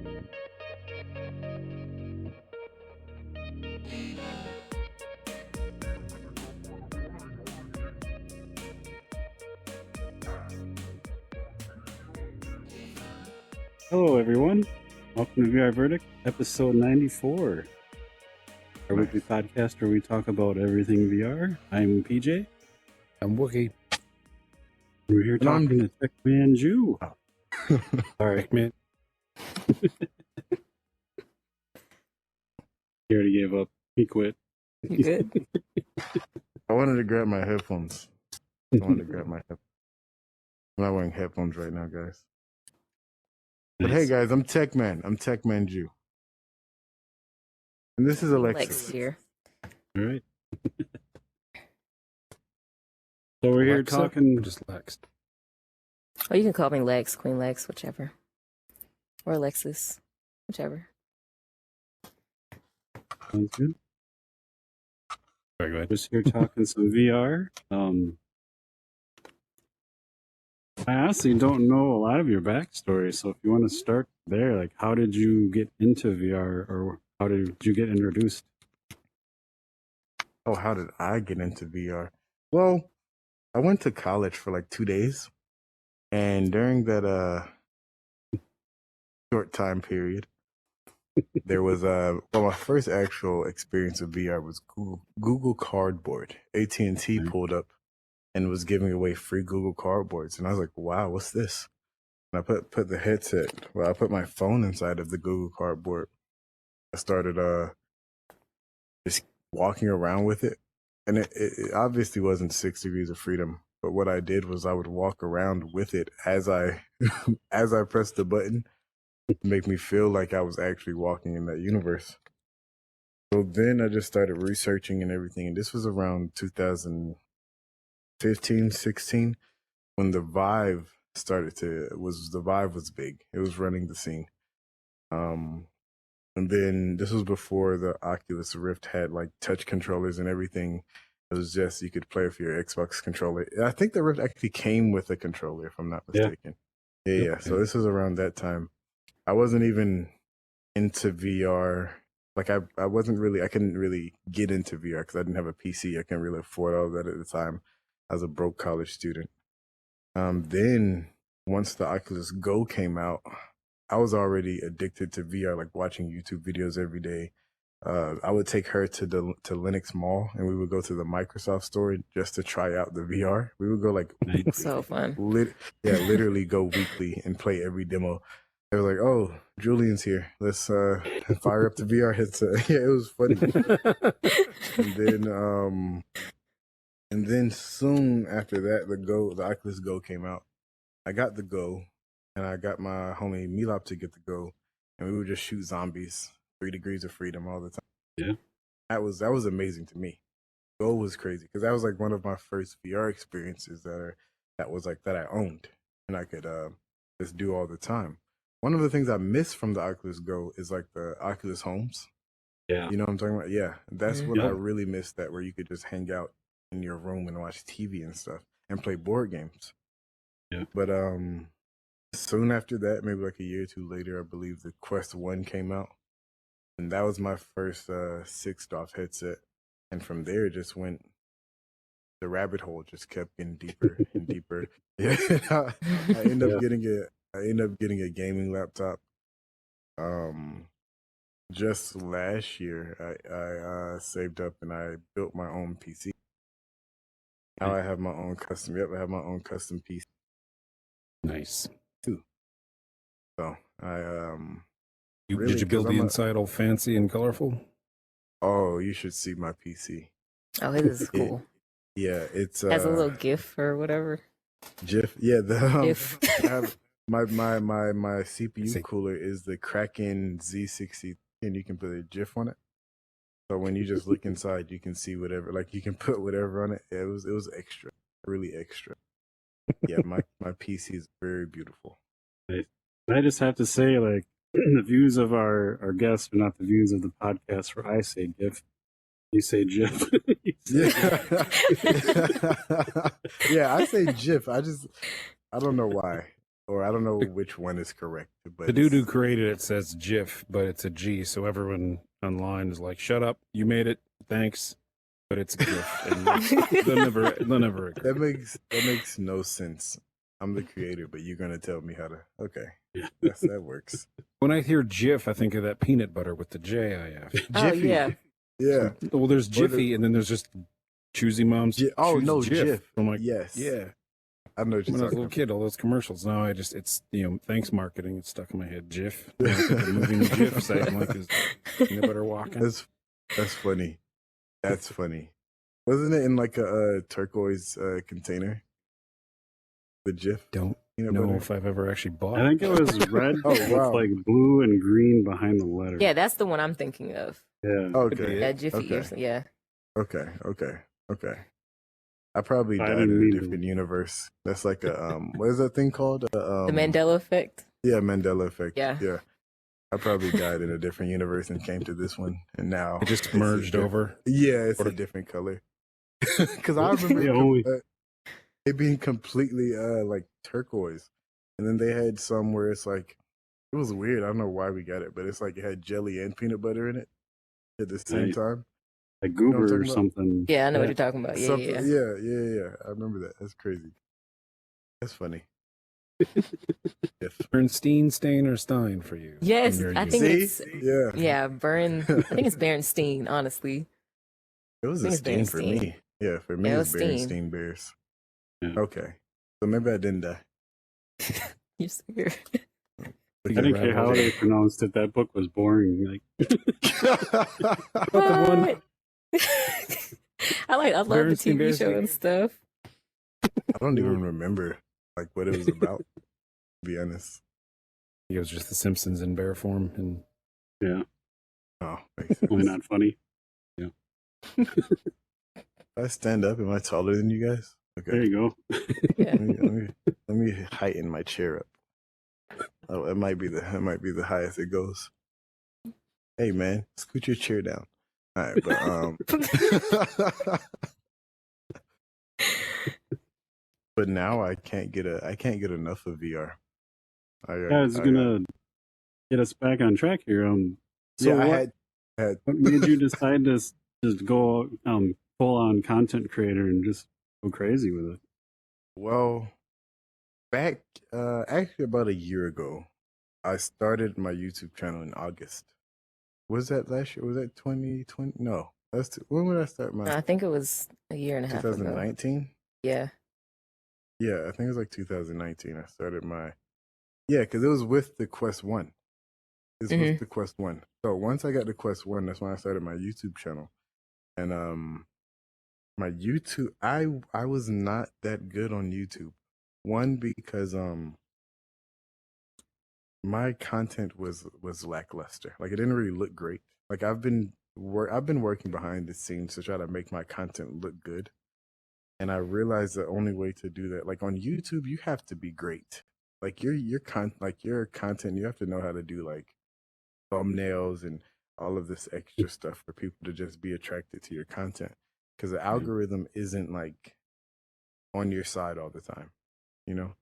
Hello, everyone. Welcome to VR Verdict, episode 94. Our weekly podcast where we talk about everything VR. I'm PJ. I'm Wookie. We're here talking to TechManJu. All right, man. He already gave up. He quit. You good? I wanted to grab my headphones. I'm not wearing headphones right now, guys. But hey, guys, I'm TechMan. I'm TechManJu. And this is Alexis. Lex here. All right. So we're here Alexa, talking... or just Lex? Oh, you can call me Lex, Queen Lex, whichever. Or Alexis, whichever. Sounds good. Sorry, go ahead. Just here talking some VR. I honestly don't know a lot of your backstory, so if you want to start there, like how did you get into VR, or how did you get introduced? Oh, how did I get into VR? Well, I went to college for like 2 days, and during that short time period, there was my first actual experience with VR was Google Cardboard. AT&T pulled up and was giving away free Google Cardboards, and I was like, "Wow, what's this?" And I put the headset. Well, I put my phone inside of the Google Cardboard. I started just walking around with it, and it obviously wasn't 6 degrees of freedom. But what I did was I would walk around with it as I as I pressed the button to make me feel like I was actually walking in that universe. So then I just started researching and everything, and this was around 2015, 16, when the Vive the Vive was big. It was running the scene. And then this was before the Oculus Rift had like touch controllers and everything. It was just, you could play with your Xbox controller. I think the Rift actually came with a controller, if I'm not mistaken. Yeah. So this was around that time. I wasn't even into VR. Like I couldn't really get into VR because I didn't have a PC. I couldn't really afford all of that at the time. I was a broke college student. Then once the Oculus Go came out, I was already addicted to VR, like watching YouTube videos every day. I would take her to Lenox Mall, and we would go to the Microsoft store just to try out the VR. We would go like weekly. So fun. Literally go weekly and play every demo. They were like, "Oh, Julian's here. Let's fire up the VR headset." Yeah, it was funny. And then soon after that, the Oculus Go came out. I got the Go, and I got my homie Milop to get the Go, and we would just shoot zombies, 3 degrees of freedom all the time. Yeah, that was amazing to me. Go was crazy because that was like one of my first VR experiences that I owned and I could just do all the time. One of the things I miss from the Oculus Go is like the Oculus Homes. Yeah, you know what I'm talking about? Yeah, that's what I really missed. That where you could just hang out in your room and watch TV and stuff and play board games. Yeah, but soon after that, maybe like a year or two later, I believe the Quest 1 came out. And that was my first 6-DOF headset. And from there, it just went, the rabbit hole just kept getting deeper and deeper. Yeah, I ended up getting a gaming laptop. Just last year, I saved up and I built my own PC. Now I have my own custom. I have my own custom PC. Nice. Too. So Did you build the inside all fancy and colorful? Oh, you should see my PC. Oh, his is cool. It's has a little GIF or whatever. GIF, yeah. GIF. I have my CPU cooler is the Kraken Z60, and you can put a GIF on it. So when you just look inside, you can see whatever. Like you can put whatever on it. It was extra, really extra. Yeah, my PC is very beautiful. I just have to say, like, the views of our guests are not the views of the podcast where I say GIF. You say GIF. Yeah, I say GIF. I don't know why. or I don't know which one is correct. But The dude who created it says GIF, but it's a G, so everyone online is like, "Shut up, you made it, thanks." But it's a GIF, and they'll never agree. that makes no sense. I'm the creator, but you're gonna tell me how to. Okay, that works. When I hear GIF, I think of that peanut butter with the JIF. Oh, Jiffy. yeah. Yeah. Well, there's Jiffy, and then there's just Choosy Mom's. Choose Jif. I'm like, yes. yeah. I know what you're When I was a talking little about. kid, all those commercials. Now it's thanks marketing. It's stuck in my head. GIF. When I think of moving the GIF site, I'm like, is peanut butter walking? That's funny. That's funny. Wasn't it in like a turquoise container? The Jif. Don't peanut know butter? if I've ever actually bought I it. think it was red Oh, wow. with like blue and green behind the letter. Yeah, that's the one I'm thinking of. Yeah. Okay. Yeah, Jiffy. Okay. Or yeah. Okay. I probably I died didn't in a mean to. different universe. That's like a what is that thing called? The Mandela effect. Yeah, Mandela effect. Yeah. Yeah. I probably died in a different universe and came to this one, and now It just it's a merged over. Yeah, it's Or- a different color. Because I remember Yeah, only- it being completely like turquoise, and then they had some where it's like it was weird. I don't know why we got it, but it's like it had jelly and peanut butter in it at the same Right. time. Like what I'm goober or talking about? something. Yeah, I know what you're talking about. Yeah, Something, yeah. yeah. I remember that. That's crazy. That's funny. If Bernstein, Stain, or Stein for you? Yes, in your I youth? think see, it's yeah, yeah, I think it's Berenstein, honestly. it was I a think it's stain for Berenstain. me. Yeah, for me Yeah, it it's was Steen. Berenstain Bears. Yeah. Okay, so maybe I didn't die. You're so weird. I didn't care how they pronounced it. That book was boring. Like, What? I love the Berenstein TV Bears. show and stuff. I don't even remember like what it was about. To be honest. It was just The Simpsons in bear form, and yeah, Oh, makes sense. only not funny. I stand up. Am I taller than you guys? Okay. There you go. Yeah. Let me heighten my chair up. Oh, it might be the highest it goes. Hey man, scoot your chair down. All right, but but now I can't get enough of VR. Yeah, it's gonna get us back on track here. So yeah, I what had made you decide to just go full on content creator and just go crazy with it? well back actually about a year ago. I started my YouTube channel in August. Was that last year? Was that 2020? No, when would I start I my think it was a year and a half ago. 2019? Yeah. Yeah, I think it was like 2019. I started my because it was with the Quest 1. It's with the Quest 1. So once I got the Quest 1, that's when I started my YouTube channel. And my YouTube, I was not that good on YouTube. One, because my content was lackluster. Like it didn't really look great. Like I've been working behind the scenes to try to make my content look good. And I realized the only way to do that, like on YouTube, you have to be great. Like your content, you have to know how to do like thumbnails and all of this extra stuff for people to just be attracted to your content. Because the algorithm isn't like on your side all the time, you know.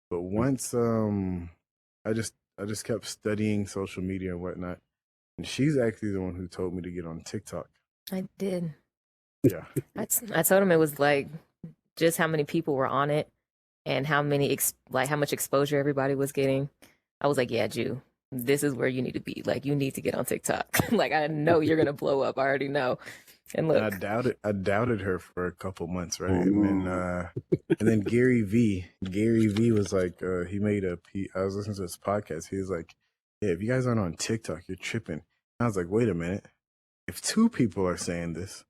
But once I just kept studying social media and whatnot, and she's actually the one who told me to get on TikTok. I did. Yeah. I told him it was like just how many people were on it and how many how much exposure everybody was getting. I was like, yeah, Ju, this is where you need to be. Like, you need to get on TikTok. Like, I know you're gonna blow up. I already know. And look, I doubted her for a couple months, right? Oh, And then Gary V was like, he made I was listening to his podcast. He was like, yeah, if you guys aren't on TikTok, you're tripping. I was like, wait a minute. If 2 people are saying this,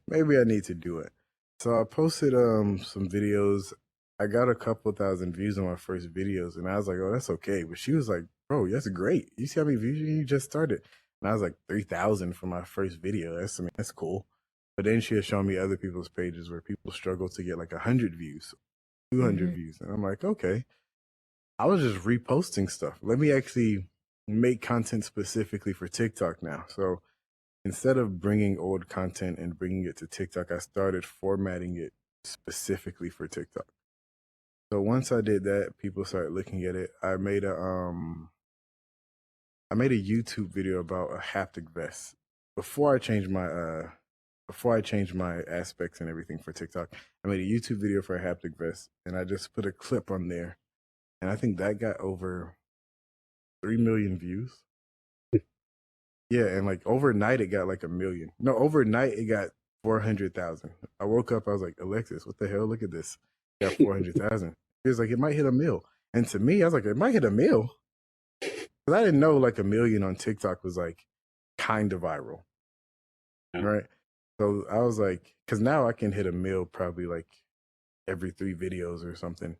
maybe I need to do it. So I posted some videos. I got a couple thousand views on my first videos, and I was like, oh, that's okay. But she was like, bro, that's great. You see how many views you just started? And I was like 3,000 for my first video. That's cool. But then she had shown me other people's pages where people struggle to get like 100 views, 200 views. And I'm like, okay. I was just reposting stuff. Let me actually make content specifically for TikTok now. So instead of bringing old content and bringing it to TikTok, I started formatting it specifically for TikTok. So once I did that, people started looking at it. I made a YouTube video about a haptic vest. Before I changed my aspects and everything for TikTok, I made a YouTube video for a haptic vest, and I just put a clip on there, and I think that got over 3 million views. Yeah, and like overnight it got like 1 million. No, overnight it got 400,000. I woke up, I was like, Alexis, what the hell? Look at this. It got 400,000. He was like, it might hit 1 mil. And to me, I was like, it might hit 1 mil. Because I didn't know like 1 million on TikTok was like kind of viral. Yeah. Right. So I was like, because now I can hit 1 mil probably like every 3 videos or something.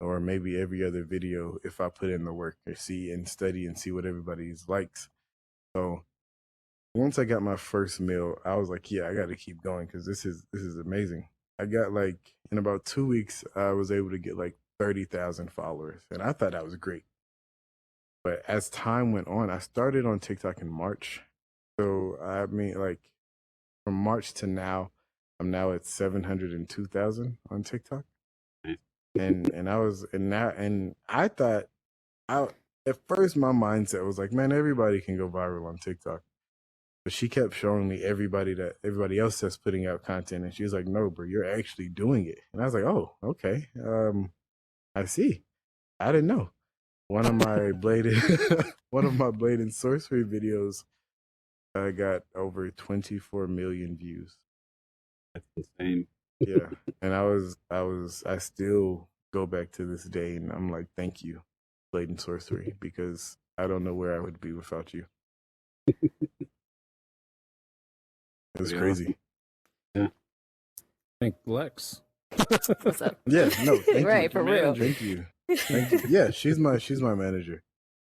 Or maybe every other video if I put in the work or see and study and see what everybody's likes. So once I got my first meal, I was like, yeah, I got to keep going because this is amazing. I got like in about 2 weeks, I was able to get like 30,000 followers, and I thought that was great. But as time went on, I started on TikTok in March, so I mean, like from March to now, I'm now at 702,000 on TikTok, and I thought at first my mindset was like, man, everybody can go viral on TikTok. But she kept showing me everybody else that's putting out content, and she was like, "No, bro, you're actually doing it." And I was like, "Oh, okay. I see. I didn't know." One of my blade and sorcery videos got over 24 million views. That's insane. Yeah, and I still go back to this day, and I'm like, "Thank you, blade and sorcery," because I don't know where I would be without you. It was crazy. Yeah. Thank Lex. What's up? Yeah, no, thank Right, you. for real. Thank you. Thank you. Yeah, she's my manager.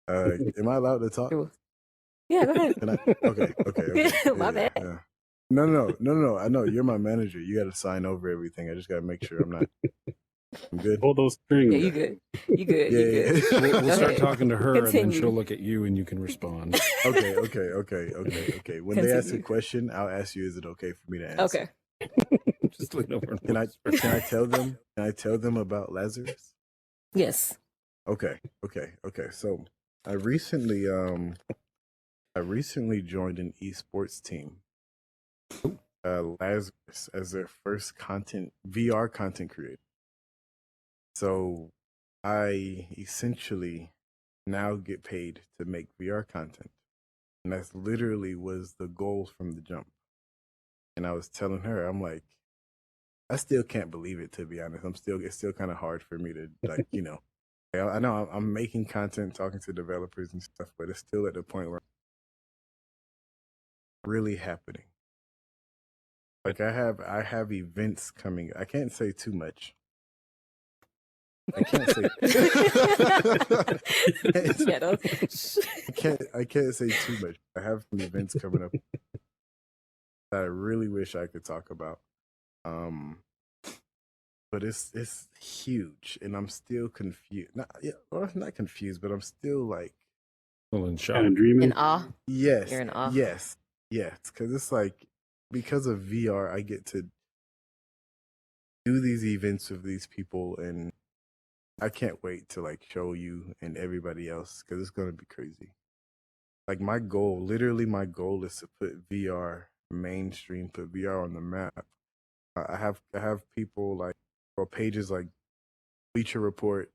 Am I allowed to talk? Yeah, go ahead. Can I? Okay. My bad. Yeah. No. I know you're my manager. You got to sign over everything. I just got to make sure I'm good. Hold those strings. Yeah, you good. You good. Yeah, You good. yeah. We'll Go start ahead. talking to her, and then Continue. she'll look at you, and you can respond. Okay. When they ask a Continue. question, I'll ask you, is it okay for me to answer? Okay. Just lean over. And Can I whisper. tell them? Can I tell them about Lazarus? Yes. Okay. So I recently joined an esports team. Lazarus as their first VR content creator. So I essentially now get paid to make VR content. And that's literally was the goal from the jump. And I was telling her, I'm like, I still can't believe it, to be honest. It's still kind of hard for me to like, I know I'm making content, talking to developers and stuff, but it's still at the point where it's really happening. Like I have events coming. I can't say too much. I can't say. Yeah, don't- I can't say too much. I have some events coming up that I really wish I could talk about. But it's huge, and I'm still confused. Not confused, but I'm still like, Well, in shock. Kind of dreaming. in awe. yes, You're in awe. yes, because it's like because of VR, I get to do these events with these people, and I can't wait to like show you and everybody else because it's gonna be crazy. Like my goal is to put VR mainstream, put VR on the map. I have people like, or pages like Bleacher Report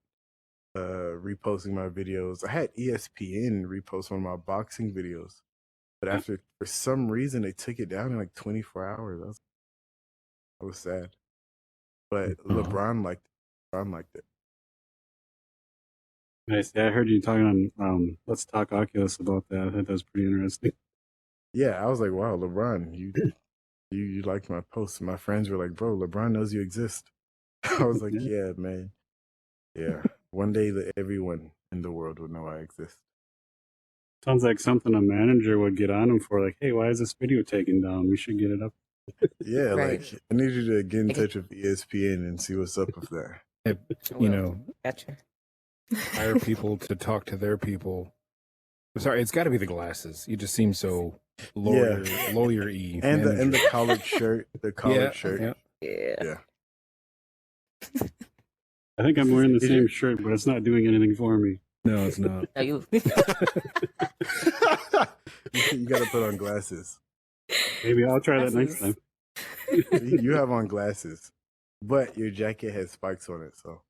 reposting my videos. I had ESPN repost one of my boxing videos, but after for some reason they took it down in like 24 hours. I was sad, but LeBron liked it. Nice. Yeah, I heard you talking on Let's Talk Oculus about that. I thought that was pretty interesting. Yeah, I was like, wow, LeBron, you liked my post. My friends were like, bro, LeBron knows you exist. I was like, yeah, man. Yeah. One day everyone in the world would know I exist. Sounds like something a manager would get on him for. Like, hey, why is this video taken down? We should get it up. Yeah, Right. like I need you to get in touch with ESPN and see what's up with that. You know, Gotcha. hire people to talk to their people. Sorry, it's got to be the glasses. You just seem so lawyer-y. And the manager. collared shirt, Yeah. Yeah. Yeah. I think I'm wearing the same shirt, but it's not doing anything for me. No, it's not. No, you. You gotta put on glasses. Maybe I'll try that next time. You have on glasses, but your jacket has spikes on it, so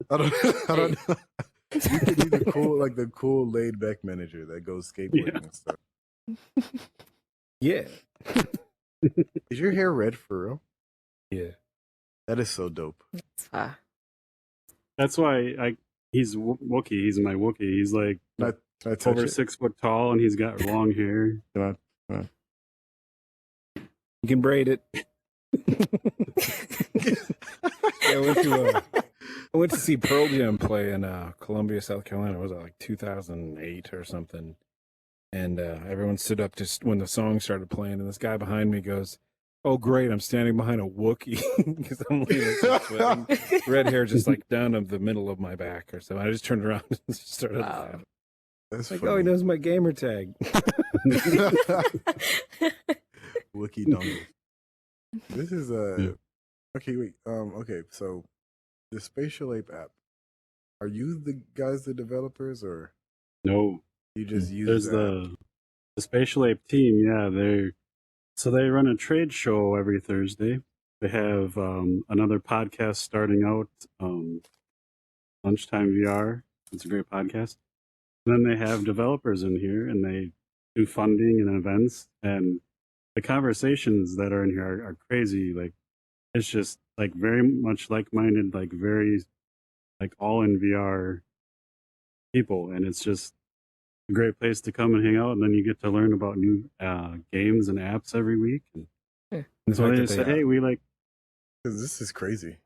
I don't know. You could be the cool laid back manager that goes skateboarding and stuff. Yeah. Is your hair red for real? Yeah. That is so dope. That's why he's Wookiee. He's my Wookiee. He's like Can I touch over it? 6 foot tall, and he's got long hair. Can I? You can braid it. I went to see Pearl Jam play in Columbia, South Carolina. Was it like 2008 or something? And everyone stood up just when the song started playing, and this guy behind me goes, "Oh, great! I'm standing behind a Wookiee because I'm leaving sweating. Red hair just like down of the middle of my back or something." I just turned around and just started laughing. That's Like, funny. oh, he knows my gamer tag. Wookiee dongle. This is okay. Wait. Okay. So the Spatial Ape app. Are you the guys, the developers, or No, you just use there's the Spatial Ape team. Yeah, they run a trade show every Thursday. They have another podcast starting out, Lunchtime VR. It's a great podcast. Then they have developers in here, and they do funding and events. And the conversations that are in here are crazy. Like, it's just like very much like-minded, like very like all in VR people, and it's just a great place to come and hang out. And then you get to learn about new games and apps every week. And The so fact they that just said, "Hey, we like." because this is crazy.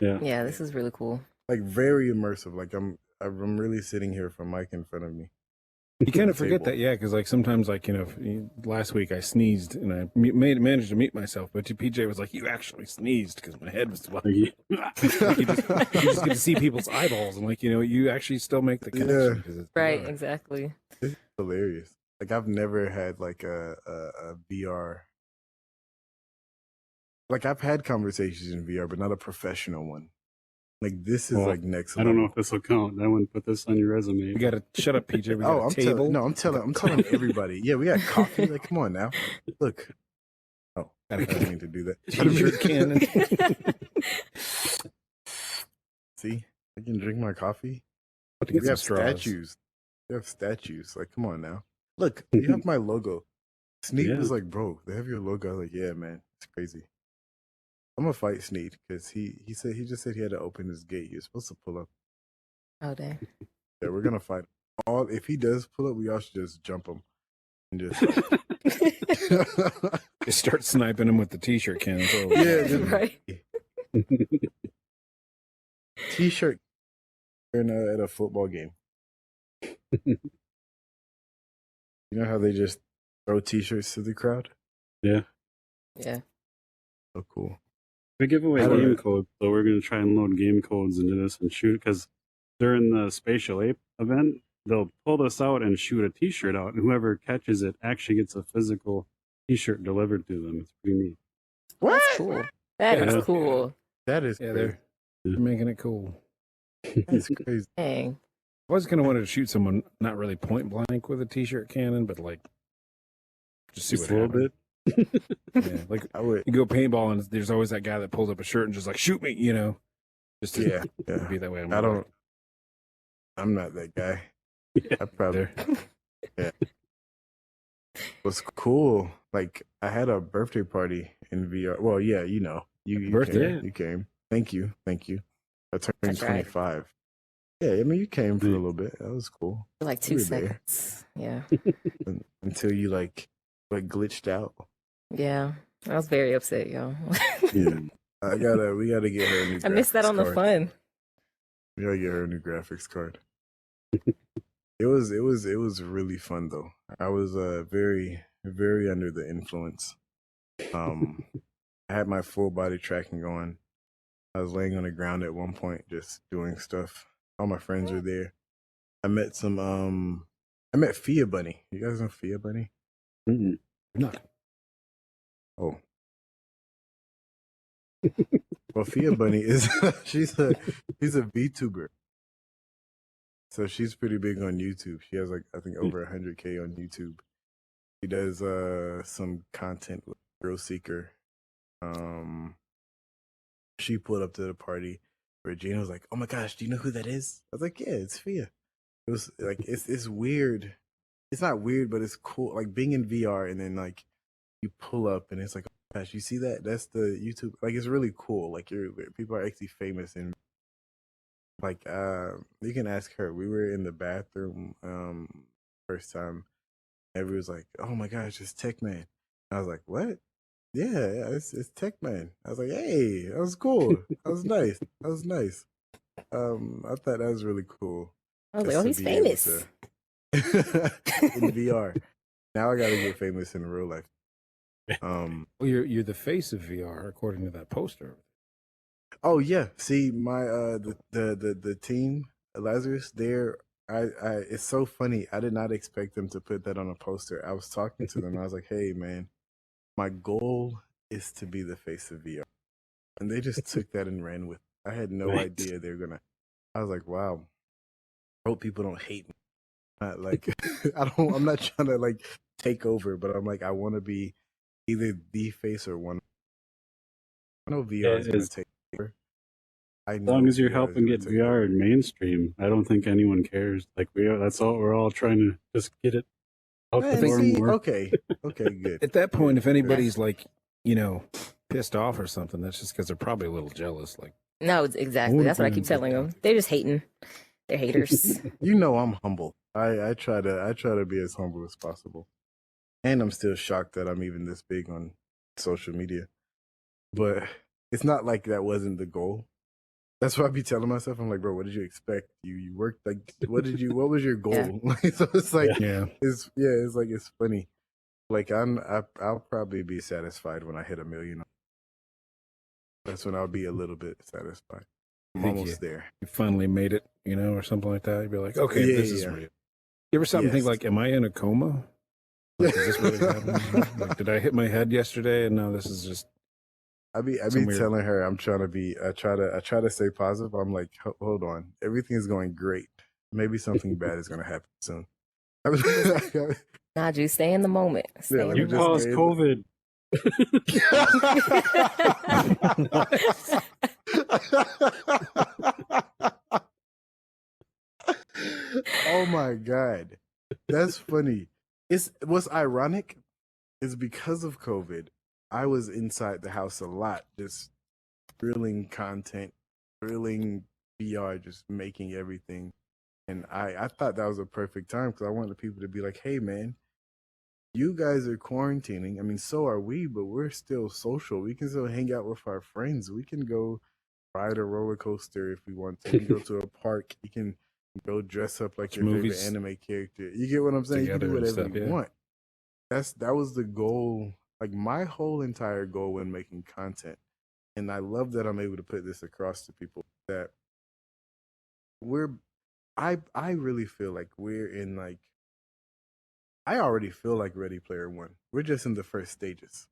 Yeah, Yeah, this is really cool. Like very immersive. Like I'm really sitting here with a mic in front of me. You kind of the forget table. that, yeah, because like sometimes, like last week I sneezed and I managed to mute myself, but PJ was like, "You actually sneezed," because my head was swelling. like, you just get to see people's eyeballs, and you actually still make the connection. 'Cause it's Right, VR. exactly. It's hilarious. Like I've never had like a VR. Like I've had conversations in VR, but not a professional one. Like this is Well, like next I level. don't know if this will count. I wouldn't put this on your resume. We got to shut up, PJ. We got Oh, a table. I'm telling everybody. Yeah, we got coffee. Like, come on now. Look. Oh, I didn't mean to do that. T-shirt cannon. See, I can drink my coffee. But to get We some have straws. statues. We have statues. Like, come on now. Look, you have my logo. Sneed Yeah. was like, bro, they have your logo. I was like, yeah, man, it's crazy. I'm gonna fight Sneed because he just said he had to open his gate. He was supposed to pull up. Oh, dang. Yeah, we're gonna fight. If he does pull up, we all should just jump him and just Just start sniping him with the T-shirt cannon. So, yeah, just Right. T-shirt at a football game. You know how they just throw T-shirts to the crowd? Yeah, Yeah. So cool. we give away I don't game know. codes, so we're going to try and load game codes into this and shoot. Because during the Spatial Ape event, they'll pull this out and shoot a T-shirt out, and whoever catches it actually gets a physical T-shirt delivered to them. It's pretty neat. What? That's cool. That Yeah. is cool. That is yeah, crazy. they're making it cool. That's crazy. Dang. I was gonna want to shoot someone not really point blank with a T-shirt cannon, but like just see Just what a little happens. bit. Yeah, like I would. you go paintball and there's always that guy that pulls up a shirt and just like shoot me, just to Yeah, yeah. be that way. I don't. I'm not that guy. I probably. There. Was cool. Like I had a birthday party in VR. Well, yeah, you Birthday? came. You came. Thank you. I turned That's right. 25. Yeah, I mean you came for a little bit. That was cool. For like You 2 were there. seconds. Yeah. Until you like glitched out. Yeah. I was very upset, y'all. Yeah. We gotta get her a new I missed that graphics on the card. fun. We gotta get her a new graphics card. It was really fun though. I was very under the influence. I had my full body tracking going. I was laying on the ground at one point just doing stuff. All my friends were there. I met Fia Bunny. You guys know Fia Bunny? Mm-mm. No. Oh. Well, Fia Bunny is she's a VTuber. So she's pretty big on YouTube. She has like I think over 100K on YouTube. She does some content with Girl Seeker. She pulled up to the party where Gina was like, "Oh my gosh, do you know who that is?" I was like, "Yeah, it's Fia." It was like it's weird. It's not weird, but it's cool. Like being in VR and then like you pull up and it's like, oh my gosh, you see that? That's the YouTube. Like it's really cool. Like people are actually famous and like you can ask her. We were in the bathroom first time. Everyone was like, "Oh my gosh, it's TechMan." I was like, "What?" Yeah, it's TechMan. I was like, "Hey, that was cool. That was nice. That was nice." I thought that was really cool. I was like, Just oh, to he's be able famous. to in VR. Now I gotta get famous in real life. Well, you're the face of VR according to that poster. Oh yeah. See my the team Lazarus. I it's so funny. I did not expect them to put that on a poster. I was talking to them. I was like, "Hey man, my goal is to be the face of VR," and they just took that and ran with it. I had no Right. idea they were gonna. I was like, "Wow." I hope people don't hate me. Not like I'm not trying to like take over, but I'm like I want to be either the face or one. I know VR is gonna As take over. I long know as you're VR is helping gonna get take over. VR mainstream, I don't think anyone cares. Like that's all. We're all trying to just get it out the And door see, more. okay, good. At that point, Good, if good. anybody's like, pissed off or something, that's just because they're probably a little jealous. Like, No, it's exactly. wanna That's what I be keep in telling them. They're just hating. They're haters. You know I'm humble. I try to be as humble as possible. And I'm still shocked that I'm even this big on social media. But it's not like that wasn't the goal. That's what I be telling myself. I'm like, bro, what did you expect? You worked like what was your goal? So it's like yeah, it's like it's funny. Like I'll probably be satisfied when I hit 1 million. That's when I'll be a little bit satisfied. I'm think almost there. you finally made it, or something like that. You'd be like, okay, Yeah, this is yeah. real. You ever something think Yes. like, am I in a coma? Like, is this really happening? Like, did I hit my head yesterday? And no, this is just. I be some weird- telling her I'm trying to be. I try to stay positive. I'm like, hold on, everything is going great. Maybe something bad is gonna happen soon. Nah, Ju, stay in the moment. Stay Yeah, in let You me the just caused moment. COVID. Oh my god, that's funny. What's ironic is because of COVID, I was inside the house a lot, just drilling content, drilling VR, just making everything. And I thought that was a perfect time because I wanted people to be like, "Hey, man, you guys are quarantining. I mean, so are we, but we're still social. We can still hang out with our friends. We can go ride a roller coaster if we want to. We can go to a park. You can go dress up like Watch your favorite movies anime character. You get what I'm saying? You can do together and whatever stuff, you yeah. want. That was the goal. Like my whole entire goal when making content, and I love that I'm able to put this across to people that I really feel like we're in like I already feel like Ready Player One. We're just in the first stages.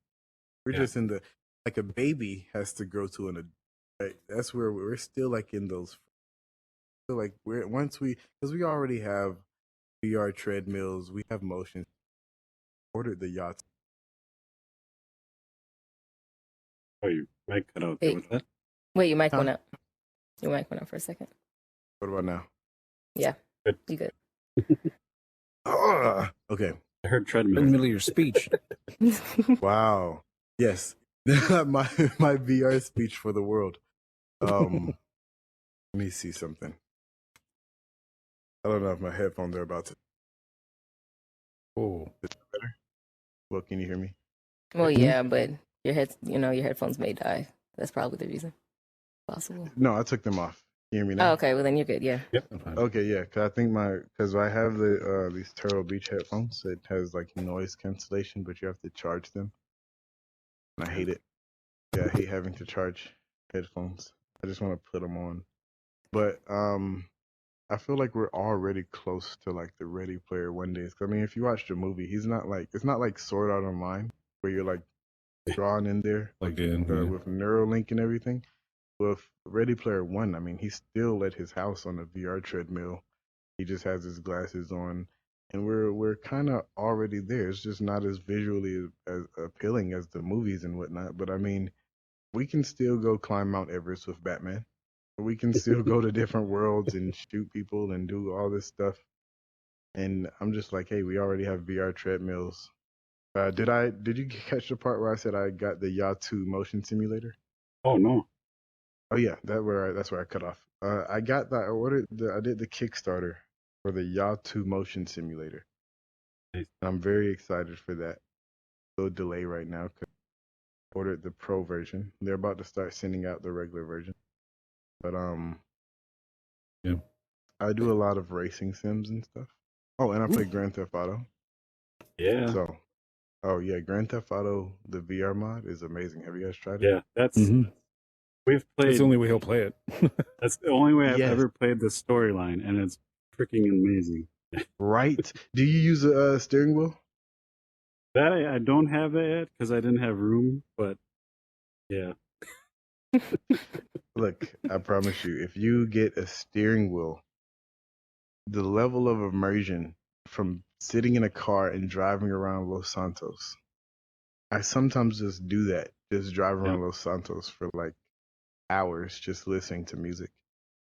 We're just in the like a baby has to grow to an adult. Right? That's where we're still like in those. Feel like we're once we because we already have VR treadmills, we have motion. Ordered the yachts. Oh, you might cut out there with that. Wait, your mic Huh? went up. Your mic went up for a second. What about now? Yeah, Good. you good. Okay. I heard In the treadmill. middle of your speech. Wow. Yes. my VR speech for the world. Let me see something. I don't know if my headphones are about to. Oh, Is it better? Well, can you hear me? Well, yeah, but your headphones may die. That's probably the reason. Possible. No, I took them off. Can you hear me now? Oh, okay. Well, then you're good. Yeah. I'm fine. Okay, yeah, because I think because I have these Turtle Beach headphones. It has like noise cancellation, but you have to charge them, and I hate it. Yeah, I hate having to charge headphones. I just want to put them on. But I feel like we're already close to like the Ready Player One days. I mean, if you watch the movie, it's not like Sword Art Online where you're like drawn in there Plugged in, yeah. with Neuralink and everything. with Ready Player One, I mean, he's still at his house on a VR treadmill. He just has his glasses on, and we're kind of already there. It's just not as visually as appealing as the movies and whatnot. But I mean, we can still go climb Mount Everest with Batman. We can still go to different worlds and shoot people and do all this stuff. And I'm just like, hey, we already have VR treadmills. Did you catch the part where I said I got the Yatu motion simulator? Oh no. Oh yeah, that's where I cut off. I got that. I did the Kickstarter for the Yatu motion simulator. Nice. And I'm very excited for that. Little delay right now because I ordered the pro version. They're about to start sending out the regular version. But Yeah. I do a lot of racing sims and stuff. Oh, and I play Grand Theft Auto. Yeah. So, oh yeah, Grand Theft Auto, the VR mod is amazing. Have you guys tried it? Yeah. That's we've played. That's the only way he'll play it. That's the only way I've Yes. ever played the storyline, and it's freaking amazing. Right? Do you use a steering wheel? That I don't have that yet because I didn't have room, but yeah. Look, I promise you, if you get a steering wheel, the level of immersion from sitting in a car and driving around Los Santos. I sometimes just do that, just drive around Los Santos for like hours, just listening to music.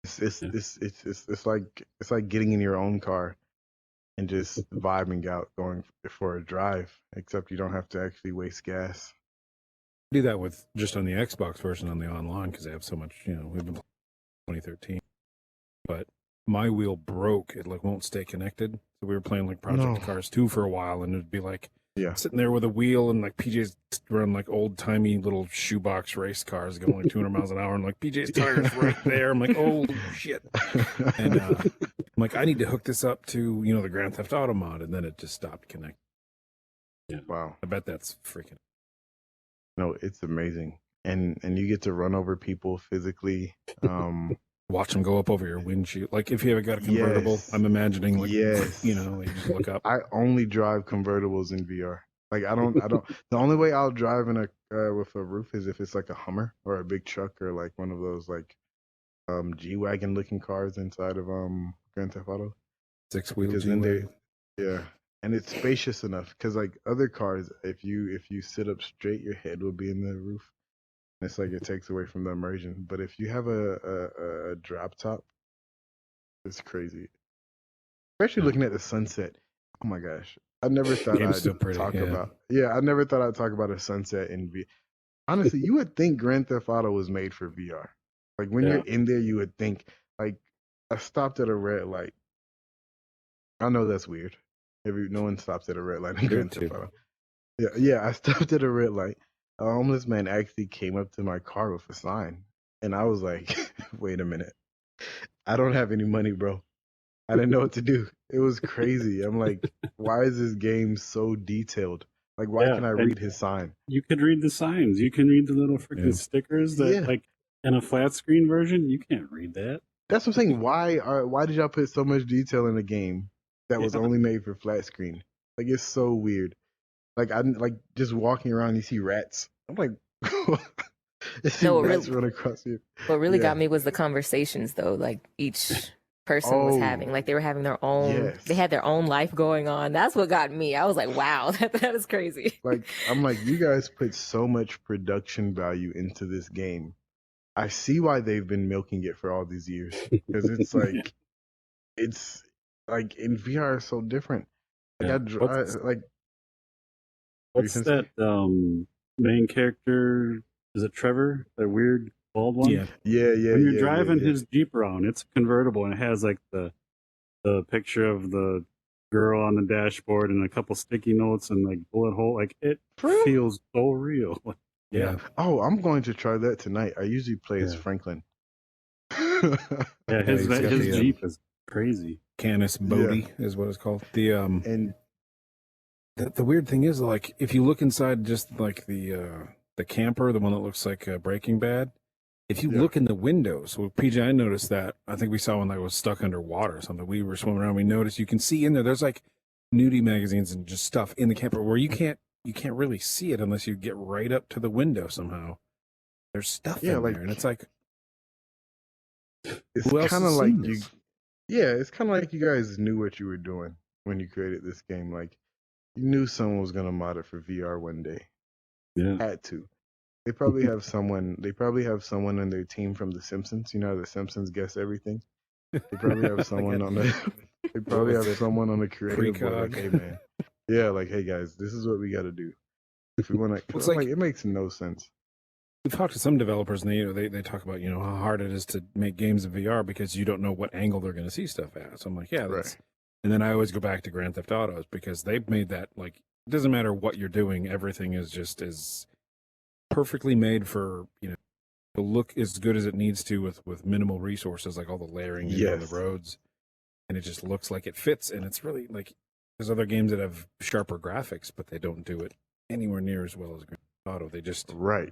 It's like getting in your own car and just vibing out, going for a drive. Except you don't have to actually waste gas. Do that with just on the Xbox version on the online because they have so much. We've been playing 2013, but my wheel broke. It like won't stay connected. So we were playing like Project Cars 2 for a while, and it'd be like sitting there with a wheel and like PJ's run like old timey little shoebox race cars going like 200 miles an hour, and like PJ's tires right there. I'm like, oh shit! And I'm like, I need to hook this up to the Grand Theft Auto mod, and then it just stopped connecting. Yeah. Wow. I bet that's freaking. No, it's amazing, and you get to run over people physically. Watch them go up over your windshield. Like if you ever got a convertible, I'm imagining like you just look up. I only drive convertibles in VR. Like I don't. The only way I'll drive in a with a roof is if it's like a Hummer or a big truck or like one of those like G-Wagon looking cars inside of Grand Theft Auto. 6-wheel G-Wagon. Yeah. And it's spacious enough because like other cars, if you sit up straight, your head will be in the roof. And it's like it takes away from the immersion. But if you have a drop top, it's crazy. Especially looking at the sunset. Oh my gosh, I never thought I'd talk about. Yeah, I never thought I'd talk about a sunset in VR. Honestly, you would think Grand Theft Auto was made for VR. Like when you're in there, you would think like I stopped at a red light. I know that's weird. No one stops at a red light in Grand Theft Auto. Yeah, I stopped at a red light. A homeless man actually came up to my car with a sign, and I was like, "Wait a minute, I don't have any money, bro. I didn't know what to do. It was crazy. I'm like, why is this game so detailed? Like, why can I read his sign? You could read the signs. You can read the little freaking stickers that, like, in a flat screen version, you can't read that. That's what I'm saying. Why did y'all put so much detail in a game that was only made for flat screen? Like, it's so weird. Like, I like just walking around, you see rats. I'm like, rats run across you. What really got me was the conversations, though. Like each person was having, like they were having their own. They had their own life going on. That's what got me. I was like, wow, that is crazy. Like, I'm like, you guys put so much production value into this game. I see why they've been milking it for all these years because it's like, it's like in VR, it's so different. Like, what's that main character? Is it Trevor? The weird bald one? Yeah. When you're driving his Jeep around, it's convertible and it has like the picture of the girl on the dashboard and a couple sticky notes and like bullet hole. Like it feels so real. Yeah. Oh, I'm going to try that tonight. I usually play as Franklin. His Jeep is crazy. Canis Bodhi is what it's called. The weird thing is, like, if you look inside just like the camper, the one that looks like Breaking Bad, if you look in the windows, well, PJ, I noticed that. I think we saw one that was stuck underwater or something. We were swimming around. We noticed you can see in there. There's like nudie magazines and just stuff in the camper where you can't really see it unless you get right up to the window somehow. There's stuff in there, and it's like, It's Who else kind of has like seen you. this? Yeah, it's kind of like you guys knew what you were doing when you created this game. Like you knew someone was gonna mod it for VR one day. Yeah. Had to. They probably have someone. They probably have someone on their team from The Simpsons. You know, how The Simpsons guess everything. They probably have someone on the. They probably was have it? someone on the creative board. Like, Precog. hey man, yeah, like hey guys, this is what we got to do if we want to. It's I'm like like, it makes no sense. we've talked to some developers, and they talk about how hard it is to make games in VR because you don't know what angle they're going to see stuff at. So I'm like, yeah, that's. Right. And then I always go back to Grand Theft Autos because they've made that like it doesn't matter what you're doing, everything is just as perfectly made for to look as good as it needs to with minimal resources, like all the layering they do on the Yes. roads, and it just looks like it fits. And it's really like there's other games that have sharper graphics, but they don't do it anywhere near as well as Grand Theft Auto. They just Right.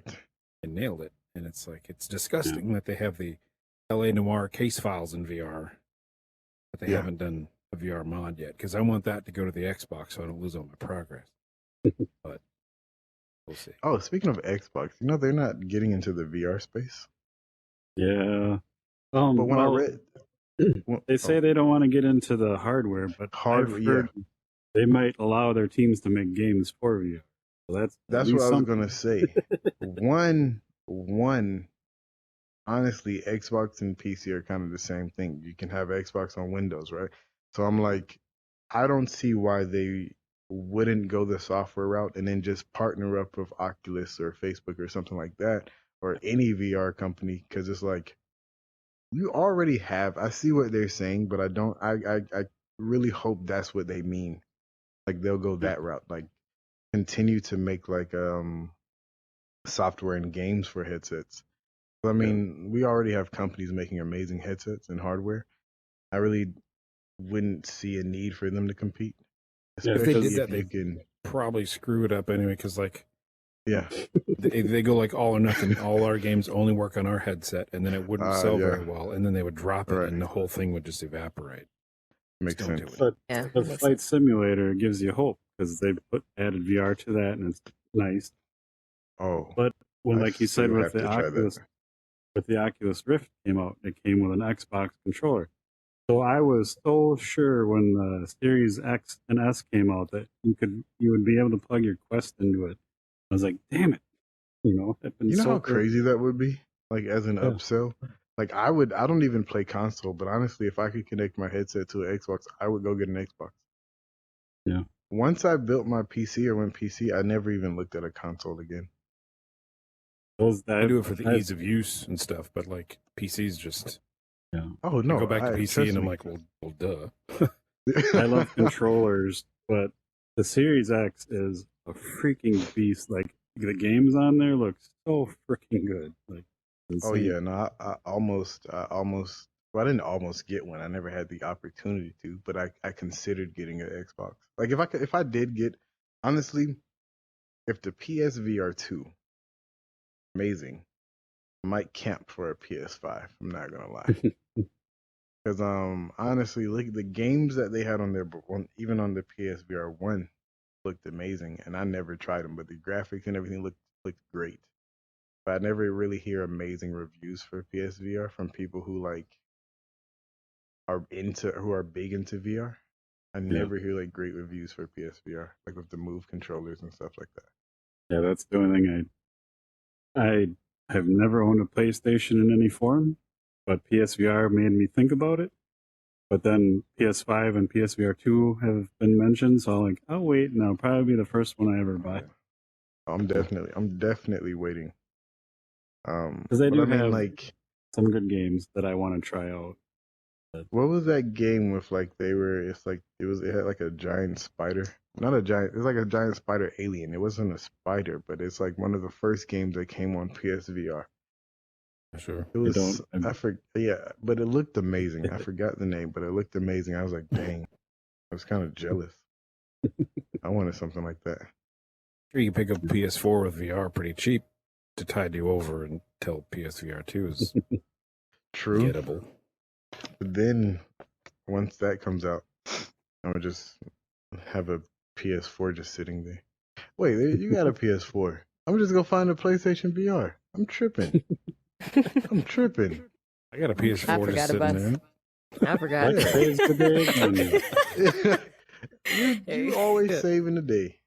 they nailed it, and it's like it's disgusting that they have the L.A. Noire case files in VR, but they Yeah. haven't done a VR mod yet because I want that to go to the Xbox so I don't lose all my progress. But we'll see. Oh, speaking of Xbox, they're not getting into the VR space. Yeah. But when I Well, read, they say they don't want to get into the hardware, but hardware, I've heard they might allow their teams to make games for VR. So that's that's what I was gonna say. One, honestly, Xbox and PC are kind of the same thing. You can have Xbox on Windows, right? So I'm like, I don't see why they wouldn't go the software route and then just partner up with Oculus or Facebook or something like that, or any VR company, because it's like you already have. I see what they're saying, but I don't. I really hope that's what they mean. Like they'll go that route. Like continue to make like software and games for headsets. I mean, we already have companies making amazing headsets and hardware. I really wouldn't see a need for them to compete, Yeah, If they especially did if that, you they can. probably screw it up anyway because like Yeah, they go like all or nothing. All our games only work on our headset, and then it wouldn't sell yeah, very well, and then they would drop it, right. and the whole thing would just evaporate. Makes Just don't sense. do it. But Yeah, the that makes flight sense. simulator gives you hope because they added VR to that, and it's nice. Oh, But when, I like you said, still have to try that. with the Oculus Rift came out, it came with an Xbox controller. So I was so sure when the Series X and S came out that you would be able to plug your Quest into it. I was like, damn it, I've been You know so how crazy that would be? Like as an Yeah. upsell? Like I don't even play console, but honestly, if I could connect my headset to an Xbox, I would go get an Xbox. Yeah. Once I built my PC or went PC, I never even looked at a console again. I do it for the ease of use and stuff, but like PC's just. Yeah. Oh I no, go back to PC trust and I'm me. like, well, duh. I love controllers, but the Series X is a freaking beast. Like the games on there look so freaking good. Like Oh insane. yeah, no, I almost, well, I didn't almost get one. I never had the opportunity to, but I considered getting an Xbox. Like if I did get, honestly, if the PSVR 2, amazing, I might camp for a PS5. I'm not gonna lie, because honestly, look, the games that they had on there, even on the PSVR 1, looked amazing, and I never tried them, but the graphics and everything looked great. But I never really hear amazing reviews for PSVR from people who who are big into VR. I never hear like great reviews for PSVR, like with the Move controllers and stuff like that. Yeah, that's the only thing I have never owned a PlayStation in any form, but PSVR made me think about it. But then PS5 and PSVR 2 have been mentioned, so I'm like, oh wait, and that'll probably be the first one I ever buy. I'm definitely waiting. Because they but do I mean, have like, some good games that I want to try out. what was that game with like it had like a giant spider, not a giant, it's like a giant spider alien. It wasn't a spider, but it's like one of the first games that came on PSVR. Sure. It was I yeah, but it looked amazing. I forgot the name, but it looked amazing. I was like, dang, I was kind of jealous. I wanted something like that. Sure, you can pick up a PS4 with VR pretty cheap to tide you over until PSVR 2 is True. gettable. But then once that comes out, I'm gonna just have a PS4 just sitting there. Wait, you got a PS4? I'm just gonna find a PlayStation VR. I'm tripping. I'm tripping. I got a PS4 just forgot sitting about there. I forgot. Like saves the day. You always saving the day.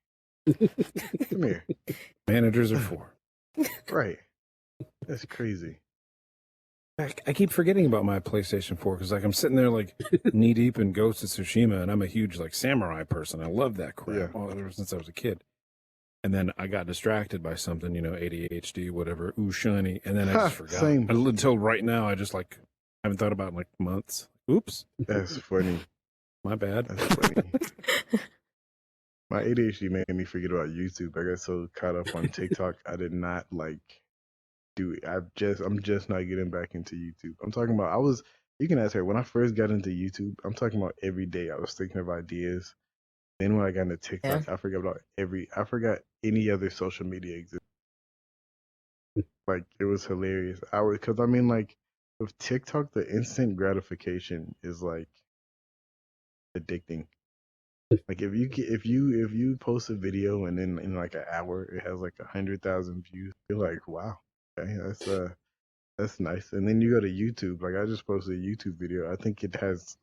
Come here. Managers are for. Right. That's crazy. I keep forgetting about my PlayStation 4 because like I'm sitting there like knee deep in Ghost of Tsushima, and I'm a huge like samurai person. I love that crap ever since I was a kid. And then I got distracted by something, ADHD, whatever, ooh shiny, and then I just forgot. Same. Until right now, I just like haven't thought about it in like months. Oops, That's funny. my bad. That's funny. My ADHD made me forget about YouTube. I got so caught up on TikTok, I did not do it. I'm just not getting back into YouTube. I'm talking about you can ask her when I first got into YouTube, I'm talking about every day I was thinking of ideas. Then when I got into TikTok, I forgot any other social media exists. Like it was hilarious. Because I mean like with TikTok the instant gratification is like addicting. Like if you post a video and then in like an hour it has like 100,000 views, you're like, wow, okay, that's nice. And then you go to YouTube. Like I just posted a YouTube video. I think it has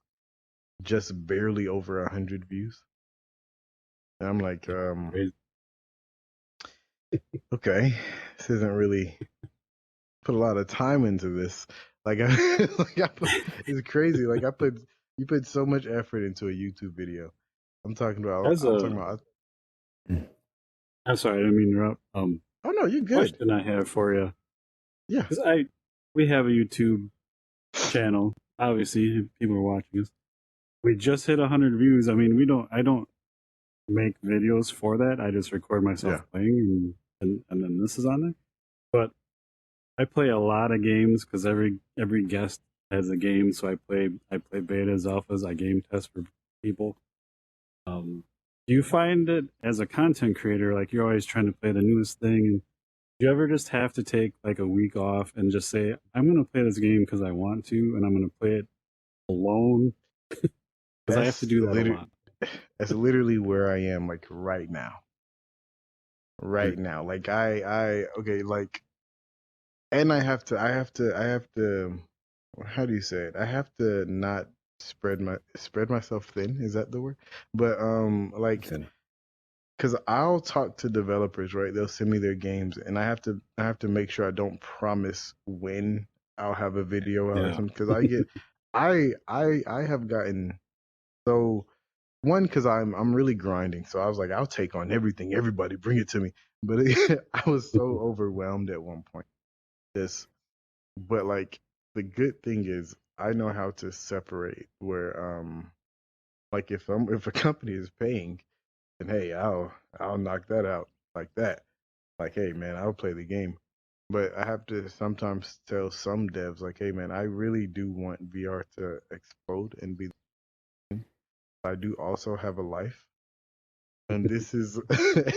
just barely over 100 views. And I'm like, okay, this isn't really put a lot of time into this. Like it's crazy. Like you put so much effort into a YouTube video. I'm talking about. I'm sorry, I didn't mean to interrupt. Oh no, you're good. Question I have for you. Yeah. Because we have a YouTube channel. Obviously, people are watching us. We just hit 100 views. I mean, I don't make videos for that. I just record myself playing, and then this is on there. But I play a lot of games because every guest has a game. So I play betas, alphas. I game test for people. Do you find it as a content creator, like you're always trying to play the newest thing? And do you ever just have to take like a week off and just say, I'm going to play this game because I want to, and I'm going to play it alone? Because I have to do that a lot. That's literally where I am, like right now. Right now, like okay, like, and I have to. How do you say it? I have to not spread myself thin. Is that the word? But like. Thin. Because I'll talk to developers, right? They'll send me their games, and I have to make sure I don't promise when I'll have a video out or something. Because I have gotten so because I'm really grinding. So I was like, I'll take on everything, everybody, bring it to me. But I was so overwhelmed at one point. But like the good thing is I know how to separate where like if a company is paying. And hey, I'll knock that out like that. Like, hey man, I'll play the game. But I have to sometimes tell some devs like, hey man, I really do want VR to explode and be. I do also have a life, and this is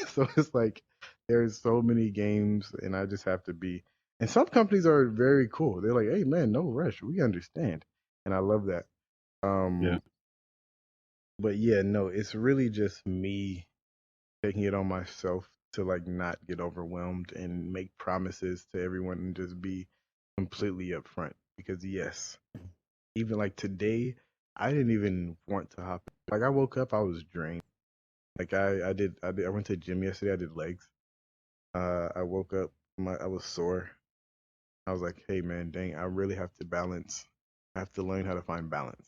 so it's like there's so many games, and I just have to be. And some companies are very cool. They're like, hey man, no rush, we understand, and I love that. But yeah, no, it's really just me taking it on myself to like not get overwhelmed and make promises to everyone and just be completely upfront. Because yes, even like today, I didn't even want to hop. Like I woke up, I was drained. Like I went to the gym yesterday. I did legs. I woke up, I was sore. I was like, hey man, dang, I really have to balance. I have to learn how to find balance.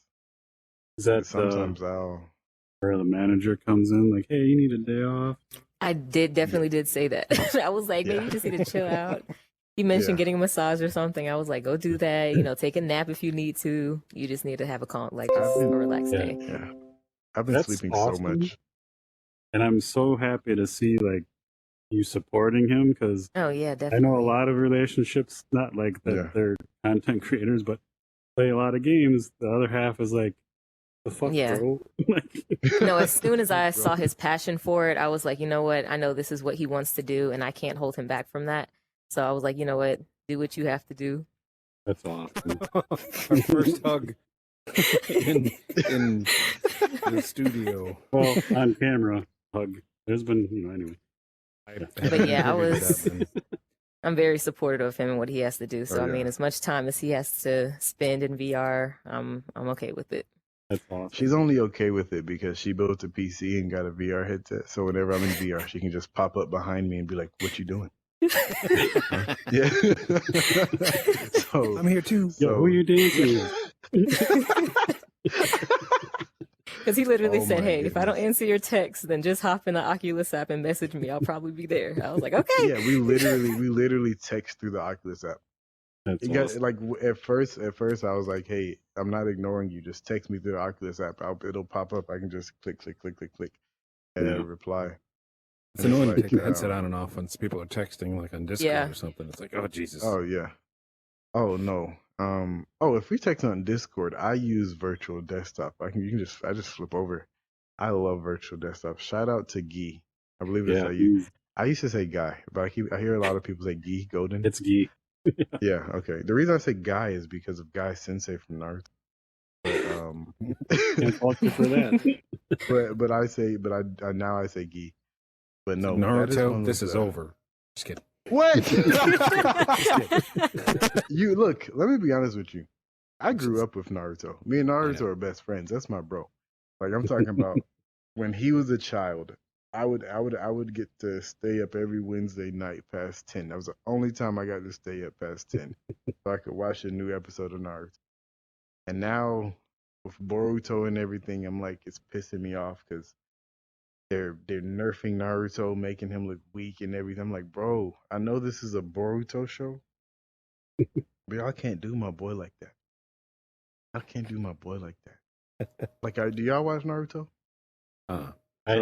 Is that sometimes where the manager comes in, like, hey, you need a day off? I definitely did say that. I was like, maybe you just need to chill out. You mentioned getting a massage or something. I was like, go do that. Take a nap if you need to. You just need to have a relaxed day. Yeah. I've been sleeping so much. And I'm so happy to see like you supporting him because definitely. I know a lot of relationships, not like that they're content creators, but play a lot of games. The other half is like, the fuck, bro? As soon as I saw his passion for it, I was like, you know what? I know this is what he wants to do, and I can't hold him back from that. So I was like, you know what? Do what you have to do. That's awesome. Our first hug in the studio. Well, on camera hug. There's been, anyway. But yeah, I'm very supportive of him and what he has to do. So Oh, I mean, yeah. as much time as he has to spend in VR, I'm okay with it. That's awesome. She's only okay with it because she built a PC and got a VR headset. So whenever I'm in VR, she can just pop up behind me and be like, "What you doing?" Yeah. So I'm here too. Yo, who are you dancing with? Because he literally Oh said, my "Hey, if I don't goodness. answer your text, then just hop in the Oculus app and message me. I'll probably be there." I was like, "Okay." Yeah, we literally text through the Oculus app. That's It got awesome. like at first I was like, "Hey, I'm not ignoring you. Just text me through the Oculus app. It'll pop up. I can just click, and Yeah. reply." It's And annoying to like, take the headset on and off when people are texting like on Discord Yeah. or something. It's like, oh Jesus. oh yeah, oh no, if we text on Discord, I use virtual desktop. I just flip over. I love virtual desktop. Shout out to Guy. I believe it's Yeah, how you. I used to say Guy, but I hear a lot of people say Guy Golden. it's geek. Yeah, okay. The reason I say Guy is because of Guy Sensei from Naruto. But, Can't fault you for that. I now I say Guy. But no, that is Naruto, one this of is the- over. Just kidding. What? You look. Let me be honest with you. I grew up with Naruto. Me and Naruto are best friends. That's my bro. Like I'm talking about when he was a child. I would get to stay up every Wednesday night past 10. That was the only time I got to stay up past 10, so I could watch a new episode of Naruto. And now with Boruto and everything, I'm like, it's pissing me off because they're nerfing Naruto, making him look weak and everything. I'm like, bro, I know this is a Boruto show, but y'all can't do my boy like that. I can't do my boy like that. Like, do y'all watch Naruto? So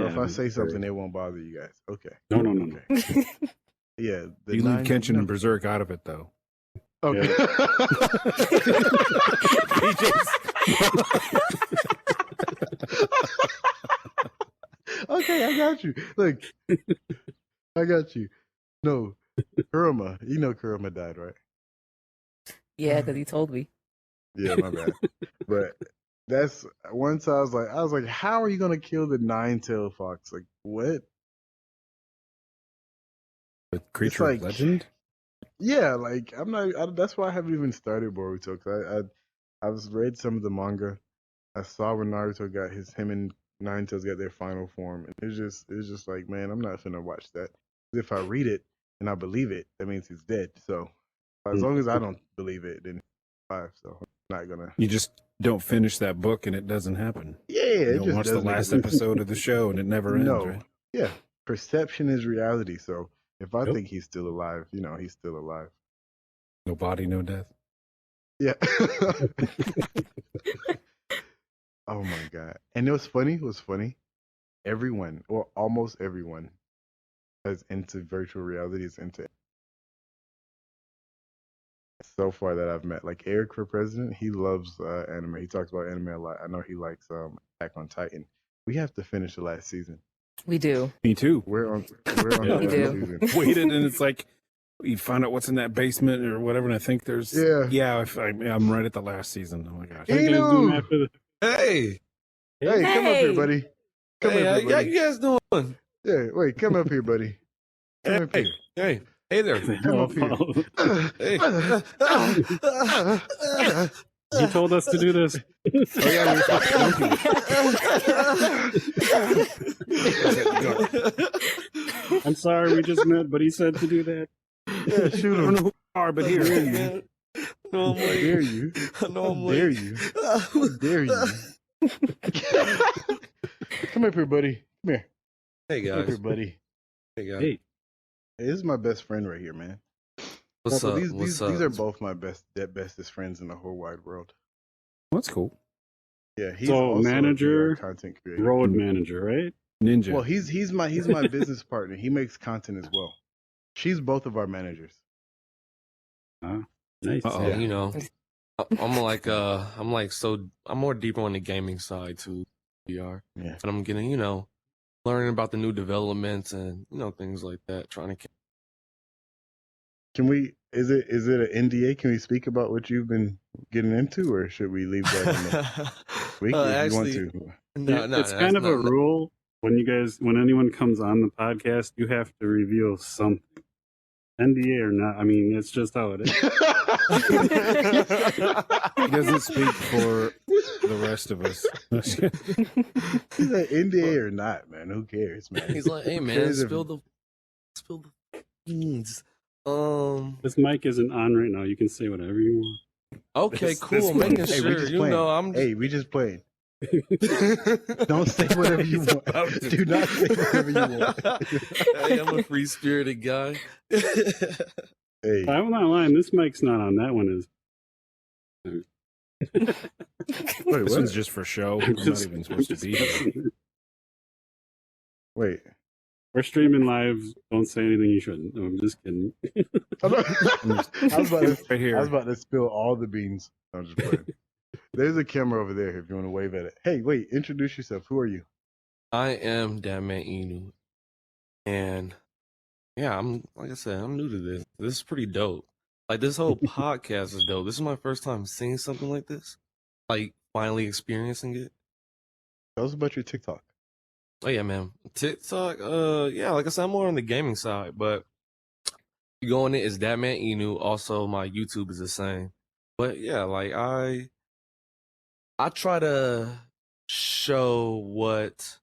if I say something, it won't bother you guys. Okay. No. Okay. Yeah. You leave Kenshin and Berserk out of it though. Okay. Okay, I got you. Look, I got you. No, Kurama. You know Kurama died, right? Yeah, because he told me. Yeah, my bad. But that's once I was like, how are you gonna kill the nine-tailed fox? Like, what? The creature like- of legend? Yeah, like I'm not. That's why I haven't even started Boruto. Cause I've read some of the manga. I saw when Naruto got him and Nine-Tails got their final form, and it's just like, man, I'm not finna watch that. If I read it and I believe it, that means he's dead. So as long as I don't believe it, then he's alive. So I'm not gonna. You just don't finish that book and it doesn't happen. Yeah, You it don't just watch the doesn't last exist. episode of the show and it never ends, No, right? yeah, perception is reality. So if I Yep. think he's still alive, he's still alive. No body, no death. Yeah. Oh my god! And it was funny. Everyone, or almost everyone, that's into virtual reality is into. So far that I've met, like Eric for president, he loves anime. He talks about anime a lot. I know he likes Attack on Titan. We have to finish the last season. We do. Me too. We're on Yeah, the we last do. season. Waited and it's like you find out what's in that basement or whatever, and I think there's I'm right at the last season. Oh my gosh. What are you guys doing after the? Hey, Hey, come up here, buddy. Come hey, up how here, buddy. you guys doing? Yeah, wait, come up here, buddy. Come up here. Hey there. Come up here. Hey. He told us to do this. Oh, yeah, we're supposed to I'm sorry, we just met, but he said to do that. Yeah, shoot I don't him. know who you are, but here. No, How dare you? No, How dare you? How dare you? Come up here, buddy. Come here. Hey Come up here, guys. buddy. Hey guys. Hey, Hey, this is my best friend right here, man. What's Also, up? These are both my bestest friends in the whole wide world. That's cool. Yeah, he's So, also manager, a VR content creator. road manager, right? Ninja. Well, he's my business partner. He makes content as well. She's both of our managers. Nice. Uh-oh. Yeah, I'm I'm more deeper on the gaming side too, VR. Yeah. And I'm getting, learning about the new developments and, things like that, trying to Can we? Is it an NDA? Can we speak about what you've been getting into, or should we leave that in the week if you want to? It's kind of a rule when anyone comes on the podcast, you have to reveal something. NDA or not, I mean, it's just how it is. He doesn't speak for the rest of us. He's like NDA or not, man. Who cares, man? He's like, hey Who man, cares if- spill the beans. This mic isn't on right now. You can say whatever you want. Okay, This cool. one- Making hey, we sure. just You playing. know, I'm. Hey, we just playing. Don't say whatever you want. Do not say whatever you want. Hey, I'm a free spirited guy. Hey, I'm not lying. This mic's not on. That one is. wait, This what? one's just for show. I'm not even supposed to be here. Wait. We're streaming live. Don't say anything you shouldn't. No, I'm just kidding. I was about to, Right here. I was about to spill all the beans. I'm just playing. There's a camera over there if you want to wave at it. Hey, wait, introduce yourself. Who are you? I am TechManJu, and yeah, I'm like I said, I'm new to this. This is pretty dope. Like this whole podcast is dope. This is my first time seeing something like this. Like finally experiencing it. Tell us about your TikTok. Oh yeah, man. TikTok, yeah, like I said, I'm more on the gaming side, but you go on it, it's that man Inu. Also, my YouTube is the same. But yeah, like I try to show what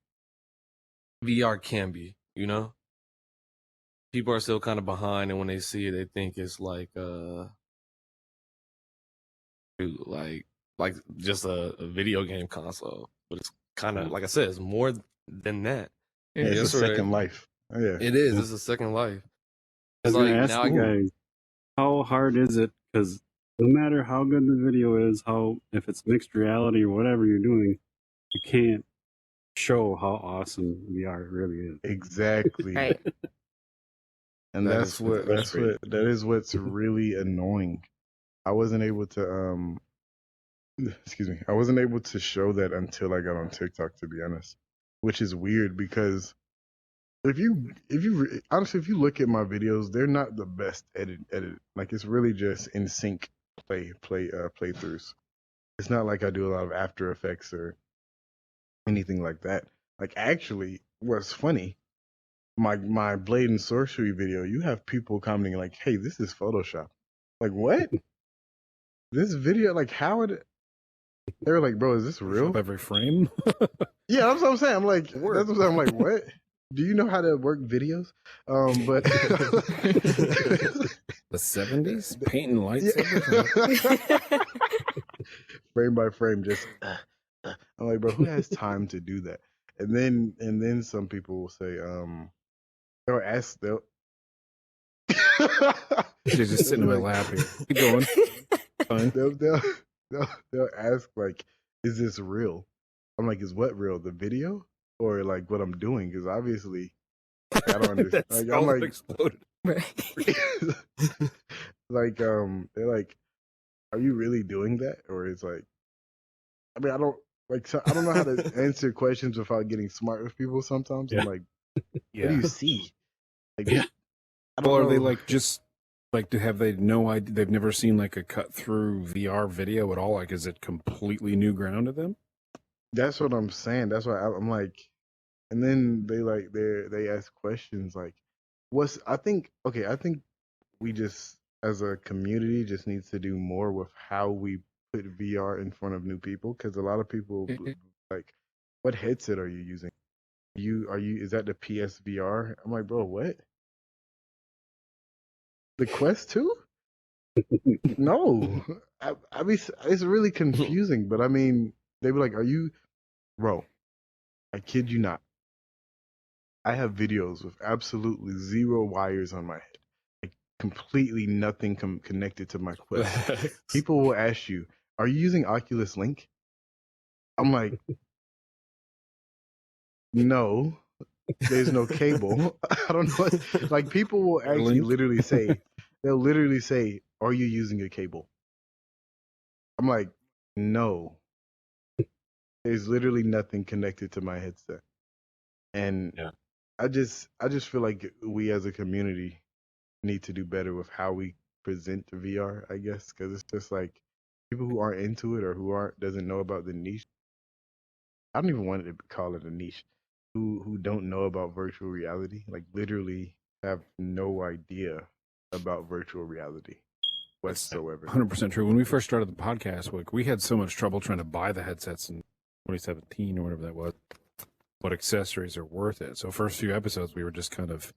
VR can be, you know? People are still kind of behind, and when they see it, they think it's like dude, like just a video game console. But it's kind of like I said, it's more than that. Yeah, it's That's a where second life. Oh, yeah. It is. Yeah. It's a second life. I was It's like gonna ask now you guys, how hard is it? Because no matter how good the video is, if it's mixed reality or whatever you're doing, you can't show how awesome VR really is. Exactly. Right. And That that's is what frustrating. that is what's really annoying. I wasn't able to excuse me. I wasn't able to show that until I got on TikTok, to be honest. Which is weird because honestly, if you look at my videos, they're not the best edited. Like it's really just in sync playthroughs. It's not like I do a lot of After Effects or anything like that. Like actually, what's funny, my Blade and Sorcery video, you have people commenting like, "Hey, this is Photoshop." Like what? This video, like how would they were like, "Bro, is this real?" Every frame. Yeah, that's what I'm saying. I'm like, that's what I'm saying. I'm like, what? Do you know how to work videos? But The 70s? Painting lightsabers? frame by frame, just I'm like, bro, who has time to do that? And then some people will say, they'll ask they'll She's just sitting in my like- lap here. Keep going. Fine. they'll ask like, is this real? I'm like, is what real? The video or like what I'm doing? Because obviously, like, I don't understand. That's Like, all I'm that like, exploded. Right. like they're like, are you really doing that? Or it's like, I mean, I don't like, so I don't know how to answer questions without getting smart with people. Sometimes Yeah. I'm like, what Yeah. do you see? Like, Yeah. I don't Or are know. they like just like have they no idea? They've never seen like a cut through VR video at all. Like, is it completely new ground to them? That's what I'm saying. That's why I'm like, and then they ask questions like, I think we just as a community just needs to do more with how we put VR in front of new people because a lot of people like, what headset are you using? Is that the PSVR? I'm like, bro, what? The Quest 2? No, I mean it's really confusing. But I mean, they were like, "Are you, bro?" I kid you not. I have videos with absolutely zero wires on my head, like completely nothing connected to my Quest. People will ask you, "Are you using Oculus Link?" I'm like, "No, there's no cable." I don't know. Like people will actually Link? they'll literally say, "Are you using a cable?" I'm like, "No." There's literally nothing connected to my headset. And Yeah. I just feel like we as a community need to do better with how we present VR, I guess, because it's just like people who aren't into it or who aren't doesn't know about the niche. I don't even want to call it a niche. Who don't know about virtual reality, like literally have no idea about virtual reality whatsoever. 100% true. When we first started the podcast, like, we had so much trouble trying to buy the headsets in 2017 or whatever that was. What accessories are worth it? So first few episodes, we were just kind of,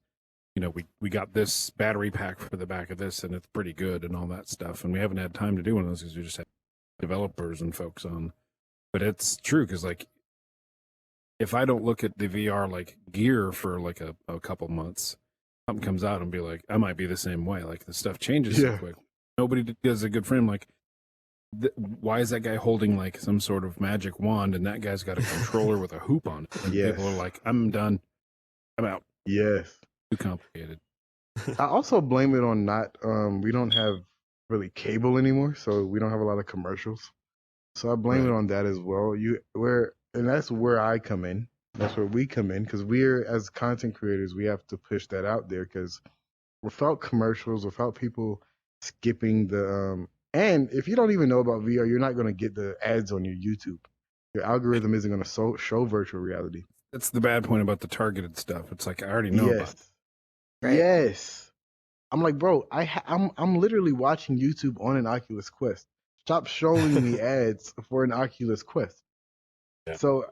we got this battery pack for the back of this, and it's pretty good and all that stuff. And we haven't had time to do one of those because we just had developers and folks on. But it's true because, like, if I don't look at the VR like gear for like a couple months, something comes out and be like, I might be the same way. Like, the stuff changes so quick. Nobody does a good frame. Like, why is that guy holding like some sort of magic wand and that guy's got a controller with a hoop on it? And people are like, I'm done. I'm out. Yes. Too complicated. I also blame it on not we don't have really cable anymore, so we don't have a lot of commercials. So I blame it on that as well. And that's where I come in. That's where we come in, because we're, as content creators, we have to push that out there, because without commercials, without people skipping the and if you don't even know about VR, you're not going to get the ads on your YouTube. Your algorithm isn't going to show virtual reality. That's the bad point about the targeted stuff. It's like, I already know about it. Right. Yes. I'm like, bro, I'm literally watching YouTube on an Oculus Quest. Stop showing me ads for an Oculus Quest. Yeah. So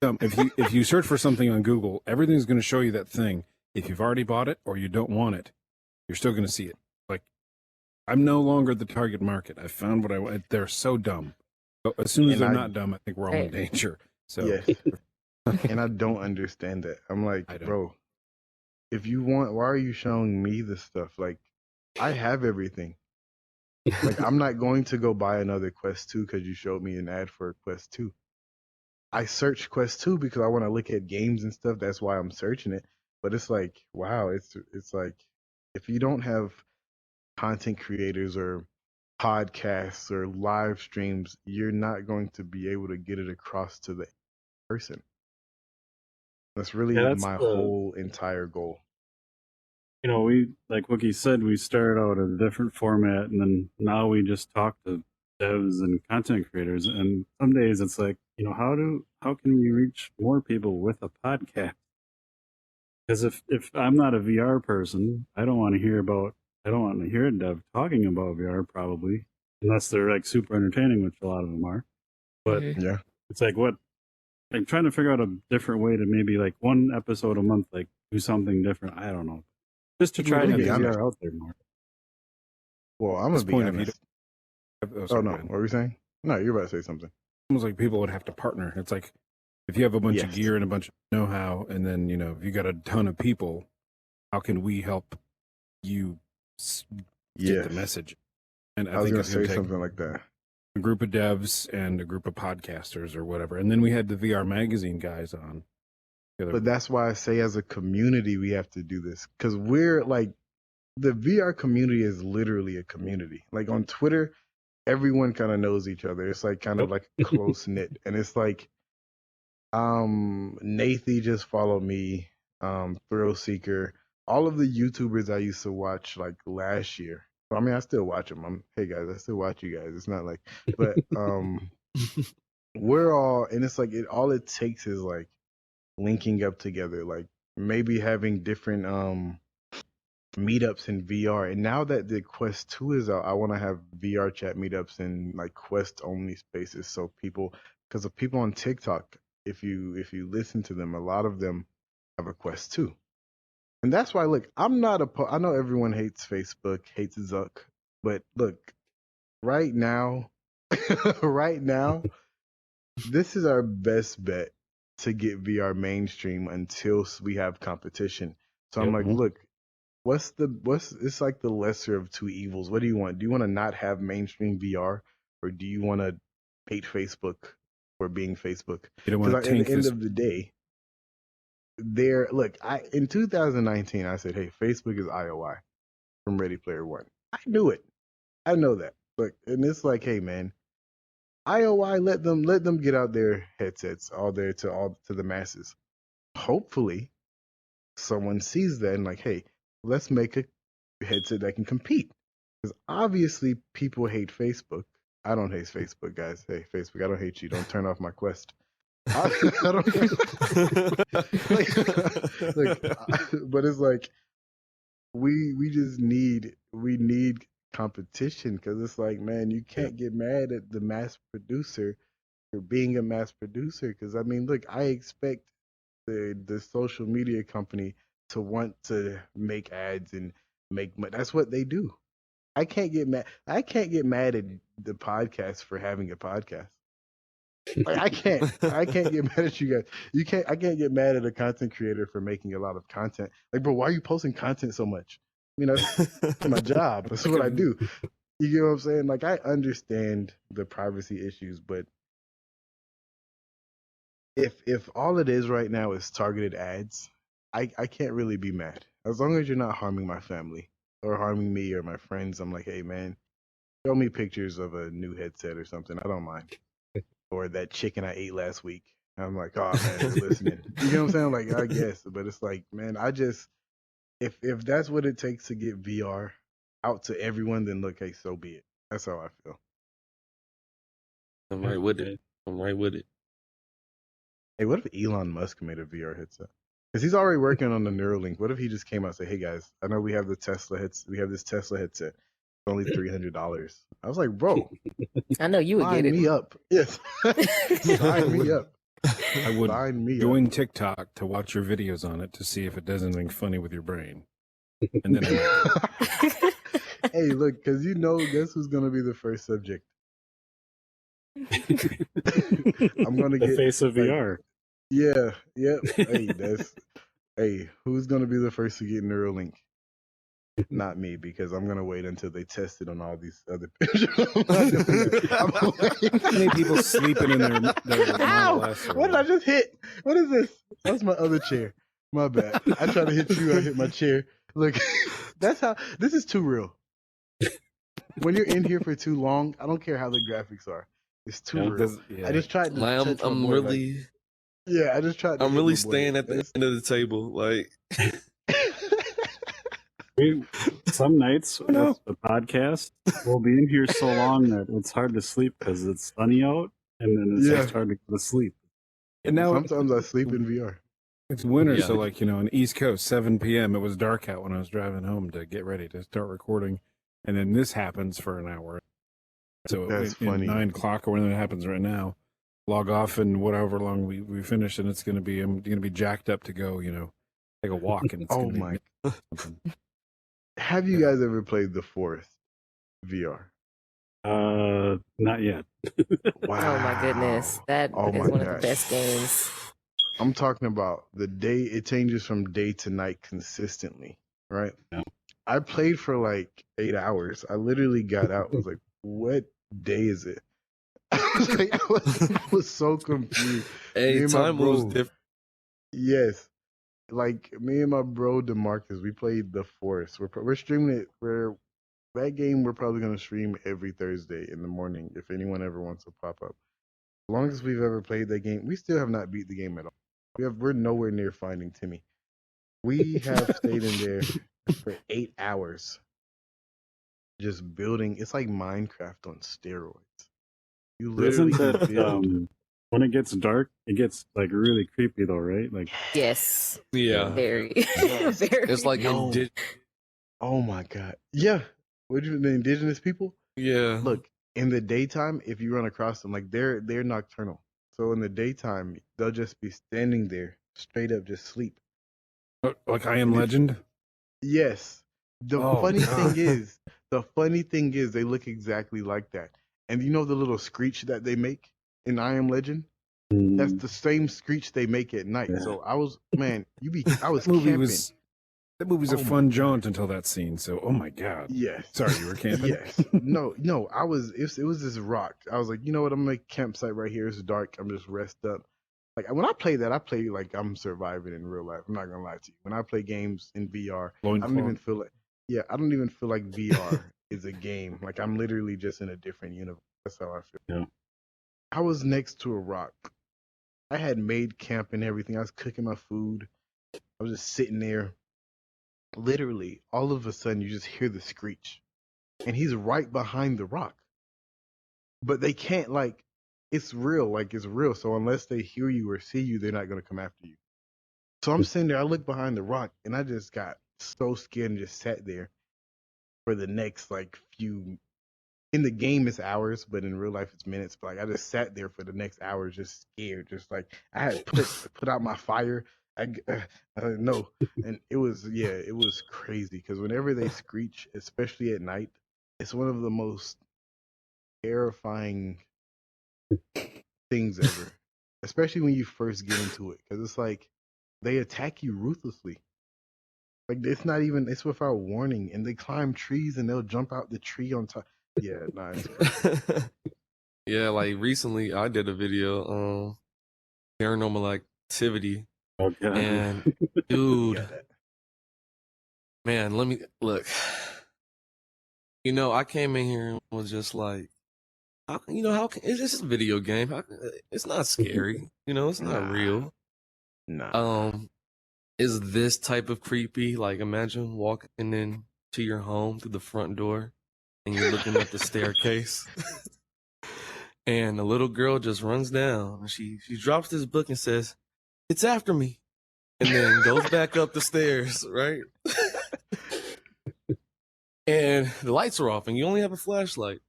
if you search for something on Google, everything's going to show you that thing. If you've already bought it or you don't want it, you're still going to see it. Like, I'm no longer the target market. I found what I want. They're so dumb. But as soon as they're not dumb, I think we're all in danger. So yes. And I don't understand that. I'm like, bro, if you want, why are you showing me this stuff? Like, I have everything. Like, I'm not going to go buy another Quest 2 because you showed me an ad for Quest 2. I searched Quest 2 because I want to look at games and stuff. That's why I'm searching it. But it's like, wow, it's like, if you don't have content creators or podcasts or live streams, you're not going to be able to get it across to the person. That's really my whole entire goal. We, like Wookie said, we started out in a different format, and then now we just talk to devs and content creators. And some days it's like, how can we reach more people with a podcast? Because if I'm not a VR person, I don't want to hear a dev talking about VR, probably, unless they're like super entertaining, which a lot of them are. But it's like, I'm trying to figure out a different way to maybe like one episode a month, like do something different. I don't know. Just to try to get VR out there more. Well, I'm going to be honest. Oh, no. What were you saying? No, you're about to say something. Almost like people would have to partner. It's like, if you have a bunch of gear and a bunch of know-how, and then, if you got a ton of people, how can we help you get the message? And I think was it's going going to say to take something like that. A group of devs and a group of podcasters or whatever. And then we had the VR magazine guys on. But that's why I say, as a community, we have to do this, because we're like, the VR community is literally a community. Like, on Twitter, everyone kind of knows each other. It's like kind of like close knit, and it's like, Nathy just followed me, Thrill Seeker, all of the YouTubers I used to watch like last year. I mean, I still watch them. Hey guys, I still watch you guys. It's not like, but we're all, and it's like all it takes is like linking up together, like maybe having different meetups in VR. And now that the Quest 2 is out, I want to have VR chat meetups in like Quest only spaces, so people, because of people on TikTok, if you listen to them, a lot of them have a Quest 2. And that's why, look, I know everyone hates Facebook, hates Zuck, but look, right now, this is our best bet to get VR mainstream until we have competition. So I'm like, look, it's like the lesser of two evils. What do you want? Do you want to not have mainstream VR, or do you want to hate Facebook for being Facebook? Because at the end of the day, in 2019, I said, hey, Facebook is IOI from Ready Player One. I knew it. I know that. Look, and it's like, hey, man, IOI, let them get out their headsets all there to the masses. Hopefully, someone sees that and like, hey, let's make a headset that can compete. Because obviously, people hate Facebook. I don't hate Facebook, guys. Hey, Facebook, I don't hate you. Don't turn off my Quest. I don't but it's like, we just need competition because it's like, man, you can't get mad at the mass producer for being a mass producer. Because I mean, look, I expect the social media company to want to make ads and make money. That's what they do. I can't get mad. I can't get mad at the podcast for having a podcast. Like I can't get mad at you guys. You can't. I can't get mad at a content creator for making a lot of content. Like, bro, why are you posting content so much? I mean, that's my job. That's what I do. You get what I'm saying? Like, I understand the privacy issues, but if all it is right now is targeted ads, I can't really be mad. As long as you're not harming my family or harming me or my friends, I'm like, hey man, show me pictures of a new headset or something. I don't mind. Or that chicken I ate last week. I'm like, oh man, they're listening. You know what I'm saying? Like, I guess, but it's like, man, I just if that's what it takes to get VR out to everyone, then look, hey, so be it. That's how I feel. I'm right with it. I'm right with it. Hey, what if Elon Musk made a VR headset? Because he's already working on the Neuralink. What if he just came out and said, hey guys, I know we have the Tesla heads. We have this Tesla headset. It's only $300. I was like, bro, I know you would get sign it. me up. Yes, sign me up. I would Sign me join up. TikTok to watch your videos on it to see if it does anything funny with your brain. And then I Hey, look, because guess who's gonna be the first subject? I'm gonna The get face of like, VR. yeah, yep. Hey, who's gonna be the first to get Neuralink? Not me, because I'm gonna wait until they test it on all these other pictures. I'm not doing that. How many people sleeping in their Ow! Model S or What did I whatever? just hit? What is this? That's my other chair. My bad. I tried to hit you. I hit my chair. Look, that's how. This is too real. When you're in here for too long, I don't care how the graphics are. It's too Yeah. real. I just tried to Like touch my I'm board. really Yeah, I just tried to I'm hit really my boy. staying at the end of the table. Like Some nights no. with the podcast, we'll be in here so long that it's hard to sleep because it's sunny out, and then it's Yeah. just hard to go to sleep. And now Sometimes I sleep in VR. it's winter, Yeah. so like, on the East Coast, 7 p.m. it was dark out when I was driving home to get ready to start recording. And then this happens for an hour. So That's in funny. 9 o'clock or when it happens right now, log off and whatever long we finish, and it's gonna be I'm gonna be jacked up to go, take a walk, and it's Oh gonna be my! something. Have you Yeah. guys ever played The Forest VR? Not yet. Wow! Oh my goodness. That Oh is my one of the gosh. best games. I'm talking about the day it changes from day to night consistently, right? Yeah. I played for like 8 hours. I literally got out. I was like, "What day is it?" I was so confused. Me hey, and my time moves bro, different. yes, like me and my bro Demarcus, we played The Forest. We're streaming it. That game we're probably gonna stream every Thursday in the morning if anyone ever wants to pop up. As long as we've ever played that game, we still have not beat the game at all. We're nowhere near finding Timmy. We have stayed in there for 8 hours just building. It's like Minecraft on steroids. You literally Isn't can it build. when it gets dark, it gets like really creepy though, right? Like Yes. Yeah. Very. Yes. Very. It's like Yo. Oh my god. Yeah. What you the indigenous people? yeah. Look, in the daytime, if you run across them, like they're nocturnal. So in the daytime, they'll just be standing there, straight up, just sleep. Like I Am And if Legend. yes, the Oh, funny thing God. is, they look exactly like that. And you know the little screech that they make in I Am Legend? That's the same screech they make at night. Yeah. So I was, man, I was That movie camping. that movie's a Oh my fun god. jaunt until that scene. So, oh my God. Yes. Sorry, you were camping. Yes. No, it was this rock. I was like, you know what? I'm gonna make a campsite right here. It's dark. I'm just rest up. Like when I play that, I play like I'm surviving in real life. I'm not gonna lie to you. When I play games in VR, I don't even feel like I don't even feel like VR is a game. Like I'm literally just in a different universe. That's how I feel. Yeah. I was next to a rock. I had made camp and everything. I was cooking my food. I was just sitting there. Literally, all of a sudden, you just hear the screech, and he's right behind the rock. But they can't it's real, it's real. So unless they hear you or see you, they're not gonna come after you. So I'm sitting there. I look behind the rock, and I just got so scared and just sat there for the next like few. In the game it's hours, but in real life it's minutes. But like I just sat there for the next hour, just scared, just like I had put out my fire. I don't know, and it was crazy because whenever they screech, especially at night, it's one of the most terrifying things ever, especially when you first get into it, because it's like they attack you ruthlessly. Like it's not even it's without warning, and they climb trees and they'll jump out the tree on top. Yeah, nah, it's crazy. Yeah, like recently I did a video paranormal activity, Oh god. and You dude, got that. man, let me look. You know, I came in here and was just like, how can it's just a video game? It's not scary. You know, it's not Nah. real. Nah. Is this type of creepy? Like, imagine walking in to your home through the front door, and you're looking up the staircase, and a little girl just runs down, and she drops this book and says, "It's after me," and then goes back up the stairs, right? And the lights are off, and you only have a flashlight.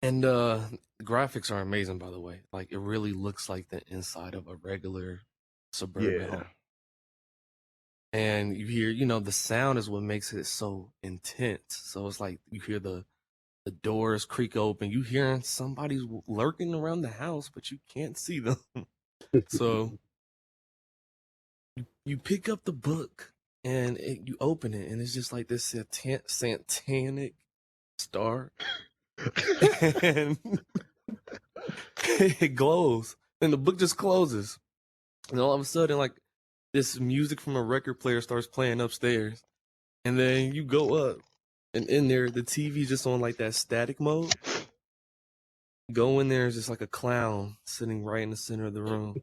And the graphics are amazing, by the way. Like, it really looks like the inside of a regular suburban Yeah. home. And you hear, the sound is what makes it so intense. So it's like you hear the doors creak open. You hearing somebody's lurking around the house, but you can't see them. So you pick up the book and you open it, and it's just like this satanic star, and it glows, and the book just closes, and all of a sudden, like, this music from a record player starts playing upstairs, and then you go up, and in there the TV's just on like that static mode. Go in there, it's just like a clown sitting right in the center of the room.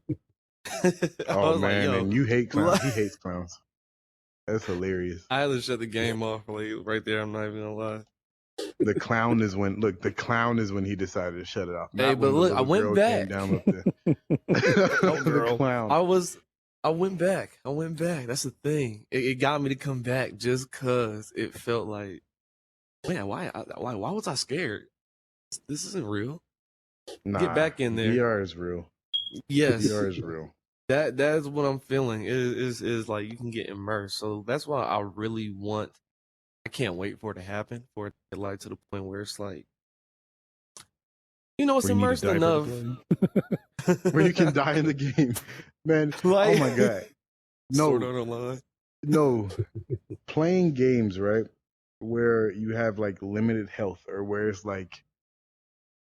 I Oh was like, man, yo, and you hate clowns. He hates clowns. That's hilarious. I had to shut the game off, like, right there. I'm not even gonna lie. The clown is when he decided to shut it off. Hey, Not but when the look, I little went girl back. came down with the, Oh, the girl. clown. I went back. That's the thing. It got me to come back just cause it felt like, man, why was I scared? This isn't real. Nah, Get back in there. VR is real. Yes, VR is real. that's what I'm feeling. Is like you can get immersed. So that's why I really want. I can't wait for it to happen. For it to get like to the point where it's like, it's Where you need a immersed diaper enough. Where you can die in the game, man. Like, oh my god. Sword No, Art Online. no. Playing games, right? Where you have like limited health or where it's like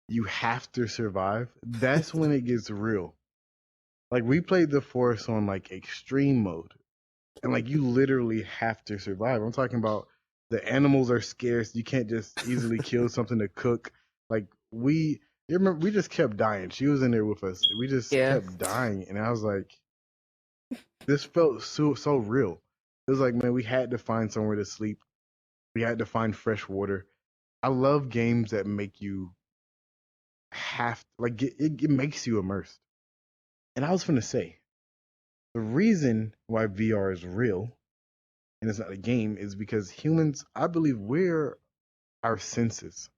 you have to survive. That's when it gets real. Like we played the Force on like extreme mode. And like you literally have to survive. I'm talking about the animals are scarce. You can't just easily kill something to cook. Like you remember we just kept dying. She was in there with us. We just kept dying, and I was like, this felt so real. It was like, man, we had to find somewhere to sleep. We had to find fresh water. I love games that make you it makes you immersed. And I was gonna say, the reason why VR is real and it's not a game is because humans, I believe we're our senses,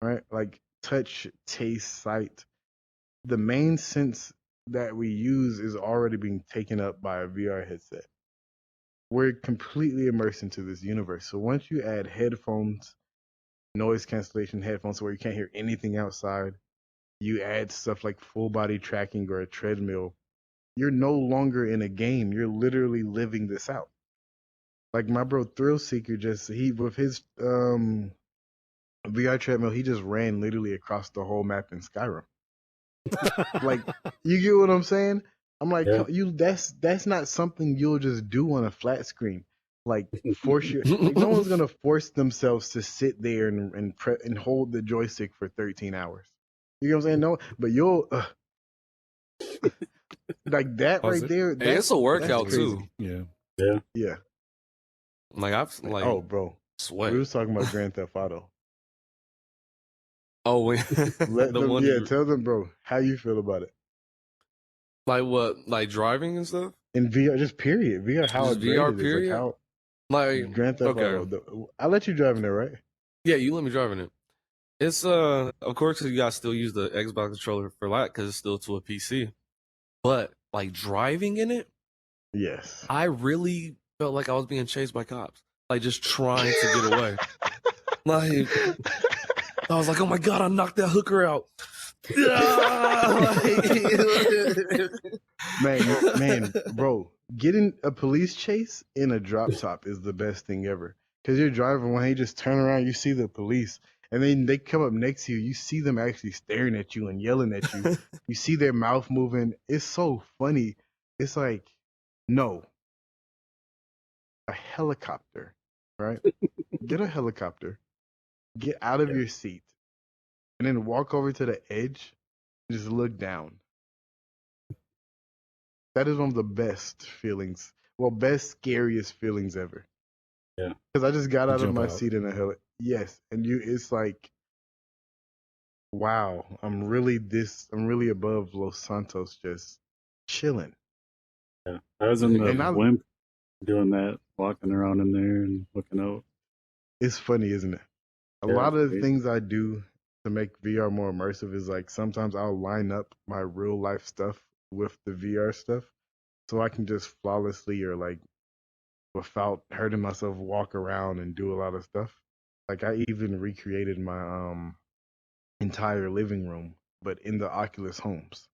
right? Like touch, taste, sight. The main sense that we use is already being taken up by a VR headset. We're completely immersed into this universe. So once you add headphones, noise cancellation headphones where you can't hear anything outside, you add stuff like full body tracking or a treadmill, you're no longer in a game. You're literally living this out. Like my bro Thrill Seeker he with his VR treadmill, he just ran literally across the whole map in Skyrim. Like you get what I'm saying? I'm like, Yeah. that's not something you'll just do on a flat screen. Like like no one's gonna force themselves to sit there and hold the joystick for 13 hours. You know what I'm saying? No, but you'll like that Pause right it. there. Hey, it's a workout that's crazy. too. Yeah. Yeah. Like I've like Oh, bro. sweat. We was talking about Grand Theft Auto. Oh, wait. Let The them, one yeah, tell them, bro, how you feel about it. like what? Like driving and stuff? In VR, just period. VR, how Just great VR it is. Like period? how Like, Grand Theft okay, Auto. I let you drive in there, right? yeah, you let me drive in it. It's of course you guys still use the Xbox controller for that because it's still to a PC. But like driving in it, Yes. I really felt like I was being chased by cops, like just trying to get away. Like I was like, oh my god, I knocked that hooker out. Man, bro, getting a police chase in a drop top is the best thing ever. Because you're driving, when you just turn around, you see the police, and then they come up next to you. You see them actually staring at you and yelling at you. You see their mouth moving. It's so funny. It's like, no, a helicopter, right? Get a helicopter, get out of Yeah. your seat, and then walk over to the edge and just look down. That is one of the best feelings. Well, best, scariest feelings ever. Yeah. Because I just got You out of jump my out. seat in a heli. Yes, and it's like, wow, I'm really above Los Santos, just chilling. Yeah. I was in the And blimp doing that, walking around in there and looking out. it's funny, isn't it? A Yeah, lot it's of the crazy. things I do to make VR more immersive is like sometimes I'll line up my real life stuff with the VR stuff, so I can just flawlessly or like without hurting myself walk around and do a lot of stuff. Like I even recreated my entire living room, but in the Oculus homes.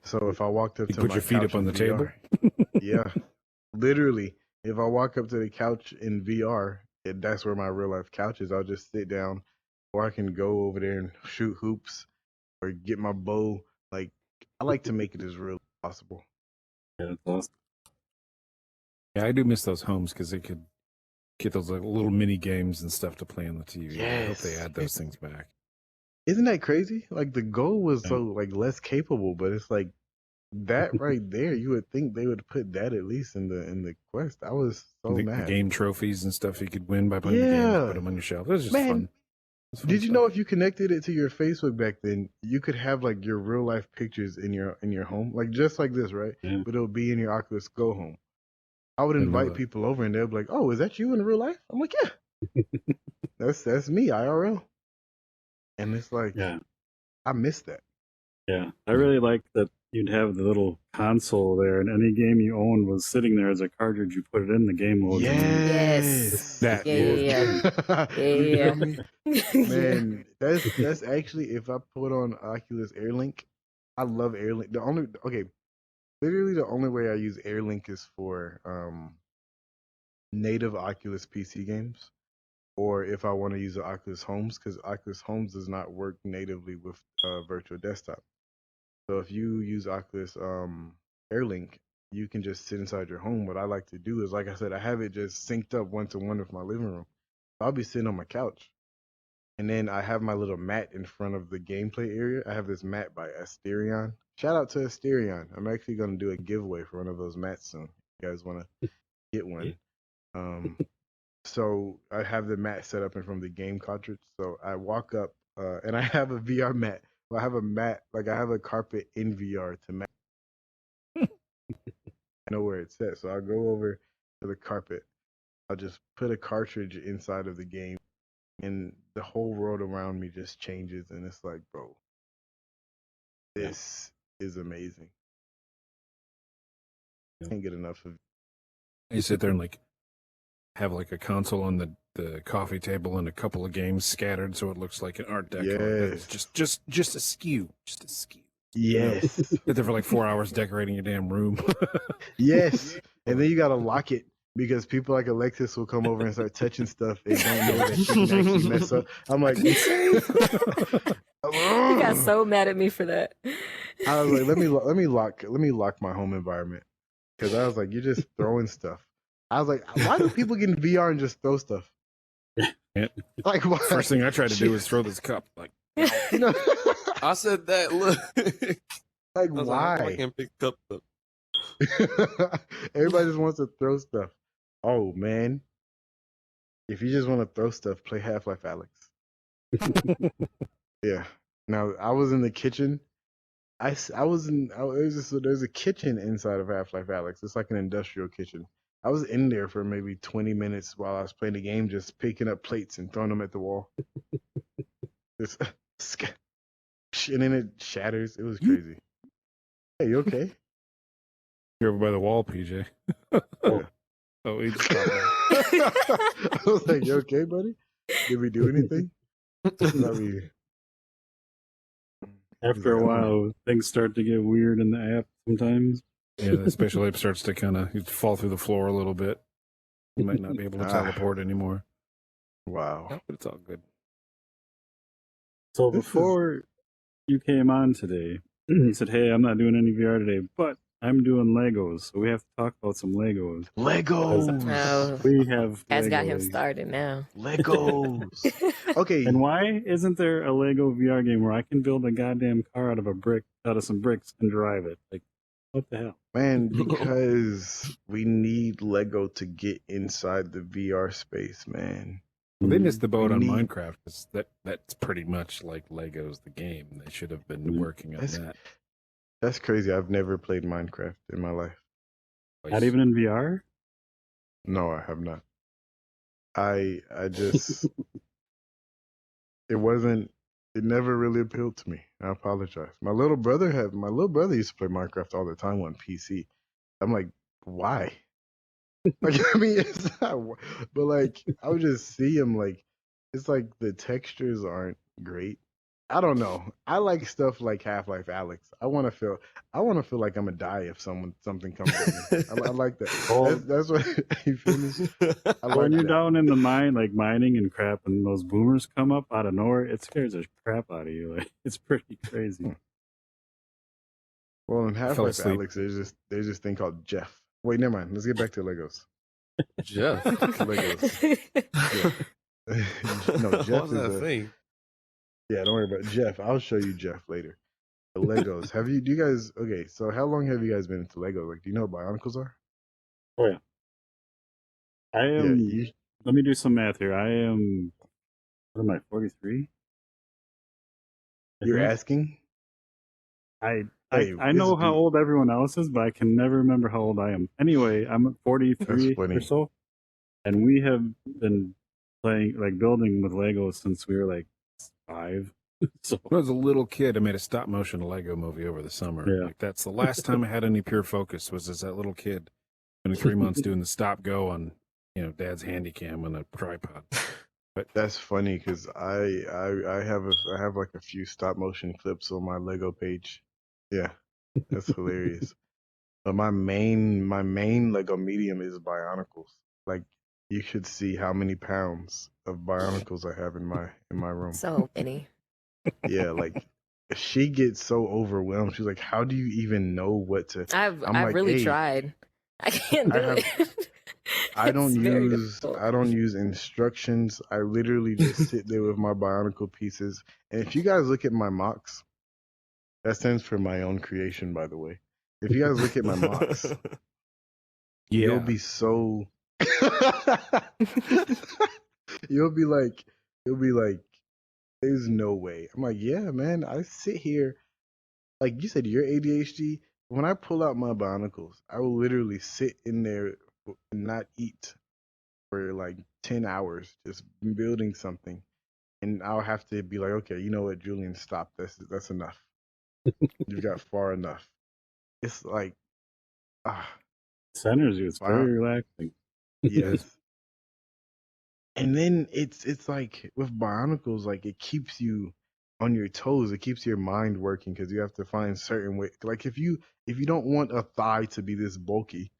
So if I walked up You to put my your feet couch up on in the table. VR, yeah, literally, if I walk up to the couch in VR, that's where my real life couch is. I'll just sit down, or I can go over there and shoot hoops or get my bow. Like I like to make it as real as possible. Yeah, it's awesome. Yeah, I do miss those homes because they could get those like little mini games and stuff to play on the TV. I hope they Yes, add those things back. isn't that crazy? Like the goal was Yeah. so like less capable, but it's like that right there. You would think they would put that at least in the quest. I was so The mad. game trophies and stuff you could win by playing the games, put Yeah, them on your shelf. It was just man. fun. It was fun Did you stuff. know if you connected it to your Facebook back then, you could have like your real life pictures in your home, like just like this, right? Yeah. But it'll be in your Oculus Go home. I would Didn't know invite that. people over and they'll be like, "Oh, is that you in real life?" I'm like, "Yeah, that's me IRL." And it's like, Yeah. I miss that. Yeah. I really like that you'd have the little console there, and any game you owned was sitting there as a cartridge. You put it in, the game loads in there. Yes. That Yeah, is yeah, great. You yeah, feel me? yeah. Man, that's actually if I put on Oculus AirLink, I love AirLink. Literally the only way I use AirLink is for native Oculus PC games, or if I want to use the Oculus Homes, because Oculus Homes does not work natively with virtual desktop. So if you use Oculus AirLink, you can just sit inside your home. What I like to do is, like I said, I have it just synced up one to one with my living room. I'll be sitting on my couch, and then I have my little mat in front of the gameplay area. I have this mat by Asterion. Shout out to Asterion. I'm actually going to do a giveaway for one of those mats soon. If you guys want to get one. Um, so I have the mat set up in front of the game cartridge. So I walk up, and I have a VR mat. Well, I have a mat, like I have a carpet in VR to mat. I know where it's at. So I'll go over to the carpet. I'll just put a cartridge inside of the game, and the whole world around me just changes. And it's like, bro, Yeah. this is amazing. Yeah. Can't get enough of it. You sit there and like have like a console on the coffee table and a couple of games scattered so it looks like an art deco. Like Yes. that's just askew. Just askew. Yes. Sit there for like 4 hours decorating your damn room. Yes. And then you gotta lock it because people like Alexis will come over and start touching stuff and don't know that you can actually mess up. I'm like, He got so mad at me for that. I was like, let me lock my home environment, because I was like, you're just throwing stuff. I was like, why do people get in VR and just throw stuff? Yeah. Like, why? First thing I tried to do was throw this cup. Like, You know, I said that. Look, I like was like, how come I why? can't pick up the. Everybody just wants to throw stuff. Oh man, if you just want to throw stuff, play Half-Life Alex. Yeah. Now I was in the kitchen. I was in. There's a kitchen inside of Half-Life Alex. It's like an industrial kitchen, I was in there for maybe 20 minutes while I was playing the game, just picking up plates and throwing them at the wall. Just, and then it shatters. It was crazy. Hey, you okay? You're over by the wall, PJ. Yeah. Oh, he just stopped by. I was like, you okay, buddy? Did we do anything? Probably. After a while, things start to get weird in the app sometimes. Yeah, the spatial ape starts to kind of fall through the floor a little bit. You might not be able to teleport anymore. Wow. But it's all good. So before you came on today, you said, "Hey, I'm not doing any VR today, but I'm doing Legos, so we have to talk about some Legos." Legos. We have Has got him Legos. started now. Legos. Okay. And why isn't there a Lego VR game where I can build a goddamn car out of some bricks and drive it? Like, what the hell? Man, because we need Lego to get inside the VR space, man. Well, they missed the boat We on need- Minecraft. That's pretty much like Legos, the game. They should have been working on that. That's crazy. I've never played Minecraft in my life. Not even in VR? No, I have not. I just it never really appealed to me. I apologize. My little brother used to play Minecraft all the time on PC. I'm like, why? Like, I mean, it's not, but like, I would just see him like, it's like the textures aren't great. I don't know. I like stuff like Half-Life Alex. I want to feel like I'm gonna die if something comes at me. I like that. That's what you feel me. I like When you're that. down in the mine, like mining and crap, and those boomers come up out of nowhere, it scares the crap out of you. Like, it's pretty crazy. Well, in Half-Life asleep. Alex, there's this thing called Jeff. Wait, never mind. Let's get back to Legos. Jeff. Legos. Yeah. No, Jeff What's is that thing? Yeah, don't worry about it. Jeff. I'll show you Jeff later. The Legos. Do you guys, okay, so how long have you guys been into Legos? Like, do you know what Bionicles are? Oh, yeah. I am, Yeah, let me do some math here. I am, what am I, 43? you're asking? I Hey, know it's how deep. old everyone else is, but I can never remember how old I am. Anyway, I'm 43 That's funny. or so, and we have been playing, like, building with Legos since we were like 5. So When I was a little kid, I made a stop motion Lego movie over the summer. Yeah. Like that's the last time I had any pure focus was as that little kid, spending 3 months doing the stop go on, Dad's handy cam on a tripod. But That's funny because I have like a few stop motion clips on my Lego page. Yeah, that's hilarious. But my main Lego medium is Bionicles. Like, you should see how many pounds of Bionicles I have in my room. So many. Yeah, like, she gets so overwhelmed. She's like, "How do you even know what to?" I've like, really "Hey, tried. I can't do it. I don't It's very use difficult. instructions. I literally just sit there with my Bionicle pieces. And if you guys look at my mocks, that stands for my own creation, by the way. If you guys look at my mocks, you'll be so you'll be like there's no way. I'm like, yeah, man, I sit here like you said, you're ADHD. When I pull out my Bionicles, I will literally sit in there and not eat for like 10 hours just building something, and I'll have to be like, okay, you know what, Julian, stop. That's enough. You've got far enough. It's like, centers you. It's Wow. very relaxing. yes. And then it's like with Bionicles, like, it keeps you on your toes. It keeps your mind working because you have to find certain way. Like, if you don't want a thigh to be this bulky,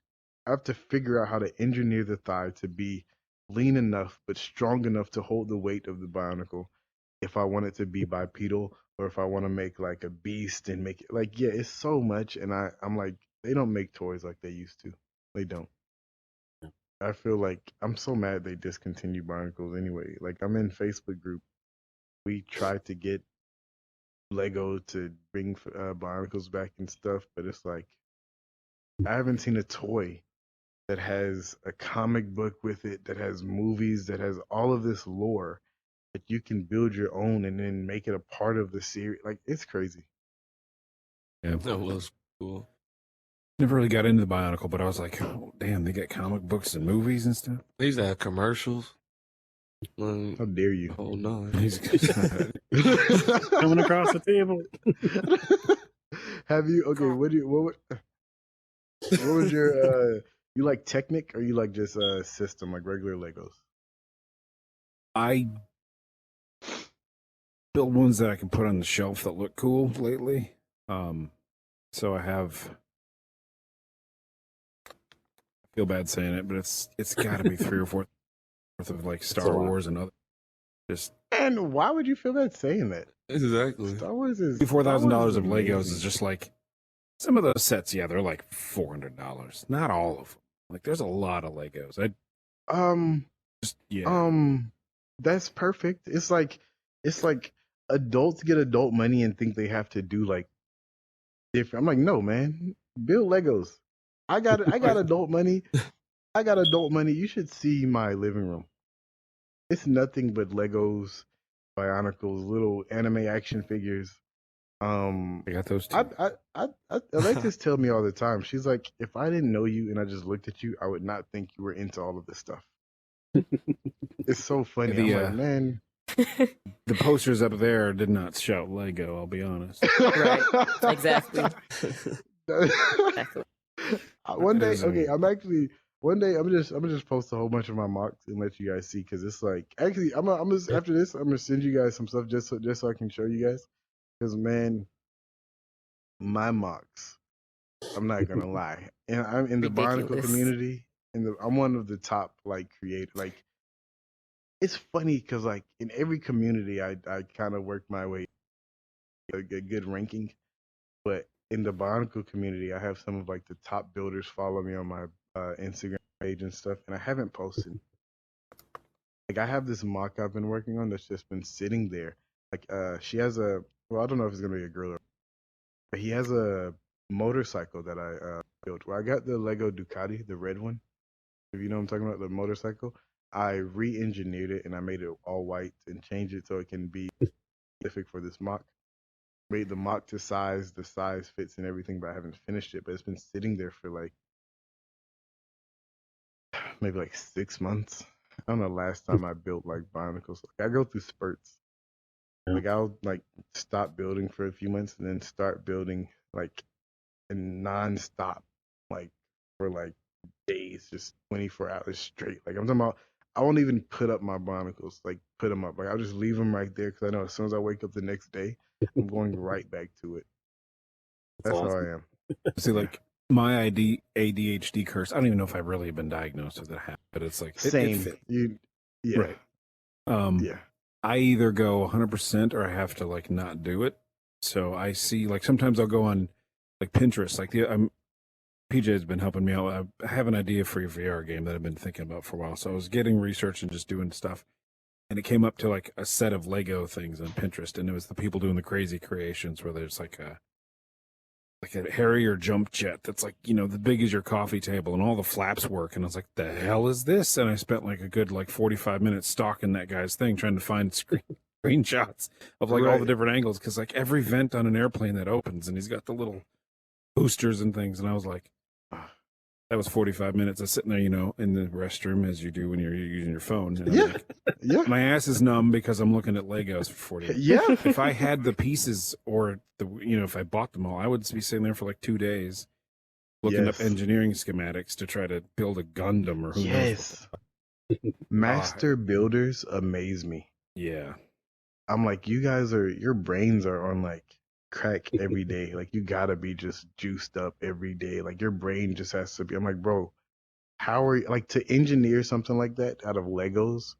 I have to figure out how to engineer the thigh to be lean enough but strong enough to hold the weight of the Bionicle. If I want it to be bipedal, or if I want to make like a beast and make it like, yeah, it's so much. And I'm like, they don't make toys like they used to. They don't. I feel like I'm so mad they discontinued Bionicles anyway. Like, I'm in Facebook group. We tried to get Lego to bring Bionicles back and stuff, but it's like, I haven't seen a toy that has a comic book with it, that has movies, that has all of this lore that you can build your own and then make it a part of the series. Like, it's crazy. yeah. That was cool. Never really got into the Bionicle, but I was like, oh, damn, they got comic books and movies and stuff. They used to have commercials. How dare you? Oh no. Coming across the table. Have you? Okay, what was your you like Technic or you like just system like regular Legos? I build ones that I can put on the shelf that look cool lately. So I have. I feel bad saying it, but it's got to be 3 or 4 worth of like Star Wars and other. Just And why would you feel bad saying that? Exactly. Star Wars is $4,000 of Legos amazing. is just like some of those sets. Yeah, they're like $400. Not all of them. Like there's a lot of Legos. That's perfect. It's like adults get adult money and think they have to do like different. I'm like, no, man, build Legos. I got adult money. I got adult money. You should see my living room. It's nothing but Legos, Bionicles, little anime action figures. I got those too. Alexis tell me all the time. She's like, if I didn't know you and I just looked at you, I would not think you were into all of this stuff. It's so funny. I'm like, man. The posters up there did not shout Lego, I'll be honest. Right. Exactly. One day, okay, one day I'm just post a whole bunch of my mocks and let you guys see because it's like actually I'm just after this I'm gonna send you guys some stuff just so I can show you guys because man, my mocks, I'm not gonna lie, and I'm in the Bionicle community, I'm one of the top like creator like. It's funny because like in every community I kind of work my way a good ranking, but in the Bionicle community I have some of like the top builders follow me on my Instagram page and stuff, and I haven't posted. Like I have this mock I've been working on that's just been sitting there. Like she has I don't know if it's gonna be a girl or but he has a motorcycle that I built. Well, I got the Lego Ducati, the red one. If you know what I'm talking about, the motorcycle. I re-engineered it and I made it all white and changed it so it can be specific for this mock. Made the mock to size, the size fits and everything, but I haven't finished it. But it's been sitting there for like maybe like 6 months. I don't know last time I built like Bionicles. Like, I go through spurts. Like I'll like stop building for a few months and then start building like in non-stop, like for like days, just 24 hours straight. Like I'm talking about, I won't even put up my Bionicles, like put them up. Like I'll just leave them right there because I know as soon as I wake up the next day, I'm going right back to it. That's awesome. How I am. See, like my ADHD curse. I don't even know if I've really been diagnosed with it, but it's like same. Yeah. Right. Yeah. I either go 100% or I have to like not do it. So I see like sometimes I'll go on like Pinterest. Like PJ has been helping me out. I have an idea for a VR game that I've been thinking about for a while. So I was getting research and just doing stuff. And it came up to like a set of Lego things on Pinterest. And it was the people doing the crazy creations where there's like a Harrier jump jet that's like, you know, the big as your coffee table and all the flaps work. And I was like, the hell is this? And I spent like a good like 45 minutes stalking that guy's thing, trying to find screenshots of like all the different angles. Cause like every vent on an airplane that opens and he's got the little boosters and things. And I was like, that was 45 minutes of sitting there, you know, in the restroom as you do when you're using your phone. And like, my ass is numb because I'm looking at Legos for 40 minutes. Yeah. If I had the pieces or if I bought them all, I would be sitting there for like 2 days looking up engineering schematics to try to build a Gundam or who knows. Master builders amaze me. Yeah. I'm like, your brains are on like crack every day. Like you gotta be just juiced up every day. Like your brain just has to be. I'm like, bro, how are you like to engineer something like that out of Legos?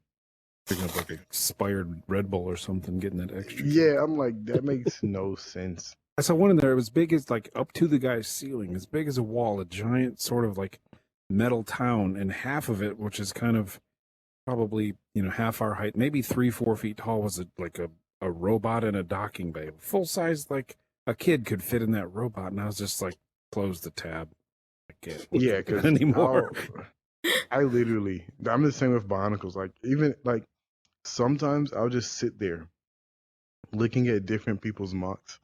Picking up like expired Red Bull or something, getting that extra. Yeah, I'm like, that makes no sense. I saw one in there. It was big as like up to the guy's ceiling, as big as a wall, a giant sort of like metal town, and half of it, which is kind of probably, you know, half our height, maybe 3-4 feet tall, was like a robot in a docking bay, full size, like a kid could fit in that robot. And I was just like, close the tab. I can't because anymore. I'm the same with Bionicles. Like even like sometimes I'll just sit there looking at different people's mocks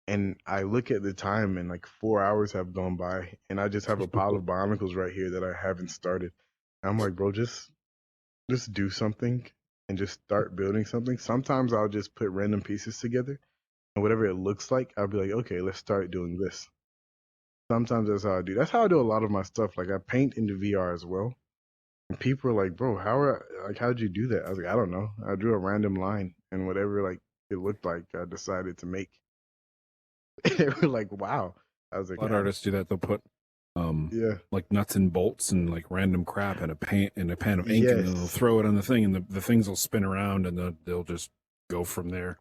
And I look at the time and like 4 hours have gone by and I just have a pile of Bionicles right here that I haven't started. I'm like, bro, just do something and just start building something. Sometimes I'll just put random pieces together and whatever it looks like, I'll be like, okay, let's start doing this. Sometimes that's how I do. That's how I do a lot of my stuff. Like I paint into VR as well. And people are like, bro, how'd you do that? I was like, I don't know. I drew a random line and whatever like it looked like I decided to make. They were like, wow. I was like, A lot of artists do that. They'll put yeah. like nuts and bolts and like random crap in a pan of ink, and then they'll Yes. throw it on the thing, and the things will spin around, and they'll just go from there.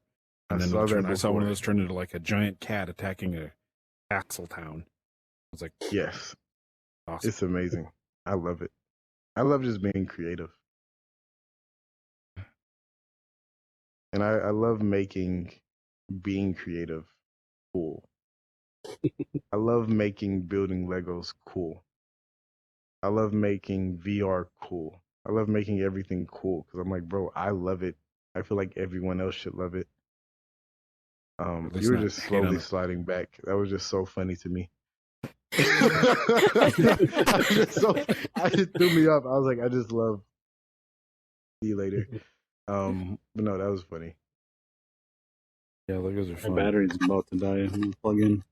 And then saw that I saw one of before. those turn into like a giant cat attacking a Axel town. I was like, Yes. awesome. It's amazing. I love it. I love just being creative. And I love making being creative cool. I love making building Legos cool. I love making VR cool. I love making everything cool because I'm like, bro, I love it. I feel like everyone else should love it. At least You were not just hate on slowly it. sliding back. That was just so funny to me. It threw me off. I was like, I just love. See you later. But no, that was funny. Yeah, Legos are My fun. battery's about to die. I'm gonna plug in.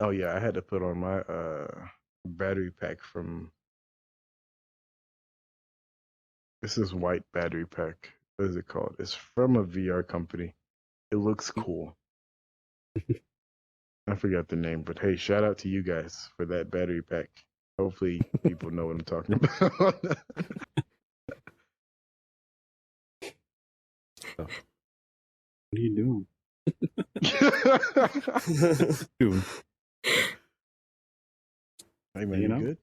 Oh yeah, I had to put on my battery pack from. This is white battery pack. What is it called? It's from a VR company. It looks cool. I forgot the name, but hey, shout out to you guys for that battery pack. Hopefully, people know what I'm talking about. What are you doing? Dude, Hey man, You you know? good?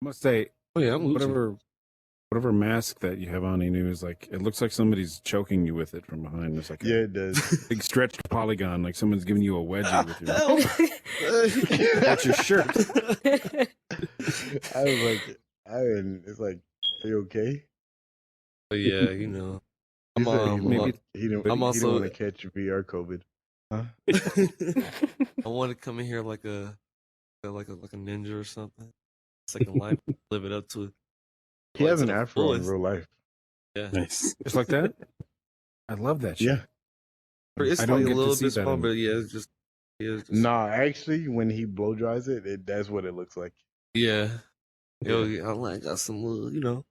I must say, Oh yeah, I'm Gucci. whatever mask that you have on, Inu, is like, it looks like somebody's choking you with it from behind. It's like Yeah, a it does. big stretched polygon, like someone's giving you a wedgie with your. Help! That's your shirt. I was like, it's like, are you okay? But yeah, you know, He I'm said maybe he didn't I'm want also to catch VR COVID. Huh? I want to come in here like a ninja or something. Second life, live it up to it. He Like has to an the afro in fullest. real life. Yeah, Nice. Just like that. I love that shit. Yeah. it's I like don't a get to little see bit that small, in- but yeah, it's just Nah, actually, when he blow dries it, that's what it looks like. yeah. Yo, Yeah. I got some little,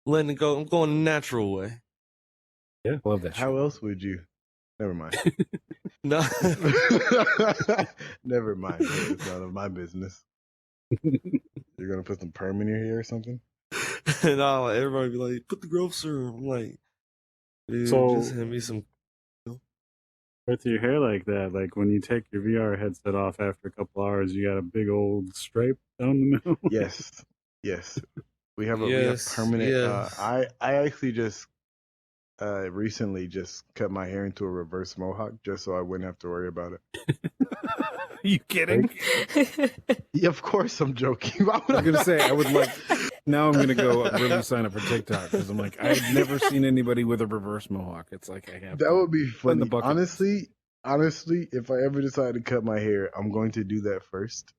letting it go. I'm going the natural way. I love that How shit. else would you? Never mind. No, Never mind. It's none of my business. You're gonna put some perm in your hair or something? no, like, everybody be like, put the growth serum. I'm like, dude, So- just hand me some. With your hair like that, like when you take your VR headset off after a couple hours, you got a big old stripe down the middle. Yes. Yes. We have Yes, permanent. yes. I actually just recently just cut my hair into a reverse mohawk just so I wouldn't have to worry about it. Are you kidding? Yeah, of course I'm joking. Why would I was gonna say I would like. Now I'm gonna go really sign up for TikTok because I'm like, I've never seen anybody with a reverse mohawk. It's like I have. That to. would be On the funny. bucket Honestly, if I ever decide to cut my hair, I'm going to do that first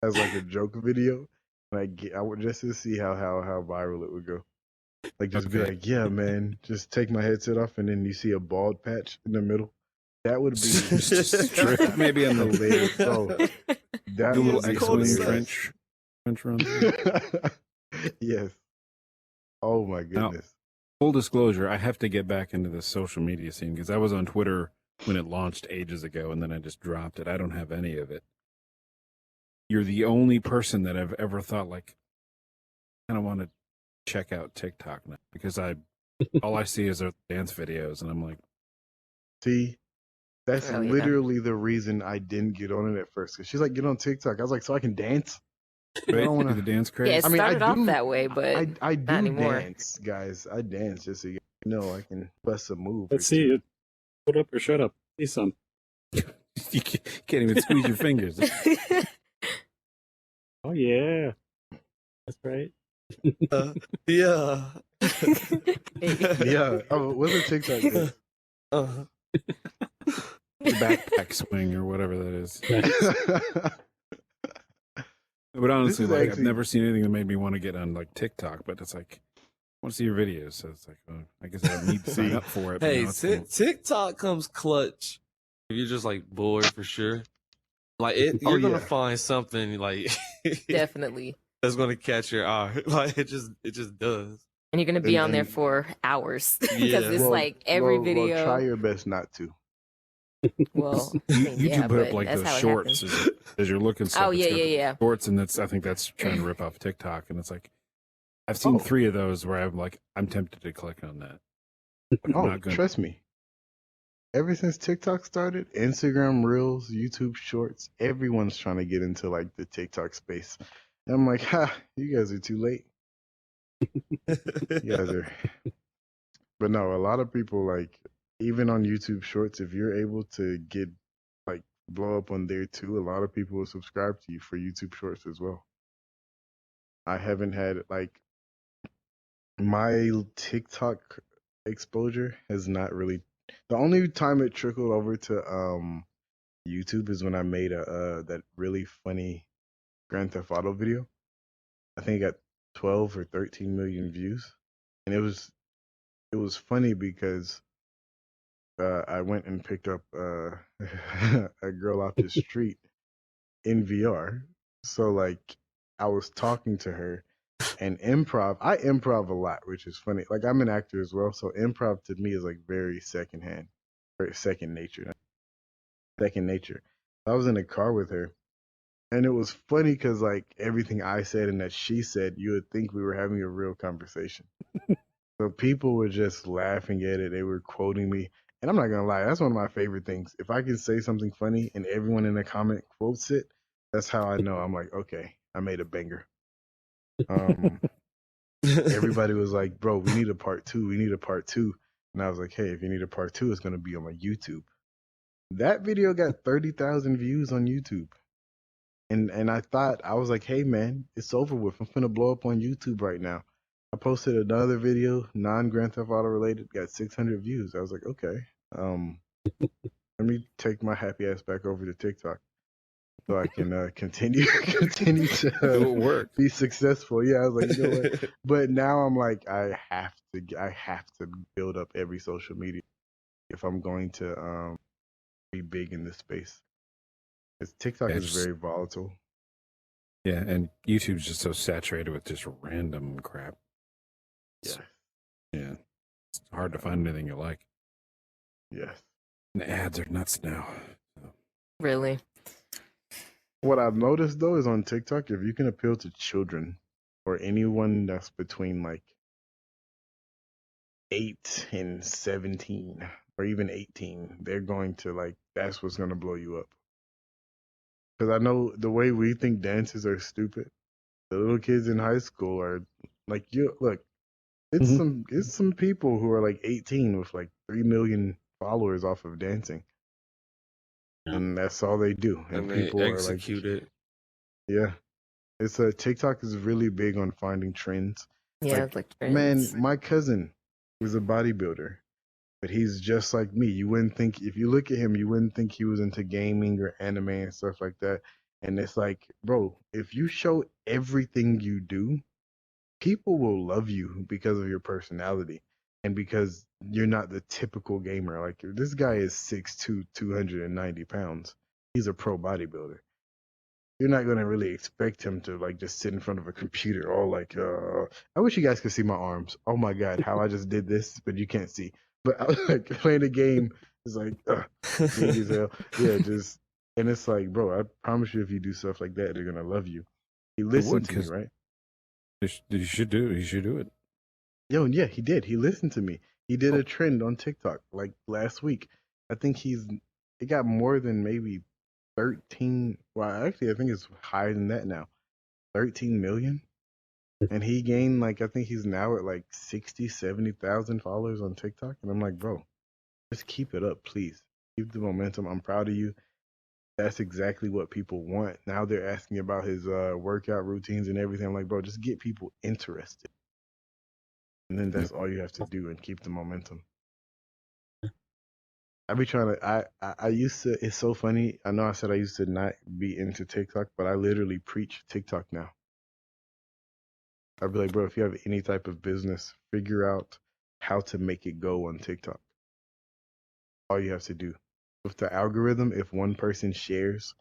as like a joke video. And I would just to see how viral it would go. Like just be Okay. like, yeah, man, just take my headset off and then you see a bald patch in the middle. That would be Strip maybe on the hilarious. So that do a would little be X-wing hilarious. trench run. Yes. Oh my Now, goodness. full disclosure, I have to get back into the social media scene because I was on Twitter when it launched ages ago, and then I just dropped it. I don't have any of it. You're the only person that I've ever thought like, I don't want to check out TikTok now because all I see is their dance videos, and I'm like, See, that's Oh, yeah. literally the reason I didn't get on it at first. Cause she's like, get on TikTok. I was like, so I can dance? right? don't wanna- Do the dance craze. Yeah, it I mean, I started off do- that way, but I do anymore. dance, guys. I dance just so you know I can bust a move. Let's see it. Put up or shut up. See some. You can't even squeeze your fingers. Oh yeah, that's right. Yeah. Yeah. Oh, what's a TikTok? Dance? Uh-huh. the backpack swing or whatever that is. But honestly, is like I've actually- never seen anything that made me want to get on like TikTok. But it's like I want to see your videos, so it's like I guess I don't need to sign up for it. But Hey, now it's cool. TikTok comes clutch. If you're just like bored for sure. Like you're gonna find something like Definitely. that's gonna catch your eye. Like it just does. And you're gonna be And- on there and- for hours because Yeah. it's like every video. Well, try your best not to. Well, I mean, YouTube yeah, put but up like that's the how it shorts happens. as you're looking stuff. Oh, it's yeah, got yeah, the yeah. Shorts, and I think that's trying to rip off TikTok, and it's like I've seen 3 of those where I'm tempted to click on that. But I'm not gonna. Trust me. Ever since TikTok started, Instagram Reels, YouTube Shorts, everyone's trying to get into like the TikTok space. And I'm like, ha, you guys are too late. You guys are. But no, a lot of people like even on YouTube Shorts, if you're able to get like blow up on there too, a lot of people will subscribe to you for YouTube Shorts as well. I haven't had like my TikTok exposure has not really. The only time it trickled over to YouTube is when I made a that really funny Grand Theft Auto video. I think it got 12 or 13 million views, and it was funny because I went and picked up a girl off the street in VR. So like I was talking to her and improv. I improv a lot, which is funny. Like I'm an actor as well, so improv to me is like very secondhand, very second nature. Second nature. I was in a car with her, and it was funny because like everything I said and that she said, you would think we were having a real conversation. So people were just laughing at it. They were quoting me. And I'm not gonna lie, that's one of my favorite things. If I can say something funny and everyone in the comment quotes it, that's how I know. I'm like, okay, I made a banger. Everybody was like, bro, we need a part 2. We need a part 2. And I was like, hey, if you need a part 2, it's gonna be on my YouTube. That video got 30,000 views on YouTube. And I thought, I was like, hey man, it's over with. I'm finna blow up on YouTube right now. I posted another video, non-Grand Theft Auto related, got 600 views. I was like, okay, let me take my happy ass back over to TikTok so I can continue to work. be successful. Yeah, I was like, you know what? But now I'm like, I have to build up every social media if I'm going to be big in this space. Because TikTok Yeah, is just- very volatile. Yeah, and YouTube's just so saturated with just random crap. Yeah. Yeah, it's hard to find anything you like. Yes. And the ads are nuts now. Really? What I've noticed though is on TikTok, if you can appeal to children or anyone that's between like 8 and 17 or even 18, they're going to like, that's what's going to blow you up. Because I know the way we think dances are stupid, the little kids in high school are like, you look, it's some people who are like 18 with like 3 million followers off of dancing. Yeah. And that's all they do. And they people are like, execute it. yeah. It's TikTok is really big on finding trends. Yeah, Like, like Man, trends. my cousin was a bodybuilder, but he's just like me. You wouldn't think, if you look at him, you wouldn't think he was into gaming or anime and stuff like that. And it's like, bro, if you show everything you do, people will love you because of your personality and because you're not the typical gamer. Like this guy is 6'2", 290 pounds. He's a pro bodybuilder. You're not gonna really expect him to like just sit in front of a computer all like I wish you guys could see my arms. Oh my god, how I just did this, but you can't see. But I was like playing a game is like big as hell. Yeah, just and it's like, bro, I promise you if you do stuff like that, they're gonna love you. He listened to me, right? You should do it. You should do it. Yo, and yeah, he did. He listened to me. He did a trend on TikTok like last week. I think it got more than maybe 13. Well, actually, I think it's higher than that now. 13 million. And he gained like, I think he's now at like 60, 70,000 followers on TikTok. And I'm like, bro, just keep it up, please. Keep the momentum. I'm proud of you. That's exactly what people want. Now they're asking about his workout routines and everything. I'm like, bro, just get people interested. And then that's all you have to do and keep the momentum. I be trying to. I used to. It's so funny. I know I said I used to not be into TikTok, but I literally preach TikTok now. I'd be like, bro, if you have any type of business, figure out how to make it go on TikTok. All you have to do. With the algorithm, if one person shares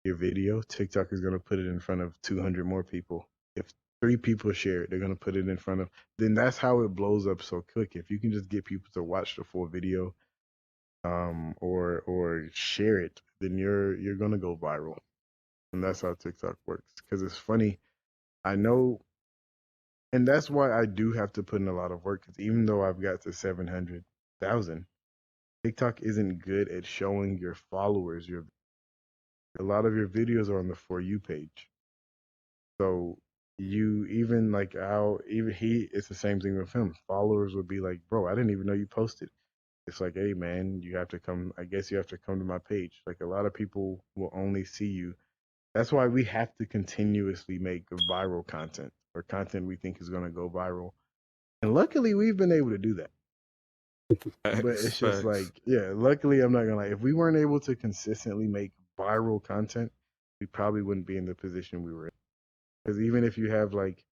your video, TikTok is going to put it in front of 200 more people. If 3 people share it, they're going to put it in front of. Then that's how it blows up so quick. If you can just get people to watch the full video, or share it, then you're going to go viral. And that's how TikTok works. Because it's funny. I know, and that's why I do have to put in a lot of work. Because even though I've got to 700,000, TikTok isn't good at showing your followers your. A lot of your videos are on the For You page. So you even like how even he it's the same thing with him. Followers would be like, bro, I didn't even know you posted. It's like, hey man, you have to come. I guess you have to come to my page. Like a lot of people will only see you. That's why we have to continuously make viral content or content we think is going to go viral. And luckily, we've been able to do that. But Facts, it's just facts. like, yeah, luckily, I'm not gonna lie. If we weren't able to consistently make viral content, we probably wouldn't be in the position we were in. Because even if you have like,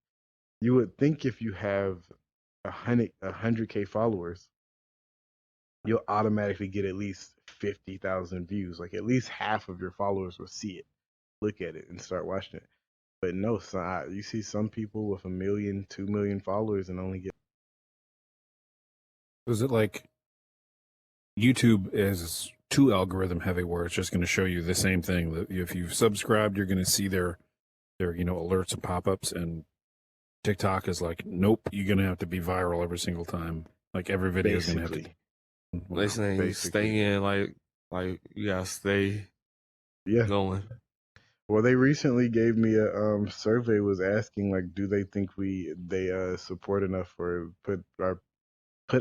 you would think if you have 100K followers, you'll automatically get at least 50,000 views. Like at least half of your followers will see it, look at it, and start watching it. But no, so you see some people with 1 million, 2 million followers and only get. Was it like YouTube is too algorithm heavy, where it's just going to show you the same thing? That if you've subscribed, you're going to see their alerts and pop ups, and TikTok is like, nope, you're going to have to be viral every single time. Like every video is going to have to. Basically, Wow. They saying you basically. stay in like you gotta stay Yeah. going. Well, they recently gave me a survey was asking like, do they think they support enough or put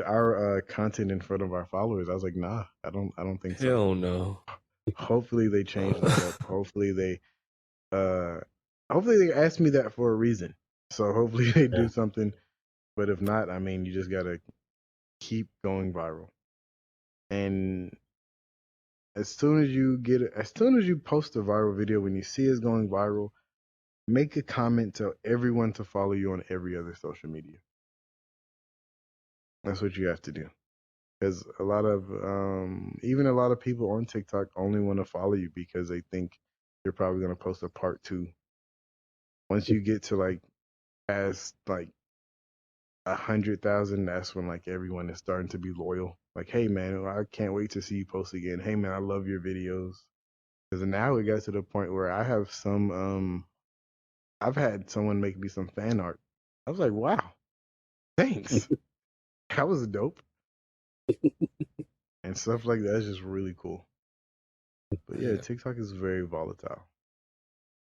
our content in front of our followers? I was like, nah, I don't think so. Hell no. Hopefully they change that up. Uh hopefully they asked me that for a reason. So hopefully they do Yeah. something. But if not, I mean, you just gotta keep going viral. And as soon as you post a viral video, when you see it's going viral, make a comment, tell everyone to follow you on every other social media. That's what you have to do. Because even a lot of people on TikTok only want to follow you because they think you're probably going to post a part 2. Once you get to like past like 100,000, that's when like everyone is starting to be loyal. Like, hey man, I can't wait to see you post again. Hey man, I love your videos. Because now it got to the point where I've had someone make me some fan art. I was like, wow, thanks. That was dope. And stuff like that is just really cool. But yeah, Yeah. TikTok is very volatile.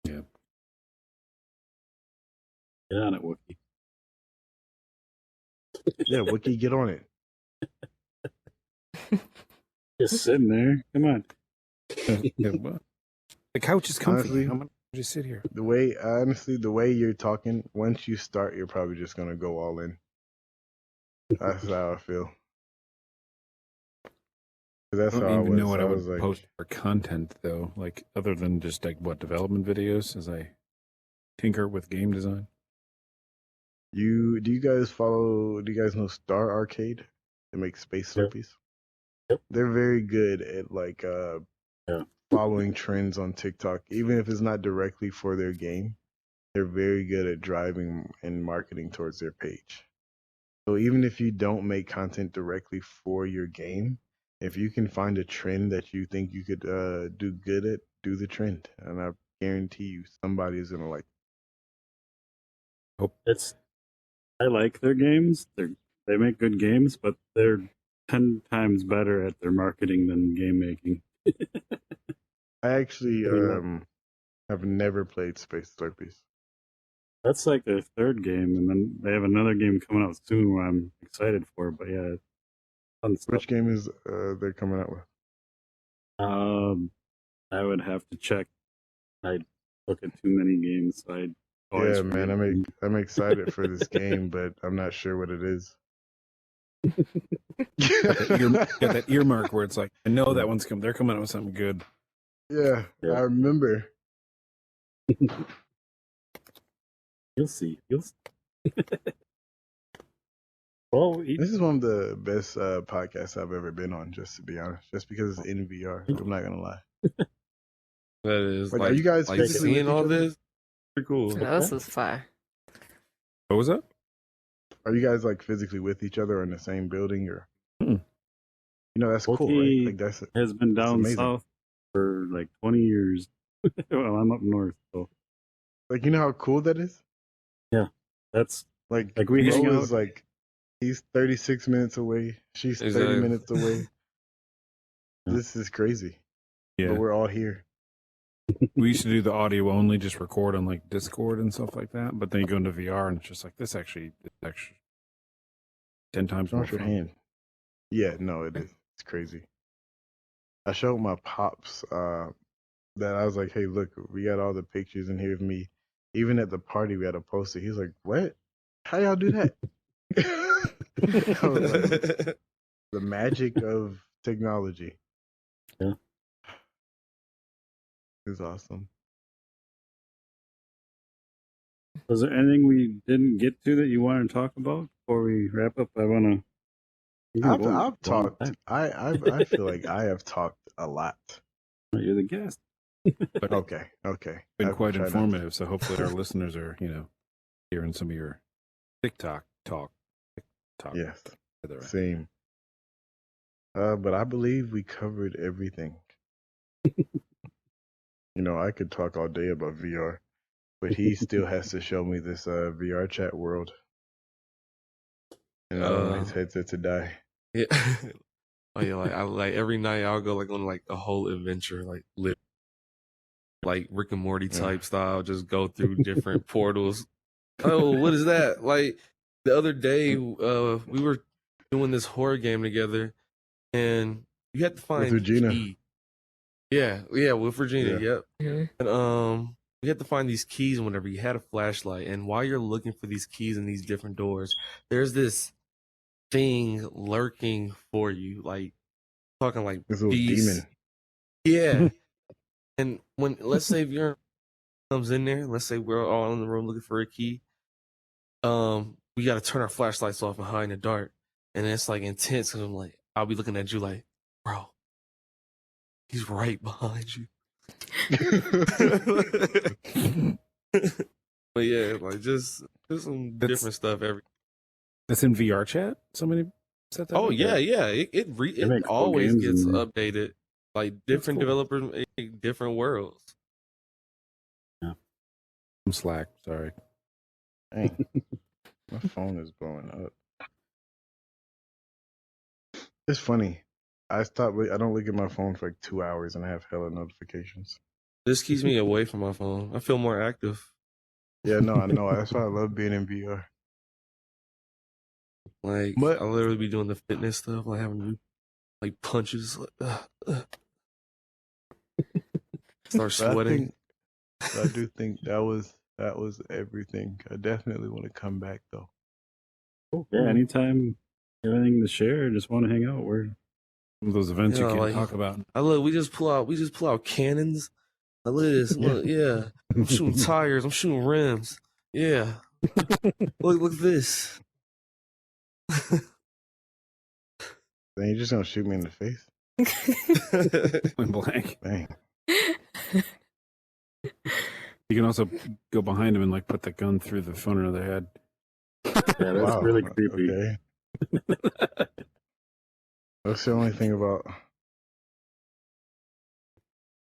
Yeah. Get on it, Wookie. Yeah, Wiki, get on it. Just sitting there. Come on. Yeah, well, the couch is comfy. Honestly, I'm gonna just sit here. the way you're talking, once you start, you're probably just gonna go all in. That's how I feel. 'Cause I that's don't how I even know was. what I I was would like, post for content though, like other than just like what development videos as I tinker with game design. do you guys follow? Do you guys know Star Arcade? They make space Yeah. Slurpees. Yep. They're very good at like Yeah. following trends on TikTok, even if it's not directly for their game. They're very good at driving and marketing towards their page. So even if you don't make content directly for your game, if you can find a trend that you think you could do good at, do the trend, and I guarantee you somebody is gonna like. I like their games. They make good games, but they're 10 times better at their marketing than game making. I actually I mean, have never played Space Slurpees. that's like their third game, and then they have another game coming out soon where I'm excited for. But yeah, fun stuff. Which game is they're coming out with? I would have to check. I look at too many games, so I always Yeah, forget. man, I'm excited for this game, but I'm not sure what it is. Got that earmark where it's like, I know that one's coming. They're coming out with something good. Yeah, Yeah. I remember. You'll see. You'll see. Well, This is one of the best podcasts I've ever been on, just to be honest. Just because it's in VR. I'm not gonna lie. That is Like, are you guys like physically with seeing each all other? this. Pretty cool. No, this was fire. What was that? Are you guys like physically with each other or in the same building, or Mm-mm. you know that's cool, Loki right? Like that's has been down amazing. south for like 20 years. Well, I'm up north, so like you know how cool that is. that's Like we hang Mo out. is like he's 36 minutes away. She's 30 Exactly. minutes away. Yeah. This is crazy. Yeah. But we're all here. We used to do the audio only, just record on like Discord and stuff like that. But then you go into VR and it's just like it's actually 10 times Don't more wash your fun. hand. Yeah, no, it is. It's crazy. I showed my pops that I was like, hey, look, we got all the pictures in here of me. Even at the party, we had a poster. He's like, what? How y'all do that? I was like, the magic of technology. Yeah. It's awesome. Was there anything we didn't get to that you want to talk about before we wrap up? I've talked. I feel like I have talked a lot. You're the guest. But Okay. been I've quite tried not to. informative. So hopefully our listeners are, hearing some of your TikTok talk. Yes, Right. same. But I believe we covered everything. I could talk all day about VR, but he still has to show me this VR chat world. And I don't want his headset to die. Yeah. Oh yeah, like every night I'll go like on like a whole adventure, like Rick and Morty type style, just go through different portals. Oh, what is that? Like the other day, we were doing this horror game together, and you had to find With Regina. key. Yeah, with Virginia. Yeah. Yep. Mhm. And you had to find these keys whenever you had a flashlight, and while you're looking for these keys in these different doors, there's this thing lurking for you, like talking like This little beast. demon. Yeah. And when let's say if you're comes in there, let's say we're all in the room looking for a key, we gotta turn our flashlights off and hide in the dark. And it's like intense because I'm like, I'll be looking at you like, bro, he's right behind you. But yeah, like just some different stuff every. That's in VR chat. Somebody said that. Oh up? yeah. It make cool always games gets in there. updated. Like different cool. developers make different worlds. I'm Slack. Sorry. Dang. My phone is blowing up. It's funny. I don't look at my phone for like 2 hours and I have hella notifications. This keeps me away from my phone. I feel more active. Yeah, no, I know. That's why I love being in VR. Like But- I'll literally be doing the fitness stuff, like having like punches, start sweating. I do think that was everything. I definitely want to come back though. Yeah, anytime you have anything to share, just want to hang out. We're Some of those events Yeah, you can't like- talk about. I look, we just pull out cannons. I look at this. Look, yeah. I'm shooting tires. I'm shooting rims. Yeah. Look at this. Then you're just gonna shoot me in the face? Point blank. Dang. You can also go behind them and like put the gun through the front of their head. yeah, that's Wow, really creepy. Okay. That's the only thing about.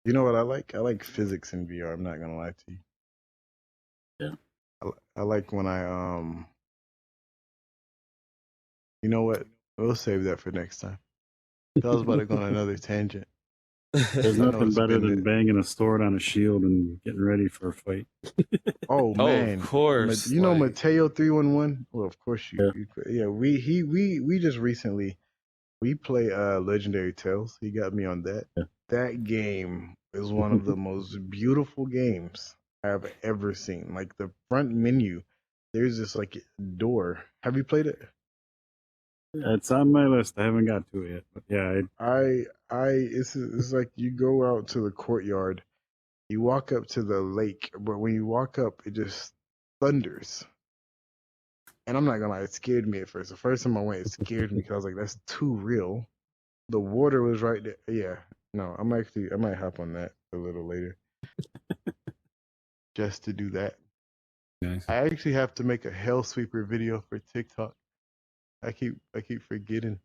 You know what I like? I like physics in VR. I'm not gonna lie to you. Yeah. I like when I You know what? We'll save that for next time. I was about to go on another tangent. There's I know nothing it's better been than banging a sword on a shield and getting ready for a fight. Oh Oh, man, of course. You know like, Mateo 311. Well, of course Yeah. yeah. We just recently we play Legendary Tales. He got me on that. Yeah. That game is one of the most beautiful games I've ever seen. Like the front menu, there's this like door. Have you played it? It's on my list. I haven't got to it yet, but yeah, It's like you go out to the courtyard, you walk up to the lake, but when you walk up, it just thunders. And I'm not gonna lie, it scared me at first. The first time I went, it scared me because I was like, that's too real. The water was right there. Yeah, no, I might hop on that a little later just to do that. Nice. I actually have to make a hell sweeper video for TikTok. I keep forgetting.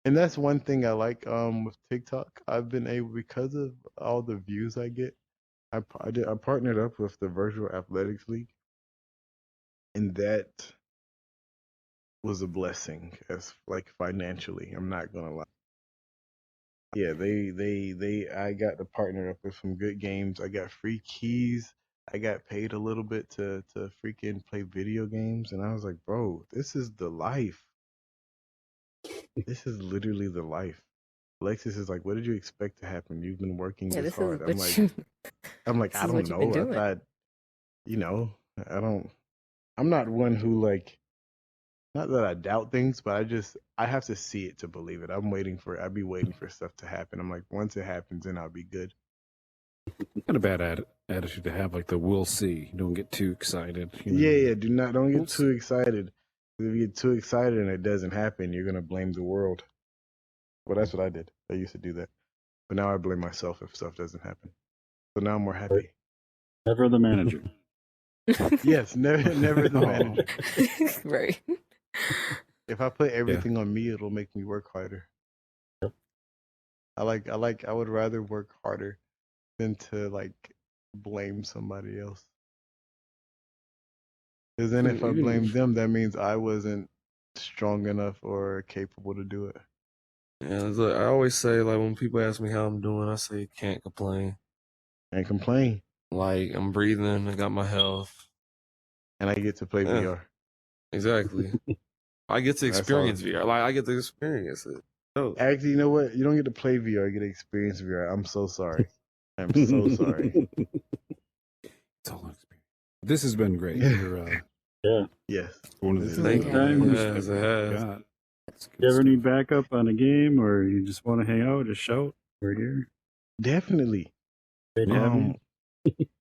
And that's one thing I like with TikTok. I've been able, because of all the views I get, I partnered up with the Virtual Athletics League, and that was a blessing as like financially. I'm not gonna lie. Yeah, I got to partner up with some good games. I got free keys. I got paid a little bit to freaking play video games, and I was like, bro, this is the life. This is literally the life. Alexis is like, what did you expect to happen? You've been working Yeah, this this is hard. what you. I This is don't what you've been know. I doing. thought, you know, I don't. I'm not one who like. Not that I doubt things, but I have to see it to believe it. I'd be waiting for stuff to happen. I'm like, once it happens, then I'll be good. Not a bad attitude to have, like the we'll see. Don't get too excited. You know? Yeah. Don't get We'll too excited. If you get too excited and it doesn't happen, you're gonna blame the world. Well, that's what I did. I used to do that, but now I blame myself if stuff doesn't happen. So now I'm more happy. never the manager. Yes, never the Oh. manager. Right. If I put everything on me, it'll make me work harder. Yep. I would rather work harder than to like blame somebody else. Because then if I Even blame if- them, that means I wasn't strong enough or capable to do it. Yeah, look, I always say, like, when people ask me how I'm doing, I say can't complain. And complain. Like, I'm breathing, I got my health. And I get to play Yeah. VR. Exactly. I get to That's experience all. VR. Like, I get to experience it. Oh. Actually, you know what? You don't get to play VR, you get to experience VR. I'm so sorry. I'm so sorry. It's all experience. This has been great. Yeah. You're Yeah. Yes. one of This the is Thank you. Anytime. Yes, it has. God. That's good You ever stuff. need backup on a game, or you just want to hang out, just shout. We're here. Definitely. Great to have you.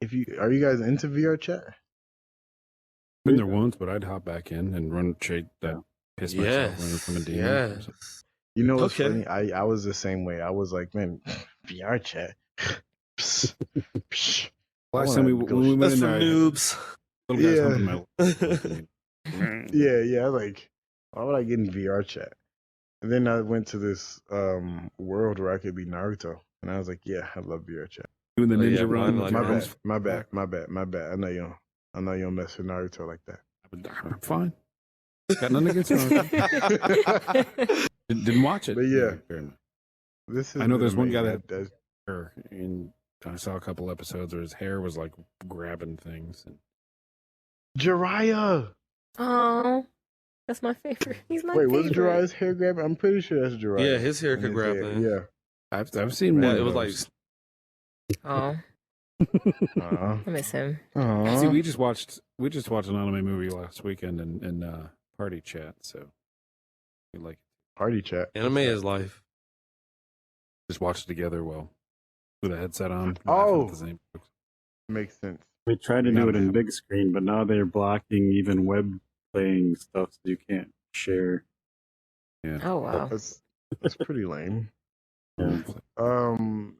If you are you guys into VR chat? Been there once, but I'd hop back in and run straight that piss myself running Yes. from a demon. or something. Yes. You know what's Okay. funny? I was the same way. I was like, man, VR chat. Psst, psh. I Last time wanna go when we went That's in for there, I had noobs. little guys Yeah. humping my leg. Yeah, like, why would I get in VR chat? And then I went to this world where I could be Naruto, and I was like, yeah, I love VR chat. Doing the Oh, yeah, ninja but run. I'm with like, your My I'm- arms bad, back. my bad. I know you don't mess with Naruto like that. I'm fine. Got nothing against Naruto. Didn't watch it. But yeah. Fair enough. This is I know there's one guy amazing. that hair, and I saw a couple episodes where his hair was like grabbing things. And Jiraiya. Oh, that's my favorite. He's my Wait, favorite. was Jiraiya's hair grabbing? I'm pretty sure that's Jiraiya. Yeah, his hair And could grab hair, things. Yeah. I've seen Man, one it of was like those. Oh, Uh-huh. I miss him. Uh-huh. See, we just watched an anime movie last weekend in party chat, so we like Party chat. anime is life. just watched it together with a headset on. laughing Oh. at the same jokes. Makes sense. We tried to Not do it in bad. big screen, but now they're blocking even web playing stuff, so you can't share. Yeah. Oh wow. That's pretty lame. Yeah.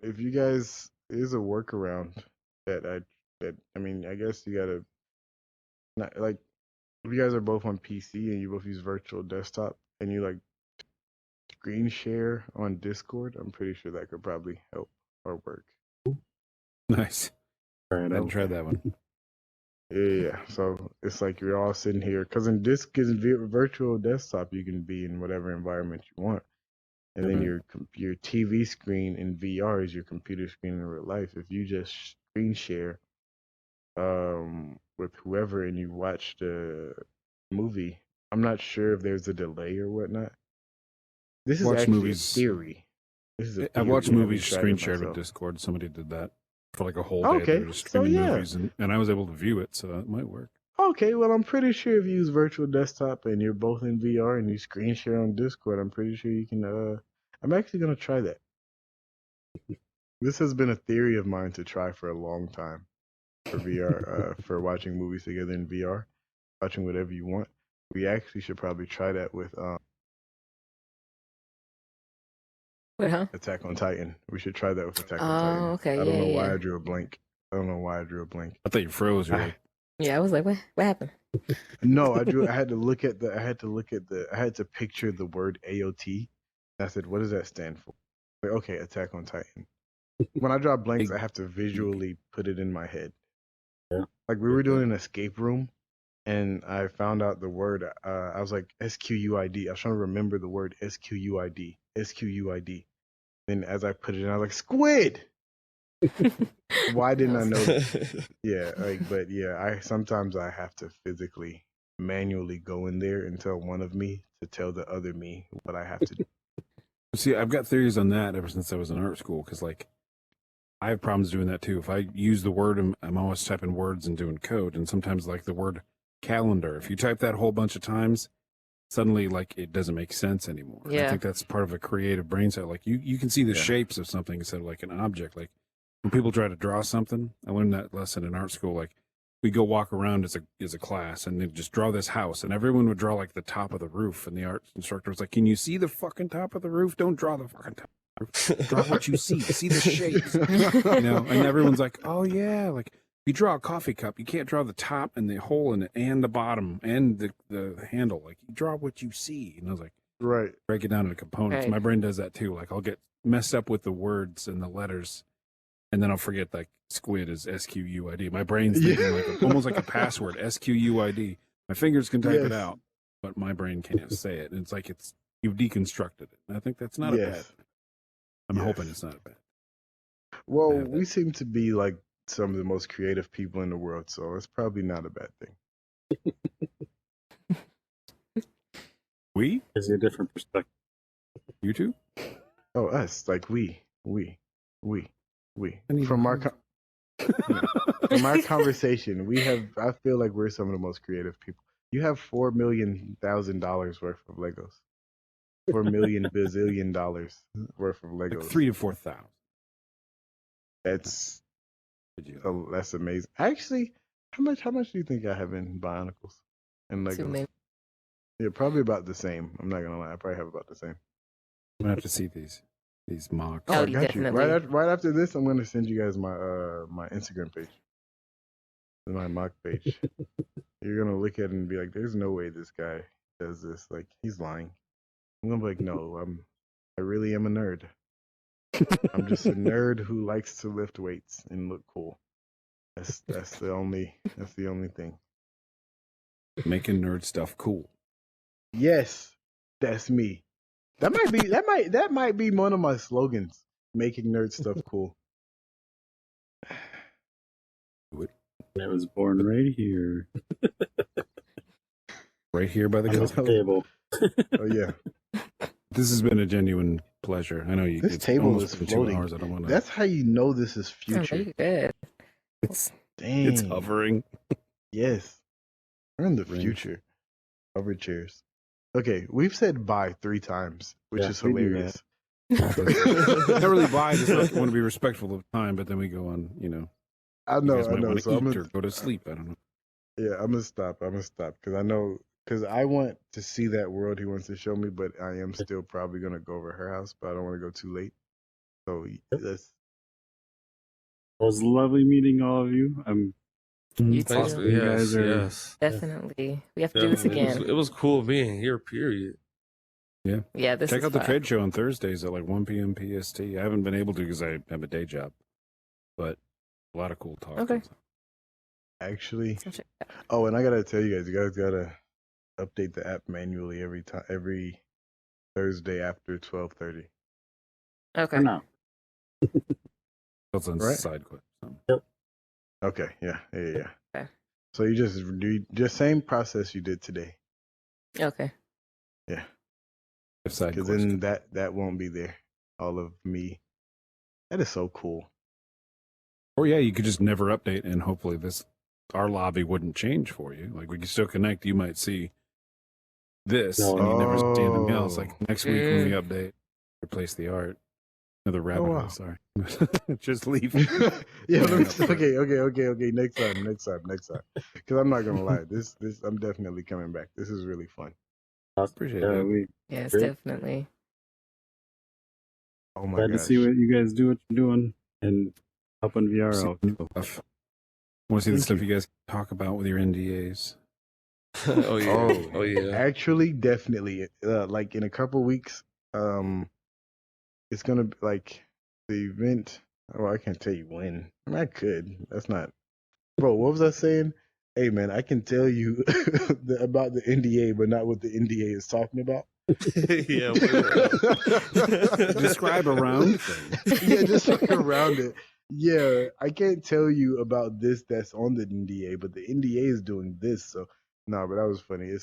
If you guys, there's a workaround that I mean, I guess you gotta not like if you guys are both on PC and you both use virtual desktop and you like screen share on Discord, I'm pretty sure that could probably help or work. Nice. Try it I hadn't out. tried that one. Yeah. So it's like you're all sitting here because in virtual desktop you can be in whatever environment you want, and then your TV screen in VR is your computer screen in real life. If you just screen share with whoever and you watch the movie, I'm not sure if there's a delay or whatnot. This is Watch actually movies. a theory. This is a I watched theory. haven't movies tried screen it shared with myself. Discord. Somebody did that for like a whole day. Okay, They were just so streaming yeah. movies, and I was able to view it, so it might work. Okay, well, I'm pretty sure if you use virtual desktop and you're both in VR and you screen share on Discord, I'm pretty sure you can. I'm actually gonna try that. This has been a theory of mine to try for a long time for VR, for watching movies together in VR, watching whatever you want. We actually should probably try that with What, huh? Attack on Titan. We should try that with Attack on Oh, Titan. okay. I don't Yeah, know why yeah. I drew a blank. I don't know why I drew a blank. I thought you froze. You're like, Yeah, I was like, what happened? No, I had to look at the. I had to picture the word AOT. I said, what does that stand for? Like, okay, Attack on Titan. When I draw blanks, I have to visually put it in my head. Yeah. Like we were doing an escape room, and I found out the word. I was like SQUID. I was trying to remember the word SQUID. SQUID. Then as I put it in, I was like squid. Why didn't I know that? Yeah, but yeah, I sometimes I have to physically, manually go in there and tell one of me to tell the other me what I have to do. see, I've got theories on that ever since I was in art school because, like, I have problems doing that too. If I use the word, I'm always typing words and doing code, and sometimes like the word calendar. If you type that a whole bunch of times, suddenly like it doesn't make sense anymore. And I Yeah. think that's part of a creative brain cell. Like you can see the Yeah. shapes of something instead of like an object. Like when people try to draw something, I learned that lesson in art school. Like we go walk around as a class and they just draw this house, and everyone would draw like the top of the roof, and the art instructor was like, "Can you see the fucking top of the roof? Don't draw the fucking top. Draw what you see. See the shapes." You know, and everyone's like, "Oh yeah, like if you draw a coffee cup, you can't draw the top and the hole in it and the bottom and the handle. Like you draw what you see." And I was like, Right. break it down into components. Right. My brain does that too. Like I'll get messed up with the words and the letters, and then I'll forget like squid is SQUID. My brain's thinking like almost like a password, SQUID. My fingers can type it Yes. out, but my brain can't say it. And it's like you've deconstructed it. And I think that's not a bad Yes. thing. I'm Yes. hoping it's not a bad. Well, I have we that. seem to be like some of the most creative people in the world, so it's probably not a bad thing. We? Gives you a different perspective. You two? Oh, us, like we. I need From our to- from our conversation, I feel like we're some of the most creative people. You have $4,000,000 worth of Legos. $4,000,000,000,000 worth of Legos. like 3,000 to 4,000. That's Did you? that's amazing. Actually, how much do you think I have in Bionicles and Too Legos? many. Yeah, probably about the same. I'm not gonna lie, I probably have about the same. I'm gonna have to see these mocks. Oh, Oh, I you got you. definitely. Right after this, I'm gonna send you guys my my Instagram page, my mock page. You're gonna look at it and be like, "There's no way this guy does this. Like, he's lying." I'm gonna be like, "No, I really am a nerd. I'm just a nerd who likes to lift weights and look cool. That's the only thing." Making nerd stuff cool. Yes, that's me. That might be one of my slogans. Making nerd stuff cool. I was born right here. Right here by the On this coffee. table. Oh yeah, This has been a genuine pleasure. I know you. this It's table almost is been floating. 2 hours. I don't want to. That's how you know this is Oh, future. you good. Dang. It's hovering. Yes, we're in the Ring. future. Hover chairs. Okay, we've said bye 3 times, which Yeah, is we do hilarious. Not really buy. Just like want to be respectful of time, but then we go on. You know, I you know, guys I might know. want So to I'm eat gonna, or go to sleep. I don't know. yeah, I'm gonna stop. Because I know, because I want to see that world he wants to show me, but I am still probably gonna go over her house, but I don't want to go too late. So let's. It was lovely meeting all of you. You Thanks for too. You guys yes, are- yes. Definitely. We have to do this Definitely. again. It was cool being here. Period. Yeah, this Check is out the fun. trade show on Thursdays at like 1 p.m. PST. I haven't been able to because I have a day job, but a lot of cool talk. Okay. Actually, So check it out. oh, and I gotta tell you guys gotta update the app manually every Thursday after 12:30. Okay. For now. That's on Right. side quest. So. Okay, yeah. Okay. So you just same process you did today. Okay. Yeah, Side because quest. then that won't be there. All of me. That is so cool. Or yeah, you could just never update, and hopefully this our lobby wouldn't change for you. Like we can still connect. You might see this, No. and you never see anything else. Like Oh. next week when we update, replace the art. Another rabbit hole. wow. Sorry, just leave. Yeah, let me, Yeah. okay. Next time. Because I'm not gonna lie, this I'm definitely coming back. This is really fun. Appreciate Yeah, that. Yes, great. definitely. Oh my Glad to see gosh. what you guys do, what you're doing, and helping VR See out. new stuff. Want to see the Thank stuff you. you guys talk about with your NDAs? Oh yeah. Oh, Oh yeah. actually, definitely. Like in a couple weeks, it's gonna be like the event. Oh, I can't tell you when. I mean, I could. That's not. Bro, what was I saying? Hey man, I can tell you about the NDA, but not what the NDA is talking about. Yeah. What is that? Describe a round thing. Yeah, just like around it. Yeah, I can't tell you about this that's on the NDA, but the NDA is doing this. So no, but that was funny. It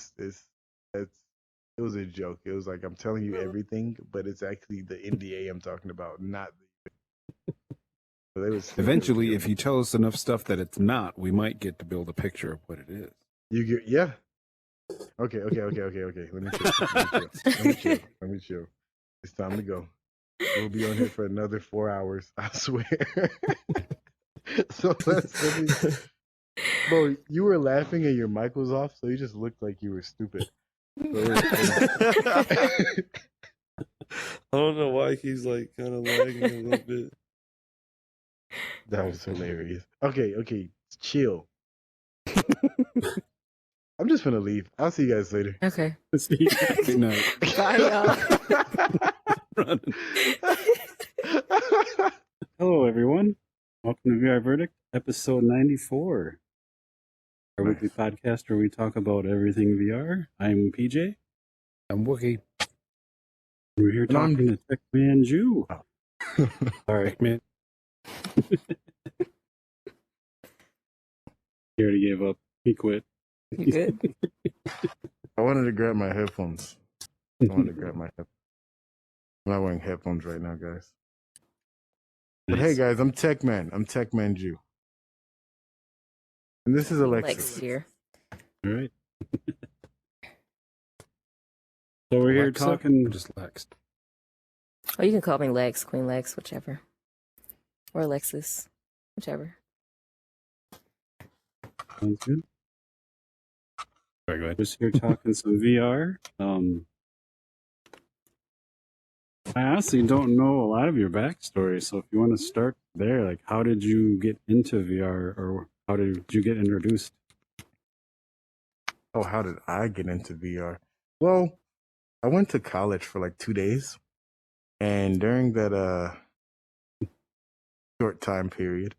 was a joke. It was like I'm telling you everything, but it's actually the NDA I'm talking about, not the. So they was Eventually, if you tell us enough stuff that it's not, we might get to build a picture of what it is. you get yeah. Okay. Let me chill. It's time to go. We'll be on here for another 4 hours. I swear. So let me. Bro, you were laughing and your mic was off, so you just looked like you were stupid. So it was funny. I don't know why he's like kind of lagging a little bit. That was hilarious. Okay, chill. I'm just gonna leave. I'll see you guys later. Okay. Good night. Bye, y'all. Hello, everyone. Welcome to VR Verdict, episode 94. Our Nice. weekly podcast where we talk about everything VR. I'm PJ. I'm Wookie. We're here And I'm- talking to TechManJu. Sorry, Man, he already gave up. He quit. You good? I wanted to grab my headphones. I'm not wearing headphones right now, guys. But hey, Nice. guys, I'm TechMan. I'm TechManJu. And this is Lex Alexis. here. All right. So we're here Alexa, talking. or just Lex. Oh, you can call me Lex, Queen Lex, whichever. Or Alexis, whichever. Sounds good. Sorry, go ahead. Just here talking some VR. I honestly don't know a lot of your backstory, so if you want to start there, like how did you get into VR, or how did you get introduced? Oh, how did I get into VR? Well, I went to college for like 2 days. And during that short time period,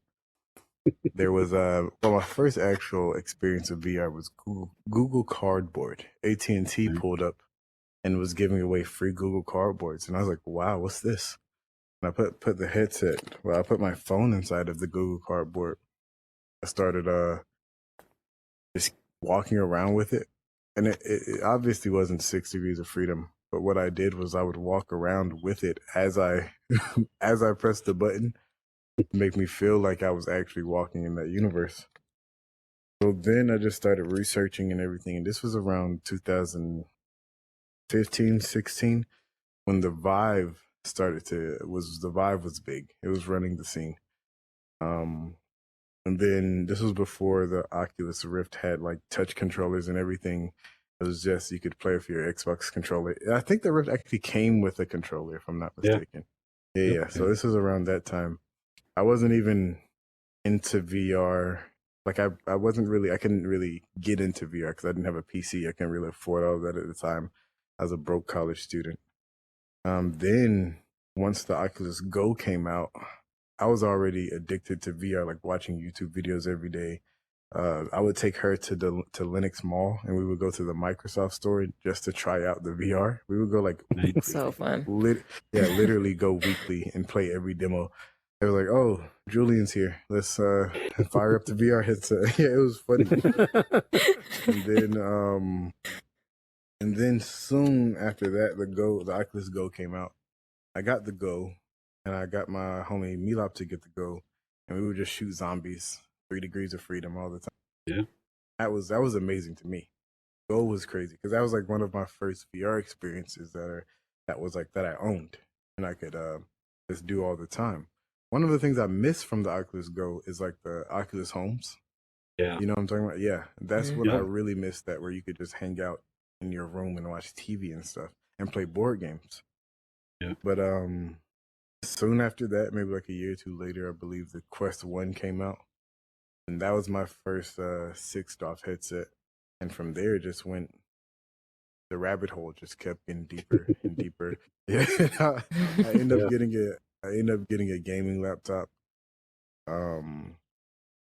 there was my first actual experience of VR was Google Cardboard. AT&T Right. pulled up and was giving away free Google Cardboards, and I was like, "Wow, what's this?" And I put the headset. Well, I put my phone inside of the Google Cardboard. I started just walking around with it, and it obviously wasn't 6 degrees of freedom. But what I did was I would walk around with it as I as I pressed the button. Make me feel like I was actually walking in that universe. So then I just started researching and everything. And this was around 2015, 16, when the Vive the Vive was big. It was running the scene. And then this was before the Oculus Rift had like touch controllers and everything. It was just, you could play with your Xbox controller. I think the Rift actually came with a controller, if I'm not mistaken. Yeah. So this was around that time. I wasn't even into VR. Like I couldn't really get into VR because I didn't have a PC. I couldn't really afford all of that at the time. I was a broke college student. Then once the Oculus Go came out, I was already addicted to VR, like watching YouTube videos every day. I would take her to Lenox Mall, and we would go to the Microsoft store just to try out the VR. We would go like weekly. So fun. Literally go weekly and play every demo. They were like, "Oh, Julian's here. Let's fire up the VR headset." Yeah, it was funny. And then soon after that, the Oculus Go came out. I got the Go, and I got my homie Milop to get the Go, and we would just shoot zombies, 3 degrees of freedom all the time. Yeah. That was amazing to me. Go was crazy because that was like one of my first VR experiences that I owned and I could just do all the time. One of the things I miss from the Oculus Go is like the Oculus Homes. Yeah. You know what I'm talking about? Yeah, that's what I Yeah. really missed. That where you could just hang out in your room and watch TV and stuff and play board games. Yeah. But soon after that, maybe like a year or two later, I believe the Quest 1 came out. And that was my first 6-DOF headset. And from there, it just went, the rabbit hole just kept getting deeper and deeper. Yeah, I ended up getting a gaming laptop.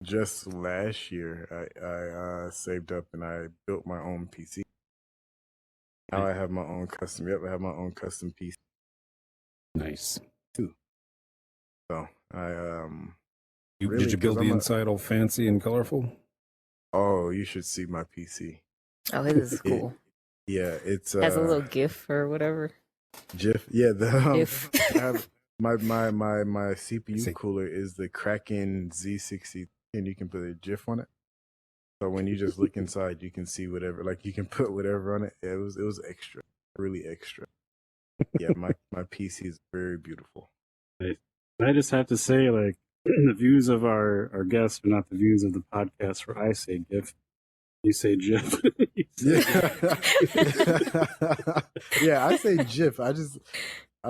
Just last year, I saved up and I built my own PC. Now I have my own custom. Yep, I have my own custom PC Nice. too. So I Did you build the inside all fancy and colorful? Oh, you should see my PC. Oh, his is cool. Yeah, it's has a little GIF or whatever. GIF. Yeah, the GIF. I have my CPU cooler is the Kraken Z60, and you can put a GIF on it. So when you just look inside, you can see whatever. Like you can put whatever on it. It was extra, really extra. Yeah, my PC is very beautiful. I just have to say, like, the views of our guests are not the views of the podcast where I say GIF. You say GIF. Yeah, I say GIF. I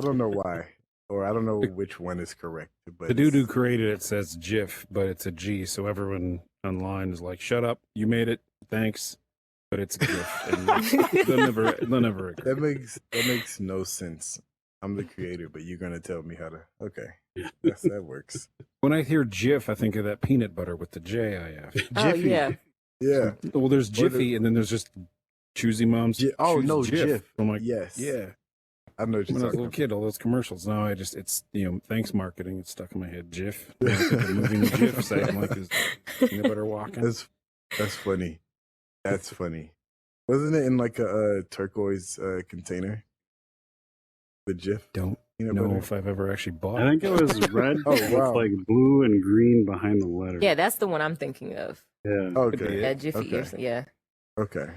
don't know why. Or I don't know which one is correct. But the dude who created it says GIF, but it's a G, so everyone online is like, "Shut up! You made it. Thanks." But it's GIF, and they'll never agree. That makes no sense. I'm the creator, but you're gonna tell me how to. Okay, that works. When I hear GIF, I think of that peanut butter with the JIF. Oh yeah. Yeah. Well, there's Jiffy, and then there's just Choosy Mom's. GIF. I'm like, yes. Yeah. I know what you're when I was a talking little about. kid, all those commercials. Now it's thanks marketing. It's stuck in my head. GIF. When I think of moving the GIF site, I'm like, is peanut butter walking? That's funny. That's funny. Wasn't it in like a turquoise container? The GIF. Don't peanut know butter? if I've ever actually bought. I think it was red with like blue and green behind the letter. Yeah, that's the one I'm thinking of. Yeah. Okay. Yeah, Jiffy. Okay. Yeah. Okay.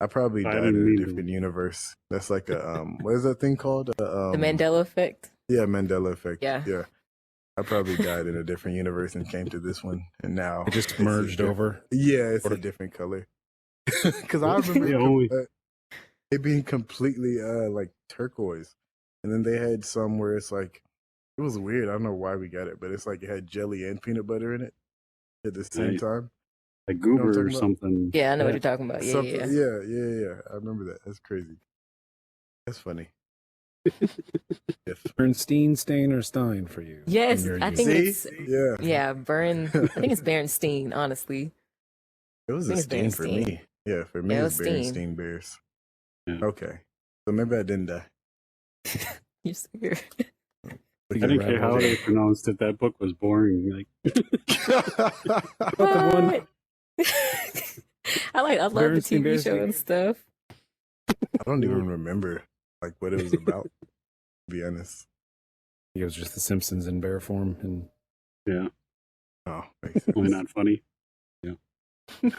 I probably I died didn't in a mean to. different universe. That's like a what is that thing called? The Mandela effect. Yeah, Mandela effect. Yeah. Yeah. I probably died in a different universe and came to this one, and now It just it's a merged different- over. Yeah, it's Or- a different color. Because I remember Yeah, only- it being completely like turquoise, and then they had some where it's like it was weird. I don't know why we got it, but it's like it had jelly and peanut butter in it at the same Right. time. Like what I'm goober or talking about? something. Yeah, I know what you're talking about. Yeah, Something- yeah. yeah. I remember that. That's crazy. That's funny. If Bernstein, Stain, or Stein for you? Yes, in your I youth? think See? it's Yeah. I think it's Berenstein, honestly. It was I a think it's stain for Berenstein. me. Yeah, for me Yeah, it it's was Steen. Berenstein Bears. Yeah. Okay. So maybe I didn't die. You're so weird. What I do you didn't care rattle how it? they pronounced it. That book was boring. Like, But the one- What? I love the Berenstein TV Bears. show and stuff. I don't even remember like what it was about, to be honest. It was just The Simpsons in bear form, and yeah, Oh, makes sense. really not funny. If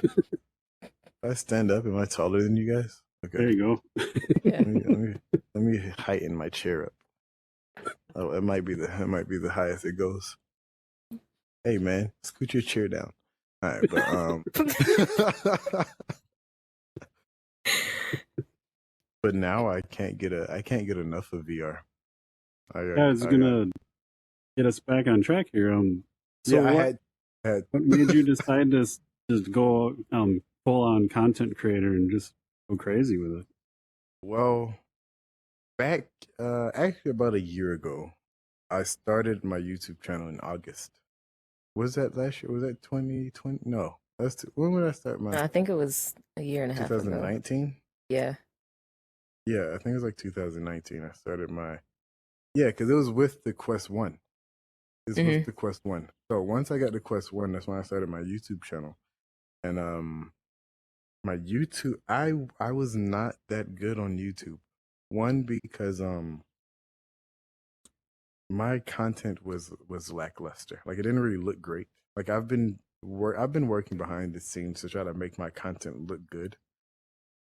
I stand up, am I taller than you guys? Okay. There you go. Yeah. Let me heighten my chair up. Oh, it might be the highest it goes. Hey man, scoot your chair down. All right, but but now I can't get enough of VR. Yeah, it's gonna get us back on track here. So yeah, I what had made you decide to just go full on content creator and just go crazy with it? well, back actually about a year ago, I started my YouTube channel in August. Was that last year? Was that 2020? No, when did I start I my think it was a year and a half ago. 2019? Yeah. Yeah, I think it was like 2019. I started my because it was with the Quest 1. It's with the Quest 1. So once I got the Quest 1, that's when I started my YouTube channel. And my YouTube, I was not that good on YouTube. One, because my content was lackluster. Like it didn't really look great. Like I've been I've been working behind the scenes to try to make my content look good.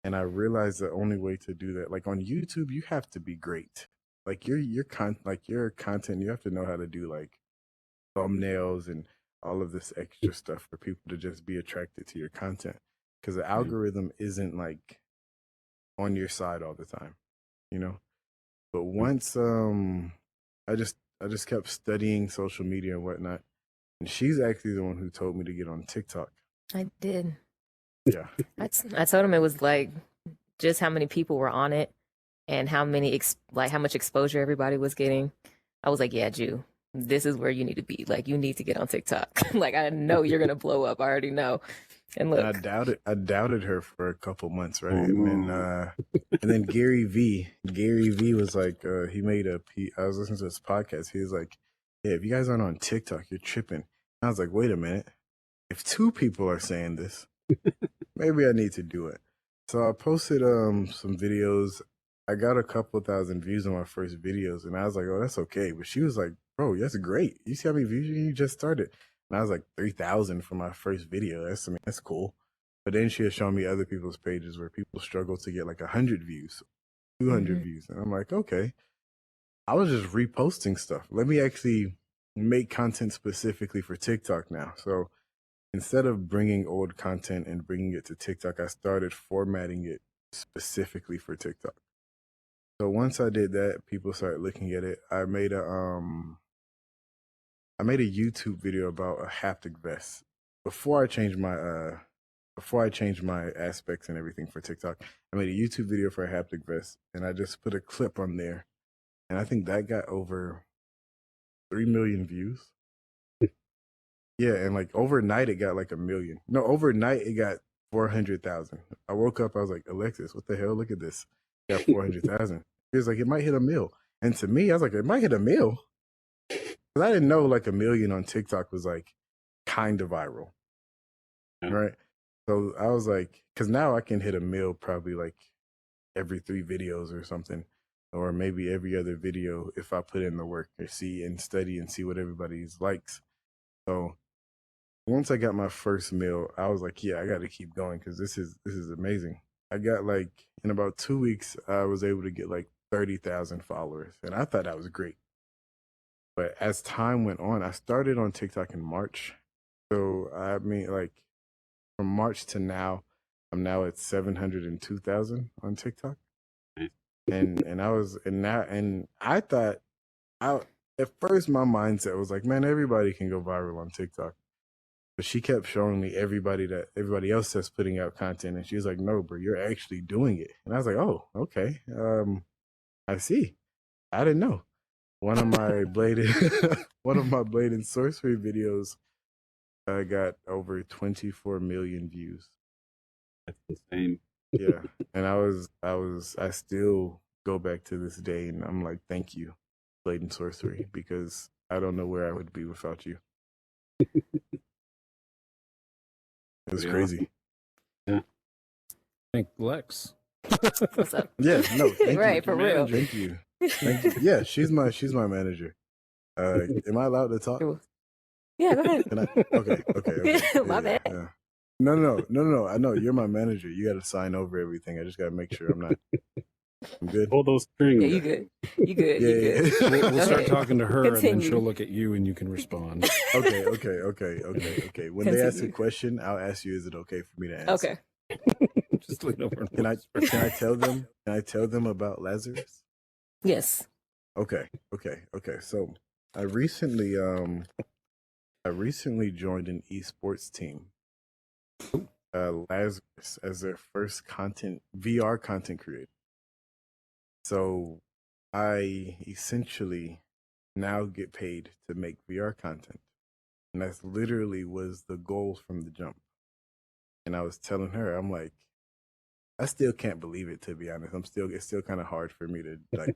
And I realized the only way to do that, like on YouTube, you have to be great. Like your content, you have to know how to do like thumbnails and all of this extra stuff for people to just be attracted to your content. Because the algorithm isn't like on your side all the time, you know. But once I just kept studying social media and whatnot, and she's actually the one who told me to get on TikTok. I did. Yeah. I told him it was like just how many people were on it and how many how much exposure everybody was getting. I was like, yeah, Ju, this is where you need to be. Like, you need to get on TikTok. Like, I know you're gonna blow up. I already know. And look, And I doubted her for a couple months, right? Oh, And then Gary V was like, he made I was listening to his podcast. He was like, yeah, if you guys aren't on TikTok, you're tripping. And I was like, wait a minute. If 2 people are saying this, maybe I need to do it. So I posted some videos. I got a couple thousand views on my first videos, and I was like, oh, that's okay. But she was like, bro, that's great. You see how many views you just started? And I was like 3,000 for my first video. That's cool. But then she had shown me other people's pages where people struggle to get like 100 views, 200 views. And I'm like, okay. I was just reposting stuff. Let me actually make content specifically for TikTok now. So instead of bringing old content and bringing it to TikTok, I started formatting it specifically for TikTok. So once I did that, people started looking at it. I made a YouTube video about a haptic vest. Before I changed my aspects and everything for TikTok, I made a YouTube video for a haptic vest, and I just put a clip on there, and I think that got over 3 million views. Yeah, and like overnight it got like 1 million. No, overnight it got 400,000. I woke up, I was like, Alexis, what the hell? Look at this. It got 400,000. He was like, it might hit 1 mil. And to me, I was like, it might hit 1 mil. Because I didn't know like 1 million on TikTok was like kind of viral. Yeah. Right? So I was like, because now I can hit 1 mil probably like every 3 videos or something. Or maybe every other video if I put in the work or see and study and see what everybody's likes. So once I got my first meal, I was like, yeah, I got to keep going because this is amazing. I got like in about 2 weeks, I was able to get like 30,000 followers, and I thought that was great. But as time went on, I started on TikTok in March. So I mean, like from March to now, I'm now at 702,000 on TikTok. And I thought at first my mindset was like, man, everybody can go viral on TikTok. But she kept showing me everybody else that's putting out content, and she was like, no, bro, you're actually doing it. And I was like, oh, okay. I see. I didn't know. One of my blade and sorcery videos got over 24 million views. That's insane. Yeah. And I still go back to this day and I'm like, thank you, Blade and Sorcery, because I don't know where I would be without you. It was crazy. Yeah. Thank Lex. what's up? Yeah, no, thank you. Right, for real. Thank you. Thank you. Yeah, she's my manager. Am I allowed to talk? Yeah, go ahead. Can I? Okay. My bad. Yeah. No. I know you're my manager. You got to sign over everything. I just got to make sure I'm good. Pull those strings. Yeah, you good. You good. Yeah, You good. yeah. We'll Go start ahead. talking to her, and then Continue. she'll look at you, and you can respond. Okay. When they ask a Continue. question, I'll ask you, is it okay for me to answer? Okay. Just lean over. And Can I whisper. tell them? Can I tell them about Lazarus? Yes. Okay. So I recently joined an esports team. Lazarus as their first VR content creator. So I essentially now get paid to make VR content. And that's literally was the goal from the jump. And I was telling her, I'm like, I still can't believe it, to be honest. It's still kind of hard for me to like,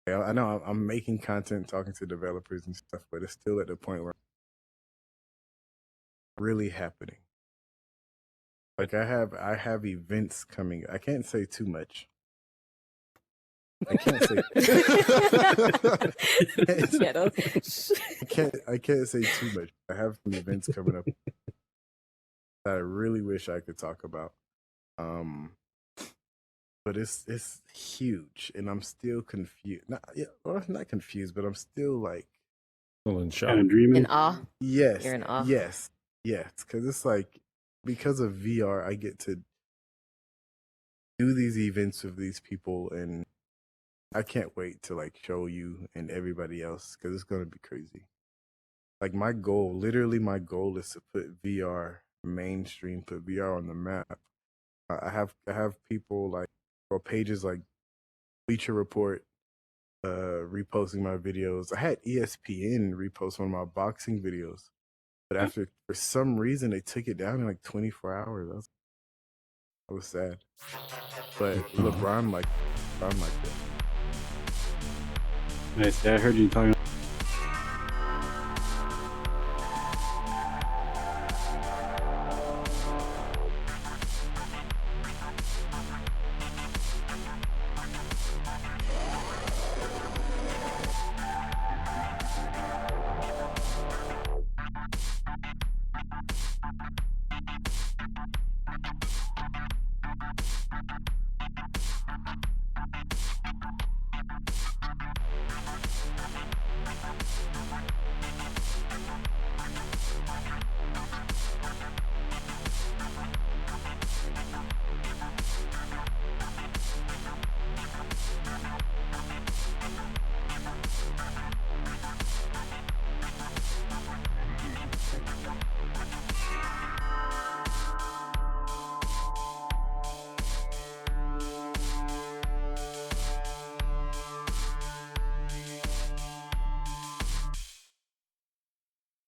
I know I'm making content, talking to developers and stuff, but it's still at the point where it's really happening. Like I have events coming. I can't say too much. I can't say. Yeah, I can't say too much. I have some events coming up that I really wish I could talk about. But it's huge, and I'm still confused. Not confused, but I'm still like, Well, in shock. Kind of dreaming. In awe. yes, You're in awe. yes, because it's like because of VR, I get to do these events with these people, and I can't wait to like show you and everybody else because it's gonna be crazy. Like my goal, literally, my goal is to put VR mainstream, put VR on the map. I have people like, or pages like Bleacher Report reposting my videos. I had ESPN repost one of my boxing videos, but after for some reason they took it down in like 24 hours. I was sad. But LeBron like that. Nice. Yeah, I heard you talking